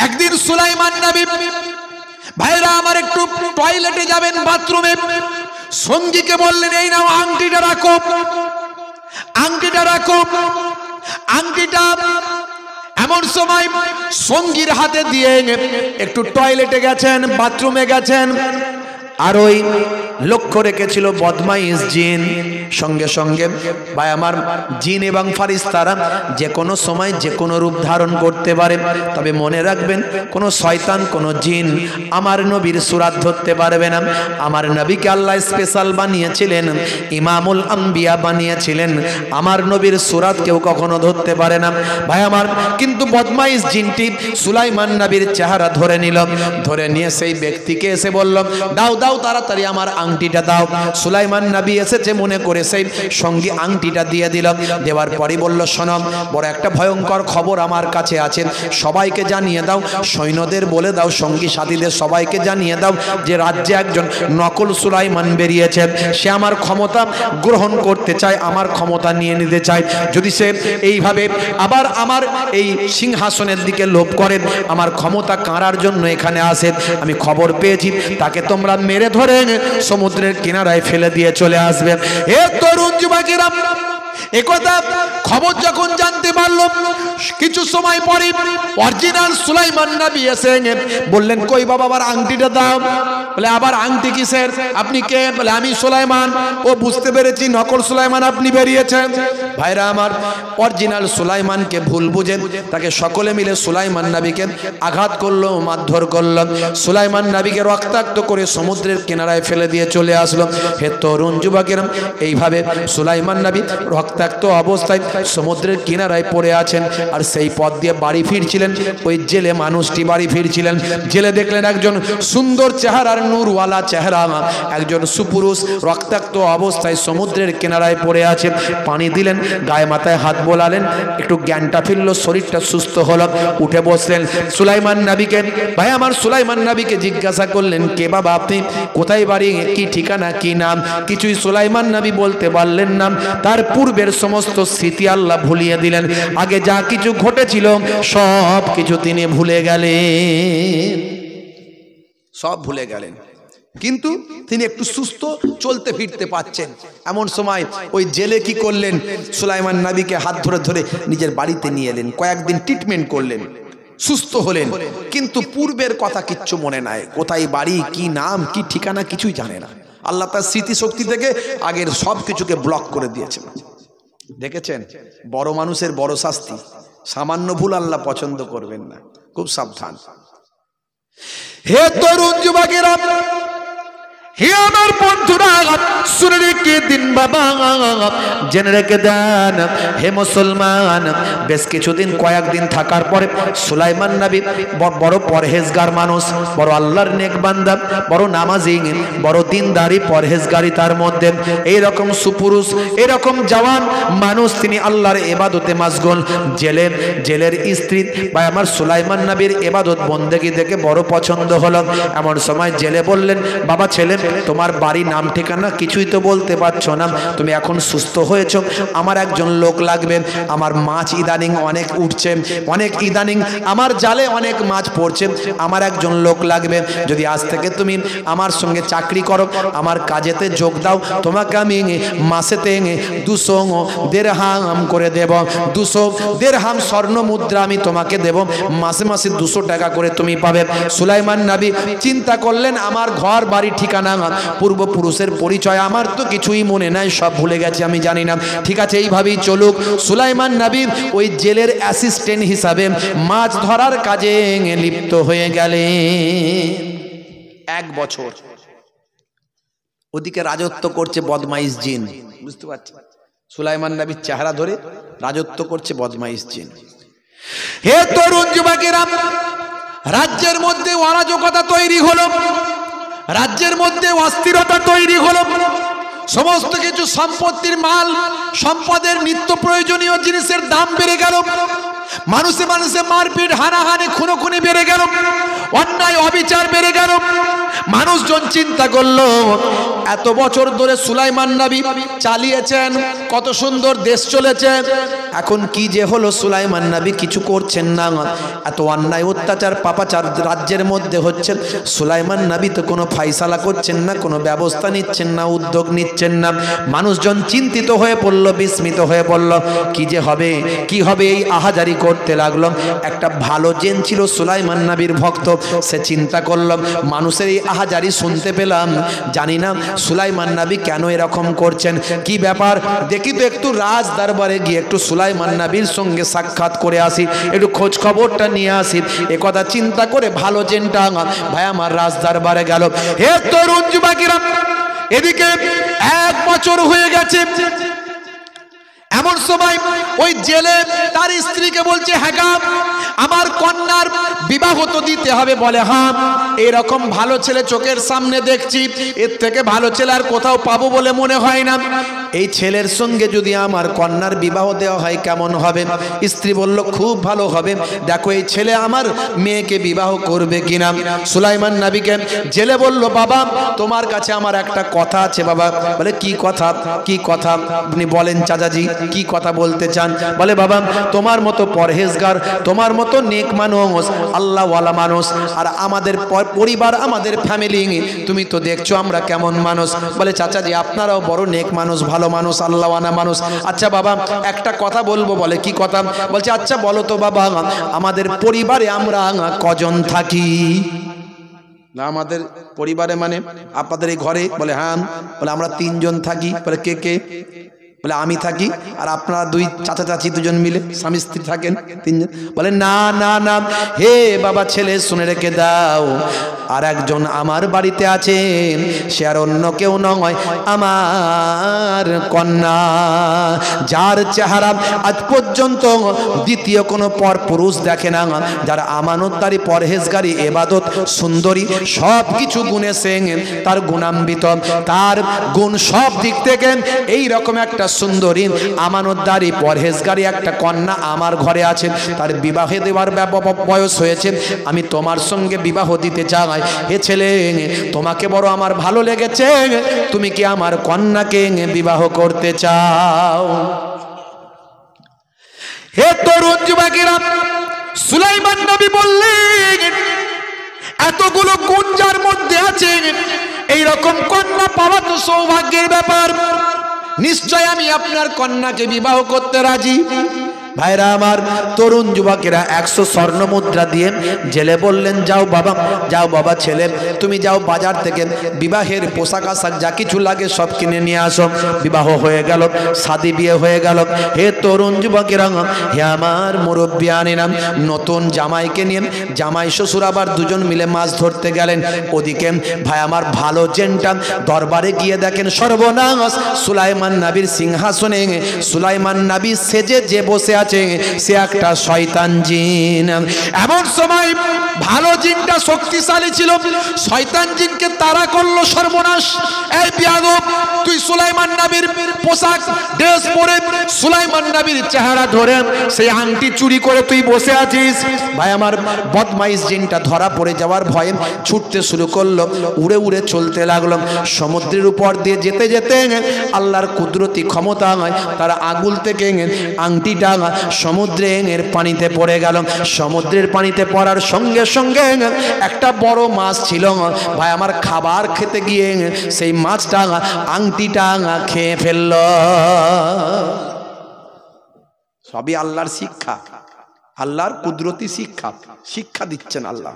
একদিন সুলাইমান নবী, ভাইরা আমার, একটু টয়লেটে যাবেন, বাথরুমে, সঙ্গীকে বললেন, এই নাও আংটিটা রাখো, আংটিটা রাখো, আংটিটা। এমন সময় সঙ্গীর হাতে দিয়ে একটু টয়লেটে গেছেন, বাথরুমে গেছেন, আর ওই লক্ষ্য রেখেছিল বদমাইশ জিন। সঙ্গে সঙ্গে ভাই আমার, জিন এবং ফারিস্তারা যে কোনো সময় যে কোনো রূপ ধারণ করতে পারে, তবে মনে রাখবেন কোনো শয়তান, কোনো জিন আমার নবীর সুরাত ধরতে পারবে না। আমার নবীকে আল্লাহ স্পেশাল বানিয়েছিলেন, ইমামুল আম্বিয়া বানিয়েছিলেন, আমার নবীর সুরাত কেউ কখনো ধরতে পারে না ভাই আমার। কিন্তু বদমাইশ জিনটি সুলাইমান নবীর চেহারা ধরে নিল, ধরে নিয়ে সেই ব্যক্তিকে এসে বলল, দাও দাও তাড়াতাড়ি আমার আংটিটা দাও। সুলাইমান নবী এসেছে মনে করে সেই সঙ্গী আংটিটা দিয়ে দিল। দেওয়ার পরই বলল, শোনো, বড় একটা ভয়ঙ্কর খবর আমার কাছে আছে, সবাইকে জানিয়ে দাও, সৈন্যদের বলে দাও, সঙ্গী সাথীদের সবাইকে জানিয়ে দাও যে রাজ্যে একজন নকল সুলাইমান বেরিয়েছে, সে আমার ক্ষমতা গ্রহণ করতে চায়, আমার ক্ষমতা নিয়ে নিতে চায়। যদি সে এইভাবে আবার আমার এই সিংহাসনের দিকে লোভ করে, আমার ক্ষমতা কাঁড়ার জন্য এখানে আসে, আমি খবর পেয়েছি, তাকে তোমরা মেরে ধরে সমুদ্রের কিনারায় ফেলে দিয়ে চলে আসবে। হে তরুণ যুবকেরা, একথা খবর যখন জানতে পারলো, কিছু সময় পরে অরিজিনাল সুলাইমান নবী এসে বললেন, কই বাবা আবার আংটিটা দাও। বলে, আবার আংটি কিসের, আপনি কে? বলে, আমি সুলাইমান। ও বুঝতে পেরেছি নকল সুলাইমান আপনি বেরিয়েছেন। ভাইরা আমার, অরিজিনাল সুলাইমানকে ভুল বুঝে তাকে সকলে মিলে সুলাইমান নবীকে আঘাত করলো, মারধর করলো। সুলাইমান নবীকে রক্তাক্ত করে সমুদ্রের কিনারায় ফেলে দিয়ে চলে আসলো। হে তরুণ যুবকেরা, এইভাবে সুলাইমান নবী রক্তাক্ত অবস্থায় সমুদ্রের কিনারায় পড়ে আছেন। আর সেই পথ দিয়ে বাড়ি ফিরছিলেন ওই জেলে মানুষটি, বাড়ি ফিরছিলেন। জেলে দেখলেন একজন সুন্দর চেহারার নূরওয়ালা চেহারা একজন সুপুরুষ রক্তাক্ত অবস্থায় সমুদ্রের কিনারায় পড়ে আছে। পানি দিলেন, গায়ে মাথায় হাত বোলালেন, একটু জ্ঞানটা ফিরল, শরীরটা সুস্থ হলো, উঠে বসলেন। সুলাইমান নবীকে, ভাই আমার সুলাইমান নবীকে জিজ্ঞাসা করলেন, কে বাবা আপনি, কোথায় বাড়ি, কি ঠিকানা, কি নাম? কিছুই সুলাইমান নবী বলতে পারলেন না। তার পূর্বের সমস্ত স্মৃতি আল্লাহ ভুলিয়ে দিলেন। আগে যা কিছু ঘটেছিল সব কিছু তিনি ভুলে গেলেন, সব ভুলে গেলেন। কিন্তু তিনি একটু সুস্থ, চলতে ফিরতে পাচ্ছেন। এমন সময় ওই জেলে কি করলেন, সুলাইমান নবীকে হাত ধরে ধরে নিজের বাড়িতে নিয়ে এলেন, কয়েকদিন ট্রিটমেন্ট করলেন, সুস্থ হলেন। কিন্তু পূর্বের কথা কিচ্ছু মনে নাই, কোথায় বাড়ি, কি নাম, কি ঠিকানা কিছুই জানে না। আল্লাহ তার স্মৃতিশক্তি থেকে আগের সব কিছুকে ব্লক করে দিয়েছেন। দেখেছেন, বড় মানুষের বড় শাস্তি, সামান্য ভুল আল্লাহ পছন্দ করবেন না, খুব সাবধান। হে তরুণ যুবকেরা, হে আমার বন্ধুরা, শুনে রেখে দিন বাবা, জেনে রেখে দেন। হে মুসলমান, বেশ কিছুদিন, কয়েকদিন থাকার পরে সুলাইমান নবী বড় পরহেজগার মানুষ, বড় আল্লাহর নেক বান্দা, বড় নামাজি, বড় দিনদারি, পরহেজগারি তার মধ্যে। এইরকম সুপুরুষ, এরকম জওয়ান মানুষ, তিনি আল্লাহর ইবাদতে মাশগুল। জেলের স্ত্রী বা আমার সুলাইমান নবীর ইবাদত বন্দেগী দেখে বড় পছন্দ হলো। এমন সময় জেলে বললেন, বাবা ছেলে, তোমার বাড়ি, নাম, ঠিকানা কিছুই তো বলতে পারছো না, তুমি এখন সুস্থ হয়েছো, আমার একজন লোক লাগবে, আমার মাছ ইদানিং অনেক উঠছে, অনেক ইদানিং আমার জালে অনেক মাছ পড়ছে, আমার একজন লোক লাগবে। যদি আজ থেকে তুমি আমার সঙ্গে চাকরি করো, আমার কাজেতে যোগ দাও, তোমাকে আমি মাসেতে 200 দিরহাম করে দেব, 200 দিরহাম স্বর্ণ মুদ্রা আমি তোমাকে দেব, মাসে মাসে 200 টাকা করে তুমি পাবে। সুলাইমান নবী চিন্তা করলেন, আমার ঘর বাড়ি ঠিকানা, পূর্বপুরুষের পরিচয় আমার তো কিছুই মনে নাই, সব ভুলে গেছি, আমি জানি না। ঠিক আছে, এইভাবেই চলুক। সুলাইমান নবী ওই জেলের অ্যাসিস্ট্যান্ট হিসাবে মাছ ধরার কাজে লিপ্ত হয়ে গেলেন। 1 বছর ওদিকে রাজত্ব করছে বদমাইশ জিন, বুঝতে পারছেন? সুলাইমান নবীর চেহারা ধরে রাজত্ব করছে বদমাইশ জিন। হে তরুণ যুবকেরা, রাজ্যের মধ্যে অরাজকতা তৈরি হলো, রাজ্যের মধ্যে অস্থিরতা তৈরি হলো, সমস্ত কিছু সম্পত্তির মাল সম্পদের নিত্য প্রয়োজনীয় জিনিসের দাম বেড়ে গেল, মানুষে মানুষে মারপিট, হানাহানি, খুনোখুনি বেড়ে গেল, অন্যায় অবিচার বেড়ে গেল। মানুষজন চিন্তা করলো, এত বছর ধরে সুলাইমান নবী চালিয়েছেন, কত সুন্দর দেশ চলেছে, এখন কি যে হলো, সুলাইমান নবী কিছু করছেন না, এত অন্যায় অত্যাচার পাপাচার রাজ্যের মধ্যে হচ্ছে, সুলাইমান নবী তো কোনো ফাইসালা করছেন না, কোনো ব্যবস্থা নিচ্ছেন না, উদ্যোগ নিচ্ছেন না। মানুষজন চিন্তিত হয়ে পড়ল, বিস্মিত হয়ে পড়ল, কি যে হবে, কি হবে, এই আহাজারি করতে লাগলো। একটা ভালো জেন ছিল সুলাইমান নবীর ভক্ত, সে চিন্তা করল, মানুষের এই আহাজারি শুনতে পেলাম, জানি না সুলাইমান নবী কেন এরকম করছেন, কি ব্যাপার, দেখি তো একটু রাজ দরবারে গিয়ে একটু সুলাইমান নবীর সঙ্গে সাক্ষাৎ করে আসি, একটু খোঁজ খবরটা নিয়ে আসি। একথা চিন্তা করে ভালো জেনটা ভাই আমার রাজ দরবারে গেল। হে তরুণ যুবকেরা, এদিকে 1 বছর হয়ে গেছে। এমন সময় ওই জেলে তার স্ত্রীকে বলছে, হ্যাঁ আমার কন্যার বিবাহ তো দিতে হবে। বলে, হ্যাঁ, এরকম ভালো ছেলে চোখের সামনে দেখছি, এর থেকে ভালো ছেলে আর কোথাও পাবো বলে মনে হয় না, এই ছেলের সঙ্গে যদি আমার কন্যার বিবাহ দেওয়া হয় কেমন হবে? স্ত্রী বলল, খুব ভালো হবে, দেখো এই ছেলে আমার মেয়েকে বিবাহ করবে কিনা। সুলাইমান নবীকে জেলে বলল, বাবা তোমার কাছে আমার একটা কথা আছে। বাবা বলে, কি কথা? কি কথা আপনি বলেন চাচাজি, কি কথা বলতে চান? বলে, বাবা তোমার মতো পরহেজগার, তোমার মতো নেক মানুষ, আল্লাহ আল্লাহওয়ালা মানুষ, আর আমাদের পরিবার, আমাদের ফ্যামিলি তুমি তো দেখছো আমরা কেমন মানুষ। বলে চাচা জি আপনারাও বড় নেক মানুষ, ভালো মানুষ, আল্লাহওয়ালা মানুষ। আচ্ছা বাবা একটা কথা বলবো। বলে কি কথা? বলছে আচ্ছা বলো তো বাবা, আমাদের পরিবারে আমরা কজন থাকি? না আমাদের পরিবারে মানে আপনাদের এই ঘরে? বলে হ্যাঁ। বলে আমরা 3 জন থাকি। বলে কে কে? বলে আমি থাকি, আর আপনারা 2 চাচা চাচি 2 জন মিলে স্বামী স্ত্রী থাকেন 3 জন। বলে না না না, হে বাবা ছেলে শুনে রেখে দাও, আর একজন আমার বাড়িতে আছেন, সে আর অন্য কেউ নয়, আমার কন্যা, যার চেহারা আজ পর্যন্ত দ্বিতীয় কোনো পর পুরুষ দেখে না, যার আমানতদারি, পরহেজগারি, ইবাদত, সুন্দরী, সব কিছু গুণে সে তার গুণান্বিত, তার গুণ সব দিক থেকে এই রকম একটা সুন্দরী, আমানতদারি, পরহেজগারি একটা কন্যা আমার ঘরে আছে। তার বিবাহে দেওয়ার বয়স হয়েছে, আমি তোমার সঙ্গে বিবাহ দিতে চাই। হে ছেলে তোমাকে বড় আমার ভালো লেগেছে, তুমি কি আমার কন্যাকে বিবাহ করতে চাও? হে তরুণ যুবকেরা, সুলাইমান নবী বললেন এতগুলো গুণ যার মধ্যে আছে, এই রকম কন্যা পাওয়া তো সৌভাগ্যের ব্যাপার, নিশ্চয় আমি আপনার কন্যাকে বিবাহ করতে রাজি। ভাইরা আমার, তরুণ যুবকেরা 100 স্বর্ণ মুদ্রা দিয়ে জেলে বললেন যাও বাবা ছেলে, তুমি যাও বাজার থেকে বিবাহের পোশাক আশাক যা কিছু লাগে সব কিনে নিয়ে আসো। বিবাহ হয়ে গেল, শাদী বিয়ে হয়ে গেল। হে তরুণ যুবকেরা, হে আমার মুরব্বী আনিনাম, নতুন জামাইকে নিয়ে জামাই শ্বশুর আবার 2 জন মিলে মাছ ধরতে গেলেন। ওদিকে ভাই আমার ভালো জেনটা দরবারে গিয়ে দেখেন সর্বনাশ, সুলাইমান নবীর সিংহাসনে সুলাইমান নবী সেজে যে বসে আছে সে একটা শয়তান জিন। এমন সময় ভালো জিনটা শক্তিশালী ছিল, শয়তান জিনকে তাড়া করলো। সর্বনাশ, এই বিয়াদব, তুই সুলাইমান নবীর পোশাক ড্রেস পরে সুলাইমান নবীর চেহারা ধরে সেই আংটি চুরি করে তুই বসে আছিস। ভাই আমার বদমাইশ জিনটা ধরা পড়ে যাওয়ার ভয়ে ছুটতে শুরু করলো, উড়ে উড়ে চলতে লাগলো। সমুদ্রের উপর দিয়ে যেতে যেতে আল্লাহর কুদরতি ক্ষমতা তার আগুল থেকে আংটিটা সমুদ্রের পানিতে পড়ে গেল। সমুদ্রের পানিতে পড়ার সঙ্গে সঙ্গে একটা বড় মাছ ছিল। ভাই আমার খাবার খেতে গিয়ে সেই মাছটা আংটিটা খেয়ে ফেলল। সবই আল্লাহর শিক্ষা, আল্লাহর কুদরতি শিক্ষা, শিক্ষা দিচ্ছেন আল্লাহ।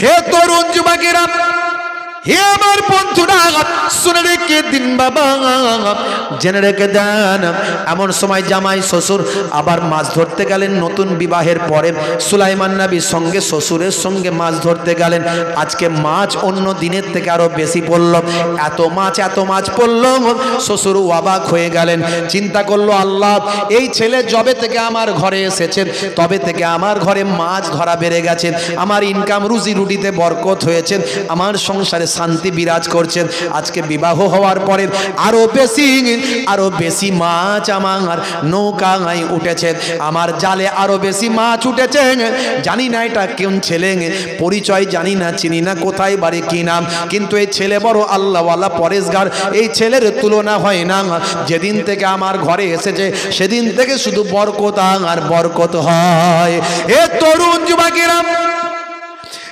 হে তরুণ যুবকেরা, হে আমার বন্ধুরা, শুনে রেখে দিন বাবা, জেনে রেখে দেন। এমন সময় জামাই শ্বশুর আবার মাছ ধরতে গেলেন। নতুন বিবাহের পরে সুলাইমান নবীর সঙ্গে শ্বশুরের সঙ্গে মাছ ধরতে গেলেন। আজকে মাছ অন্য দিনের থেকে আরো বেশি পড়ল। এত মাছ পড়ল, শ্বশুর অবাক হয়ে গেলেন। চিন্তা করলো, আল্লাহ এই ছেলে যবে থেকে আমার ঘরে এসেছেন তবে থেকে আমার ঘরে মাছ ধরা বেড়ে গেছে, আমার ইনকাম রুজি রুটিতে বরকত হয়েছে, আমার সংসারে শান্তি বিরাজ করছেন। আজকে বিবাহ হওয়ার পরে আরো বেশি মাছ আমার নৌকায় উঠেছে, আমার জালে আরো বেশি মাছ উঠেছে। জানি না এটা কোন ছেলে, পরিচয় জানি না, চিনি না, কোথায় বাড়ি কি নাম, কিন্তু এই ছেলে বড় আল্লাহওয়ালা পরেশগার। এই ছেলের তুলনা হয় না। যেদিন থেকে আমার ঘরে এসেছে সেদিন থেকে শুধু বরকত আর বরকত হয়। এ তরুণ যুবকেরা,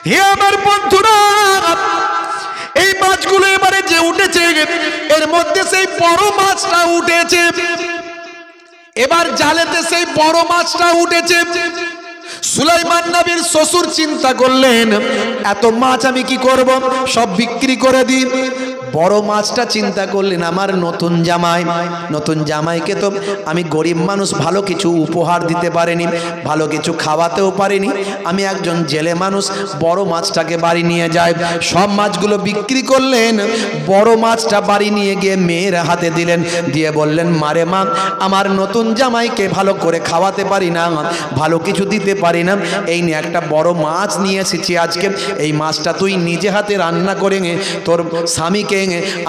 হে আমার বন্ধুরা, এই মাছগুলো এবারে যে উঠেছে এর মধ্যে সেই বড় মাছটা উঠেছে। এবার জালেতে সেই বড় মাছটা উঠেছে। সুলাইমান নবীর শ্বশুর চিন্তা করলেন, এত মাছ আমি কি করব, সব বিক্রি করে দিই। বড় মাছটা চিন্তা করলেন, আমার নতুন জামাইকে তো আমি গরিব মানুষ, ভালো কিছু উপহার দিতে পারিনি, ভালো কিছু খাওয়াতেও পারিনি। আমি একজন জেলে মানুষ, বড় মাছটাকে বাড়ি নিয়ে যাই। সব মাছগুলো বিক্রি করলেন, বড় মাছটা বাড়ি নিয়ে গিয়ে মেয়ের হাতে দিলেন, দিয়ে বললেন, মারে মা, আমার নতুন জামাইকে ভালো করে খাওয়াতে পারি না, ভালো কিছু দিতে পারি না, এই নিয়ে একটা বড় মাছ নিয়ে এসেছি আজকে। এই মাছটা তুই নিজে হাতে রান্না করে তোর স্বামীকে,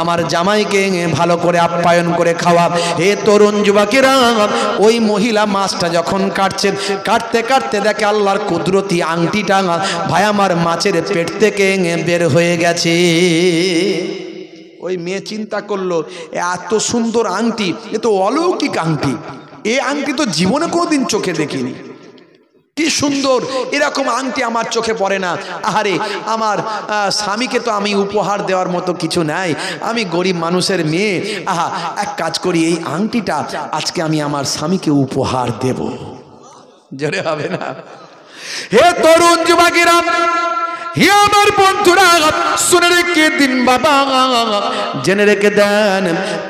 আমার জামাইকে ভালো করে আপ্যায়ন করে খাওয়া। হে তরুণ যুবকেরা, ওই মহিলা মাছটা যখন কাটতে কাটতে দেখে আল্লাহর কুদরতি আংটিটা ভাই আমার মাছের পেট থেকে বের হয়ে গেছে। ওই মেয়ে চিন্তা করলো, এত সুন্দর আংটি, এ তো অলৌকিক আংটি, এই আংটি তো জীবনে কোনোদিন চোখে দেখিনি। কি সুন্দর, এরকম আংটি আমার চোখে পড়ে না। আহারে, আমার স্বামীকে তো আমি উপহার দেওয়ার মতো কিছু নাই, আমি গরিব মানুষের মেয়ে। আহা, এক কাজ করি, এই আংটিটা আজকে আমি আমার স্বামীকে উপহার দেব। জোরে হবে না? হে তরুণ যুবকেরা, হে আমার বন্ধুরা, শুনে রেখে দিন বাবা, জেনে রেখে দেন,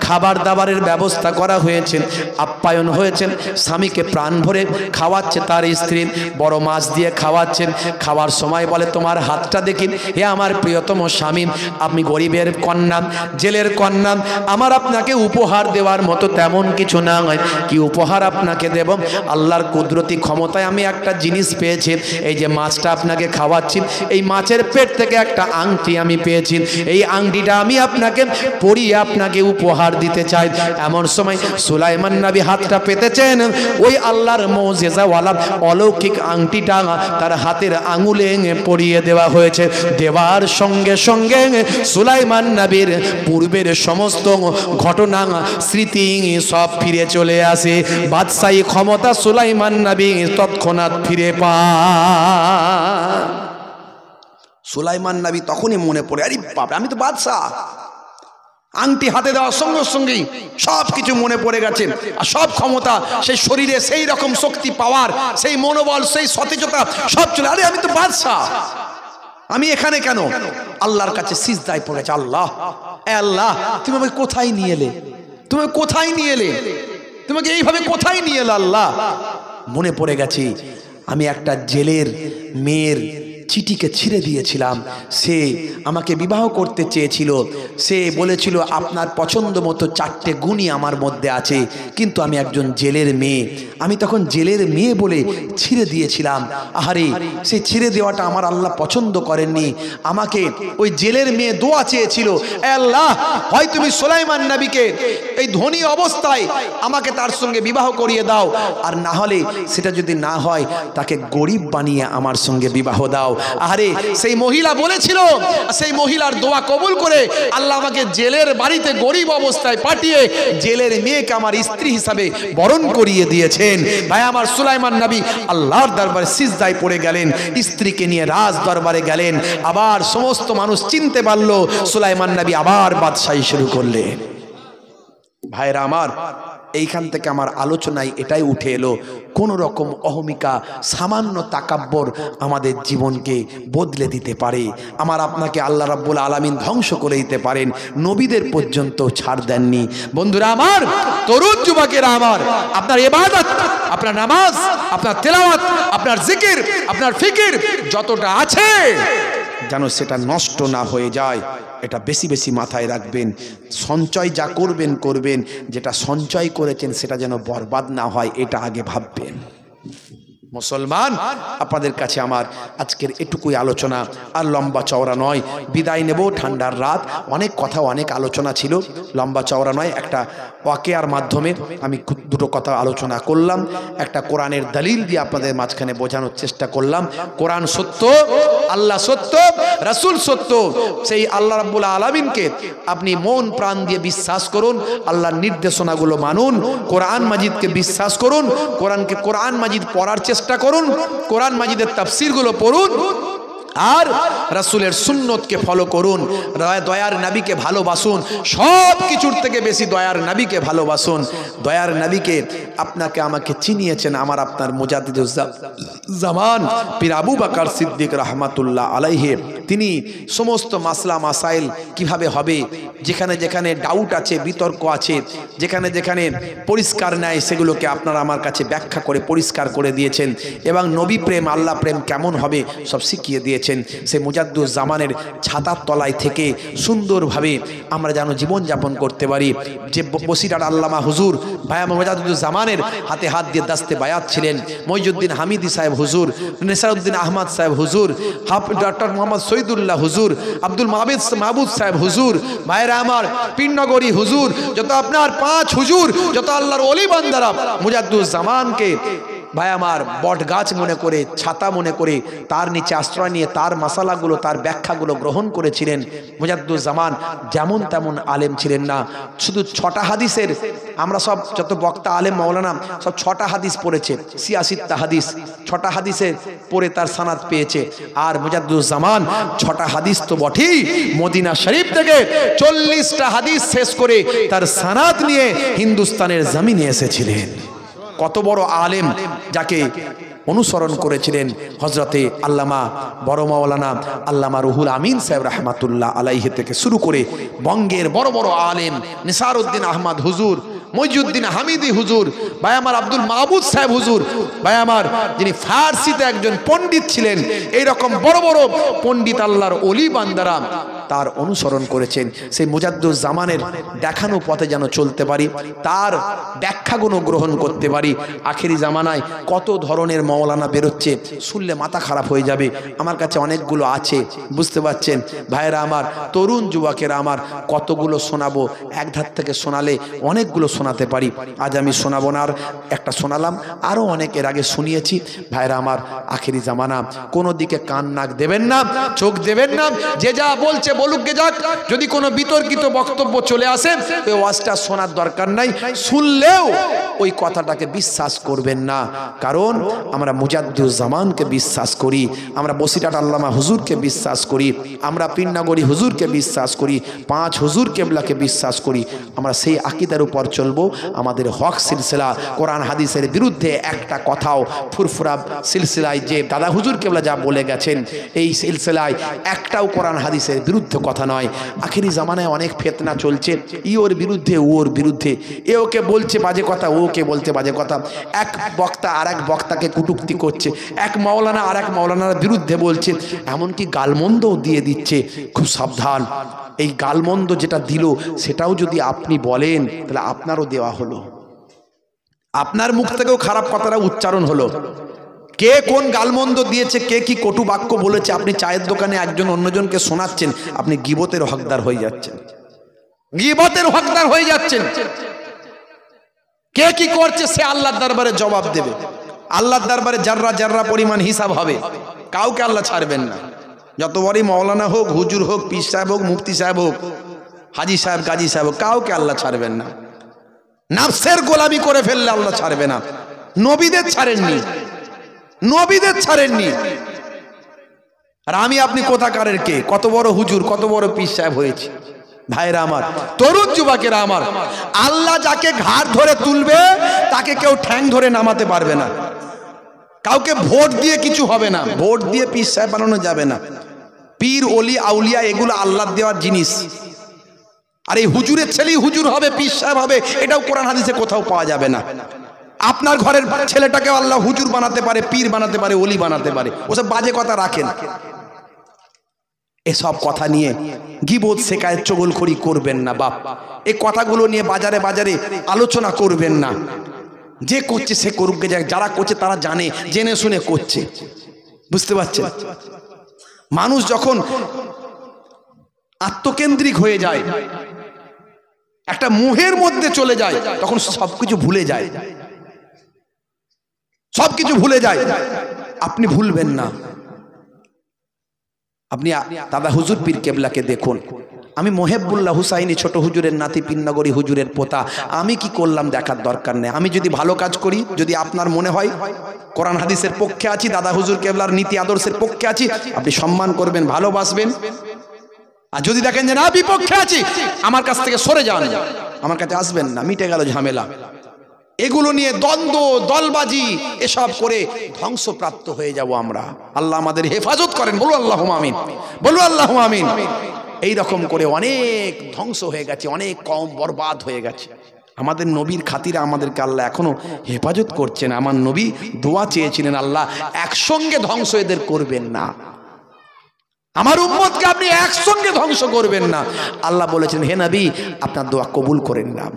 খাবার দাবারের ব্যবস্থা করা হয়েছে, আপ্যায়ন হয়েছেন, স্বামীকে প্রাণ ভরে খাওয়াচ্ছে তার স্ত্রী, বড় মাছ দিয়ে খাওয়াচ্ছেন। খাওয়ার সময় বলে, তোমার হাতটা দেখি। হে আমার প্রিয়তম স্বামী, আপনি গরিবের কন্যা, জেলের কন্যা, আমার আপনাকে উপহার দেওয়ার মতো তেমন কিছু না হয়। কি উপহার আপনাকে দেব? আল্লাহর কুদরতি ক্ষমতায় আমি একটা জিনিস পেয়েছি, এই যে মাছটা আপনাকে খাওয়াচ্ছি, এই মাছের পেট থেকে একটা আংটি আমি পেয়েছি, এই আংটিটা আমি আপনাকে পরিয়ে আপনাকে উপহার দিতে চাই। এমন সময় সুলাইমান নবী হাতটা পেতেছেন, ওই আল্লাহর মুজিজাওয়ালা অলৌকিক আংটিটা তার হাতের আঙুলে পরিয়ে দেওয়া হয়েছে। দেওয়ার সঙ্গে সঙ্গে সুলাইমান নবীর পূর্বের সমস্ত ঘটনা স্মৃতি সব ফিরে চলে আসে। বাদশাহী ক্ষমতা সুলাইমান নবী তৎক্ষণাৎ ফিরে পান। সুলাইমান নবী তখনই মনে পড়ে, আরে বাবা, আমি তো বাদশাহ। আংটি হাতে দেওয়ার সঙ্গে সঙ্গেই সব কিছু মনে পড়ে গেছে, আর সব ক্ষমতা, সেই শরীরে সেই রকম শক্তি, পাওয়ার, সেই মনোবল, সেই সতেজতা সব চলে। আরে আমি তো বাদশাহ, আমি এখানে কেন? আল্লাহর কাছে সিজদায় পড়েছে, আল্লাহ, আল্লাহ, তুমি আমাকে কোথায় নিয়ে এলে? তুমি কোথায় নিয়ে এলে? তোমাকে এইভাবে কোথায় নিয়ে এলে? আল্লাহ, মনে পড়ে গেছে, আমি একটা জেলের মেয়ের চিঠিকে ছিঁড়ে দিয়েছিলাম। সে আমাকে বিবাহ করতে চেয়েছিল, সে বলেছিল আপনার পছন্দ মতো 4টে গুণই আমার মধ্যে আছে, কিন্তু আমি একজন জেলের মেয়ে, আমি তখন জেলের মেয়ে বলে ছিঁড়ে দিয়েছিলাম। আহারে, সেই ছিঁড়ে দেওয়াটা আমার আল্লাহ পছন্দ করেননি। আমাকে ওই জেলের মেয়ে দোয়া চেয়েছিল, আল্লাহ, হয় তুমি সুলাইমান নবীকে এই ধনী অবস্থায় আমাকে তার সঙ্গে বিবাহ করিয়ে দাও, আর না হলে সেটা যদি না হয় তাকে গরিব বানিয়ে আমার সঙ্গে বিবাহ দাও। আরে সেই মহিলা বলেছিল, সেই মহিলার দোয়া কবুল করে আল্লাহ আমাকে জেলের বাড়িতে গরিব অবস্থায় পাঠিয়ে জেলের মেয়েকে আমার স্ত্রী হিসাবে বরণ করিয়ে দিয়েছেন। ভাই আমার, সুলাইমান নবী আল্লাহর দরবারে সিজদায় পড়ে গেলেন, স্ত্রীকে নিয়ে রাজ দরবারে গেলেন। আবার সমস্ত মানুষ চিনতে পারলো, সুলাইমান নবী আবার বাদশাহী শুরু করলেন। ভাইরা আমার, এইখান থেকে আমার আলোচনায় এটাই উঠে এলো, কোন রকম অহমিকা, সামান্য তাকাব্বর আমাদের জীবনকে বদলে দিতে পারে। আমার আপনাকে আল্লাহ রাব্বুল আলামিন ধ্বংস করে দিতে পারেন, নবীদের পর্যন্ত ছাড় দেননি। বন্ধুরা আমার, তরুণ যুবকেরা আমার, আপনার ইবাদত, আপনার নামাজ, আপনার তেলাওয়াত, আপনার জিকির, আপনার ফিকির যতটা আছে, যেন সেটা নষ্ট না হয়ে যায়, এটা বেশি বেশি মাথায় রাখবেন। সঞ্চয় যা করবেন করবেন, যেটা সঞ্চয় করেছেন সেটা যেন বরবাদ না হয়, এটা আগে ভাববেন। মুসলমান, আপনাদের কাছে আমার আজকের এটুকুই আলোচনা, আর লম্বা চওড়া নয়। বিদায় নেব, ঠান্ডার রাত, অনেক কথা, অনেক আলোচনা ছিল, লম্বা চওড়া নয়। একটা ওয়াকিয়ার মাধ্যমে আমি দুটো কথা আলোচনা করলাম, একটা কোরআনের দলিল দিয়ে আপনাদের মাঝখানে বোঝানোর চেষ্টা করলাম। কোরআন সত্য, আল্লাহ সত্য, রাসূল সত্য। সেই আল্লাহ রাব্বুল আলামিনকে আপনি মন প্রাণ দিয়ে বিশ্বাস করুন, আল্লাহর নির্দেশনাগুলো মানুন, কোরআন মাজিদকে বিশ্বাস করুন, কোরআন মাজিদ পড়ার চেষ্টা করুন, কোরআন মাজিদের তাফসীরগুলো পড়ুন, আর রাসূলের সুন্নতকে ফলো করুন, দয়ার নবীকে ভালোবাসুন, সব কিছুর থেকে বেশি দয়ার নবীকে ভালোবাসুন। দয়ার নবীকে আপনাকে আমাকে চিনিয়েছেন আমার আপনার মুজাদ্দিদুজ জামান পীর আবু বকর সিদ্দিক রাহমাতুল্লাহ আলাইহি। তিনি সমস্ত মাসলা মাসাইল কিভাবে হবে, যেখানে যেখানে ডাউট আছে, বিতর্ক আছে, যেখানে যেখানে পরিষ্কার নাই, সেগুলোকে আপনারা আমার কাছে ব্যাখ্যা করে পরিষ্কার করে দিয়েছেন, এবং নবী প্রেম, আল্লাহ প্রেম কেমন হবে সব শিখিয়ে দিয়েছেন। সে মুজাদ্দুজ জামানের ছাতার তলায় থেকে সুন্দরভাবে আমরা যেন জীবনযাপন করতে পারি। যে বসিরার আল্লামা হুজুর ভাই মুজাদ্দুজ জামানের হাতে হাত দিয়ে দাস্তে বায়াত ছিলেন, মইজুদ্দিন হামিদি সাহেব হুজুর, নেসারউদ্দিন আহমদ সাহেব হুজুর, ডক্টর মোহাম্মদ শহীদুল্লাহ হুজুর, আব্দুল মাহবুদ সাহেব হুজুর, ভাইরা আমার, পীরনগরী হুজুর, যত আপনার 5 হুজুর, যত আল্লাহর ওলি বান্দারা মুজাদ্দুজ জামানকে ভাই আমার বট গাছ মনে করে, ছাতা মনে করে তার নিচে আশ্রয় নিয়ে তার মাসালাগুলো, তার ব্যাখ্যাগুলো গ্রহণ করেছিলেন। মুজাদ্দুজ্জামান যেমন তেমন আলেম ছিলেন না। শুধু 6টা হাদিসের, আমরা সব যত বক্তা আলেম মাওলানা সব 6টা হাদিস পড়েছে, 86টা হাদিস, 6টা হাদিসে পড়ে তার সানাদ পেয়েছে। আর মুজাদ্দুজ্জামান 6টা হাদিস তো বটেই, মদিনা শরীফ থেকে 40টা হাদিস শেষ করে তার সানাদ নিয়ে হিন্দুস্তানের জমিনে এসেছিলেন। কত বড় আলেম, যাকে অনুসরণ করেছিলেন হজরতে আল্লামা বড় মাওলানা আল্লামা রুহুল আমিন সাহেব রহমাতুল্লাহ আলাইহি থেকে শুরু করে বঙ্গের বড় বড় আলেম নিসারউদ্দিন আহমদ হুজুর, মইজুদ্দিন হামিদি হুজুর, ভাই আমার আব্দুল মাহবুব সাহেব হুজুর, ভাই আমার যিনি ফার্সিতে একজন পণ্ডিত ছিলেন, এইরকম বড় বড় পণ্ডিত আল্লাহর ওলি বান্দারা তার অনুসরণ করেছেন। সেই মুজাদ্দুজ্জামানের দেখানো পথে যেন চলতে পারি, তার ব্যাখ্যাগুলো গ্রহণ করতে পারি। আখেরি জামানায় কত ধরনের মাওলানা বেরোচ্ছে, শুনলে মাথা খারাপ হয়ে যাবে। আমার কাছে অনেকগুলো আছে, বুঝতে পারছেন ভাইরা আমার, তরুণ যুবকেরা আমার, কতগুলো শোনাবো, এক ধার থেকে শোনালে অনেকগুলো শোনাতে পারি। আজ আমি শোনাবো না, আর একটা শোনালাম, আরও অনেকের আগে শুনিয়েছি। ভাইরা আমার, আখেরি জামানা, কোনো দিকে কান নাক দেবেন না, চোখ দেবেন না, যে যা বলছে বলুক গে যাক। যদি কোনো বিতর্কিত বক্তব্য চলে আসে, ওই ওয়াজটা শোনার দরকার নাই, শুনলেও ওই কথাটাকে বিশ্বাস করবেন না। কারণ আমরা মুজাদ্দুজ্জামানকে বিশ্বাস করি, আমরা বসিরহাট আল্লামা হুজুরকে বিশ্বাস করি, আমরা পীরনগরী হুজুরকে বিশ্বাস করি, 5 হুজুর কেবলাকে বিশ্বাস করি। আমরা সেই আকীদার উপর চলবো। আমাদের হক সিলসিলা, কোরআন হাদিসের বিরুদ্ধে একটা কথাও, ফুরফুরা সিলসিলায় যে দাদা হুজুর কেবলা যা বলে গেছেন, এই সিলসিলায় একটাও কোরআন হাদিসের বিরুদ্ধে কথা নয়। আখেরি জামানায় অনেক ফিতনা চলছে, ই ওর বিরুদ্ধে, ও ওর বিরুদ্ধে, এ ওকে বলছে বাজে কথা, ওকে বলতে বাজে কথা, এক বক্তা আর এক বক্তাকে কটূক্তি করছে, এক মাওলানা আর এক মাওলানার বিরুদ্ধে বলছে, এমনকি গালমন্দও দিয়ে দিচ্ছে। খুব সাবধান, এই গালমন্দ যেটা দিল সেটাও যদি আপনি বলেন, তাহলে আপনারও দেওয়া হলো, আপনার মুখ থেকেও খারাপ কথাটা উচ্চারণ হলো। কে কোন গালমন্দ দিয়েছে, কে কি কটু বাক্য বলেছে, আপনি চায়ের দোকানে একজন অন্যজনকে শোনাচ্ছেন, আপনি গীবতের হকদার হয়ে যাচ্ছেন, গীবতের হকদার হয়ে যাচ্ছেন। কে কি করছে সে আল্লাহর দরবারে জবাব দেবে, আল্লাহর দরবারে জাররা জাররা পরিমাণ হিসাব হবে। কাউকে আল্লাহ ছাড়বেন না, যত বড়ই মাওলানা হোক, হুজুর হোক, পীর সাহেব হোক, মুফতি সাহেব হোক, হাজি সাহেব, গাজী সাহেব হোক, কাউকে আল্লাহ ছাড়বেন না। নাফসের গোলামি করে ফেললে আল্লাহ ছাড়বে না। নবীদের ছাড়েননি, নবীদের ছাড়েননি। আর আমি আপনি কোথাকারের কে, কত বড় হুজুর, কত বড় পীর সাহেব হয়েছে। ভাইরা আমার, তরুণ যুবকেরা আমার, আল্লাহ যাকে ঘাড় ধরে তুলবে তাকে কেউ ঠ্যাং ধরে নামাতে পারবে না। কাউকে ভোট দিয়ে কিছু হবে না, ভোট দিয়ে পীর সাহেব বানানো যাবে না। পীর, ওলি, আউলিয়া এগুলো আল্লাহর দেওয়ার জিনিস। আর এই হুজুরের ছেলেই হুজুর হবে, পীর সাহেব হবে, এটাও কোরআন হাদিসে কোথাও পাওয়া যাবে না। আপনার ঘরের ছেলেটাকে আল্লাহ হুজুর বানাতে পারে, পীর বানাতে পারে, ওলি বানাতে পারে। ওসব বাজে কথা রাখেন, এসব কথা নিয়ে গীবত শেখায় চগলখড়ি করবেন না বাপ। এই কথাগুলো নিয়ে বাজারে বাজারে আলোচনা করবেন না। যে করছে সে করুক, যারা করছে তারা জানে, জেনে শুনে করছে, বুঝতে পারছেন। মানুষ যখন আত্মকেন্দ্রিক হয়ে যায়, একটা মোহের মধ্যে চলে যায়, তখন সবকিছু ভুলে যায়, সবকিছু ভুলে যায়। আপনি ভুলবেন না। আপনি দাদা হুজুর পীর কেবলাকে দেখুন। আমি মোহেবুল্লাহ হুসাইনি ছোট হুজুরের নাতি, পীরনগরী হুজুরের পোতা। আমি কি করলাম দেখার দরকার নেই। আমি যদি ভালো কাজ করি, যদি আপনার মনে হয় কোরআন হাদিসের পক্ষে আছি, দাদা হুজুর কেবলার নীতি আদর্শের পক্ষে আছি, আপনি সম্মান করবেন, ভালোবাসবেন। আর যদি দেখেন যে না বিপক্ষে আছি, আমার কাছ থেকে সরে যান, আমার কাছে আসবেন না, মিটে গেল ঝামেলা। এগুলো নিয়ে দ্বন্দ্ব, দলবাজি এসব করে ধ্বংসপ্রাপ্ত হয়ে যাব আমরা। আল্লাহ আমাদের হেফাজত করেন, বলু আল্লাহুম্মা আমিন, বলু আল্লাহুম্মা আমিন। এই রকম করে অনেক ধ্বংস হয়ে গেছে, অনেক কম বরবাদ হয়ে গেছে। আমাদের নবীর খাতিরে আমাদেরকে আল্লাহ এখনো হেফাজত করছেন। আমার নবী দোয়া চেয়েছিলেন, আল্লাহ একসঙ্গে ধ্বংস এদের করবেন না, আমার উম্মতকে আপনি একসঙ্গে ধ্বংস করবেন না। আল্লাহ বলেছেন, হে নবী আপনার দোয়া কবুল করে নিলাম।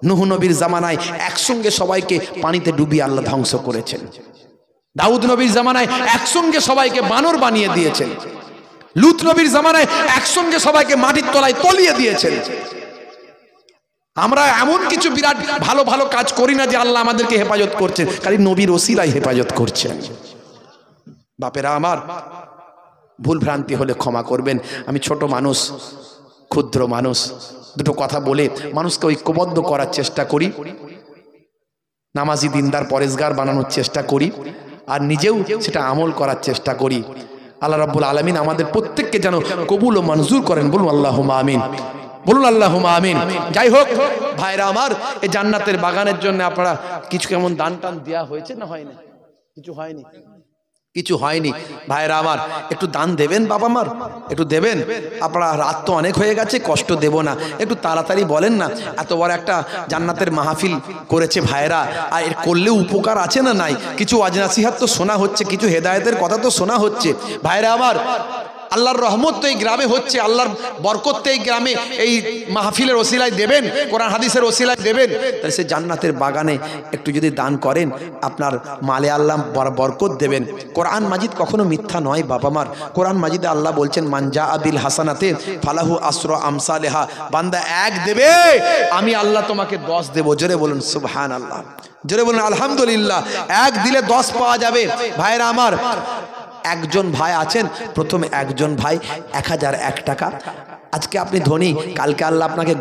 নূহ নবীর জামানায় একসঙ্গে সবাইকে পানিতে ডুবিয়ে আল্লাহ ধ্বংস করেছেন। দাউদ নবীর জামানায় একসঙ্গে সবাইকে বানর বানিয়ে দিয়েছেন। লূত নবীর জামানায় একসঙ্গে সবাইকে মাটির তলায় তলিয়ে দিয়েছেন। আমরা এমন কিছু বিরাট ভালো ভালো কাজ করি না যে আল্লাহ আমাদেরকে হেফাজত করছেন, খালি নবীর ওসিলায় হেফাজত করছেন। বাপেরা আমার, ভুল ভ্রান্তি হলে ক্ষমা করবেন। আমি ছোট মানুষ, ক্ষুদ্র মানুষ, দুটো কথা বলে মানুষকে ঐক্যবদ্ধ করার চেষ্টা করি, নামাজি দিনদার পরেশগার বানানোর চেষ্টা করি, আর নিজেও সেটা আমল করার চেষ্টা করি। আল্লাহ রাব্বুল আলামিন আমাদের প্রত্যেককে যেন কবুল ও মঞ্জুর করেন। বলুন আল্লাহুম্মা আমিন, বলুন আল্লাহুম্মা আমিন। যাই হোক ভাইরা আমার, এই জান্নাতের বাগানের জন্য আপনারা কিছু কেমন দান টান দেওয়া হয়েছে না হয়নি? কিছু হয়নি, কিছু হয়নি। ভাইরা আমার, একটু দান দেবেন, বাবা মার একটু দেবেন। আপনারা রাত তো অনেক হয়ে গেছে, কষ্ট দেব না, একটু তাড়াতাড়ি বলেন না। এত বড় একটা জান্নাতের মাহফিল করেছে ভাইরা, আর এর করলেও উপকার আছে না নাই? কিছু ওয়াজ নাসিহাত তো শোনা হচ্ছে, কিছু হেদায়েতের কথা তো শোনা হচ্ছে। ভাইরা আমার, আল্লাহর রহমত তো এই গ্রামে হচ্ছে, আল্লাহর বরকত তো এই গ্রামে এই মাহফিলের ওসিলায় দেবেন, কোরআন হাদিসের ওসিলায় দেবেন। তাহলে সে জান্নাতের বাগানে একটু যদি দান করেন, আপনার মালে আল্লাহ বরকত দেবেন। কোরআন মাজিদ কখনো মিথ্যা নয় বাবা মার। কোরআন মাজিদে আল্লাহ বলছেন, মানজা আবিল হাসানাতে ফালাহু আসরা আমসালেহা। বান্দা এক দেবে, আমি আল্লাহ তোমাকে 10 দেব। জোরে বলুন সুবহানাল্লাহ, জোরে বলুন আলহামদুলিল্লাহ। এক দিলে 10 পাওয়া যাবে। ভাইরা আমার, একজন ভাই আছেন, প্রথমে একজন ভাই 1001 টাকা। আজকে আপনি ধনী, কালকে আল্লাহ আপনাকে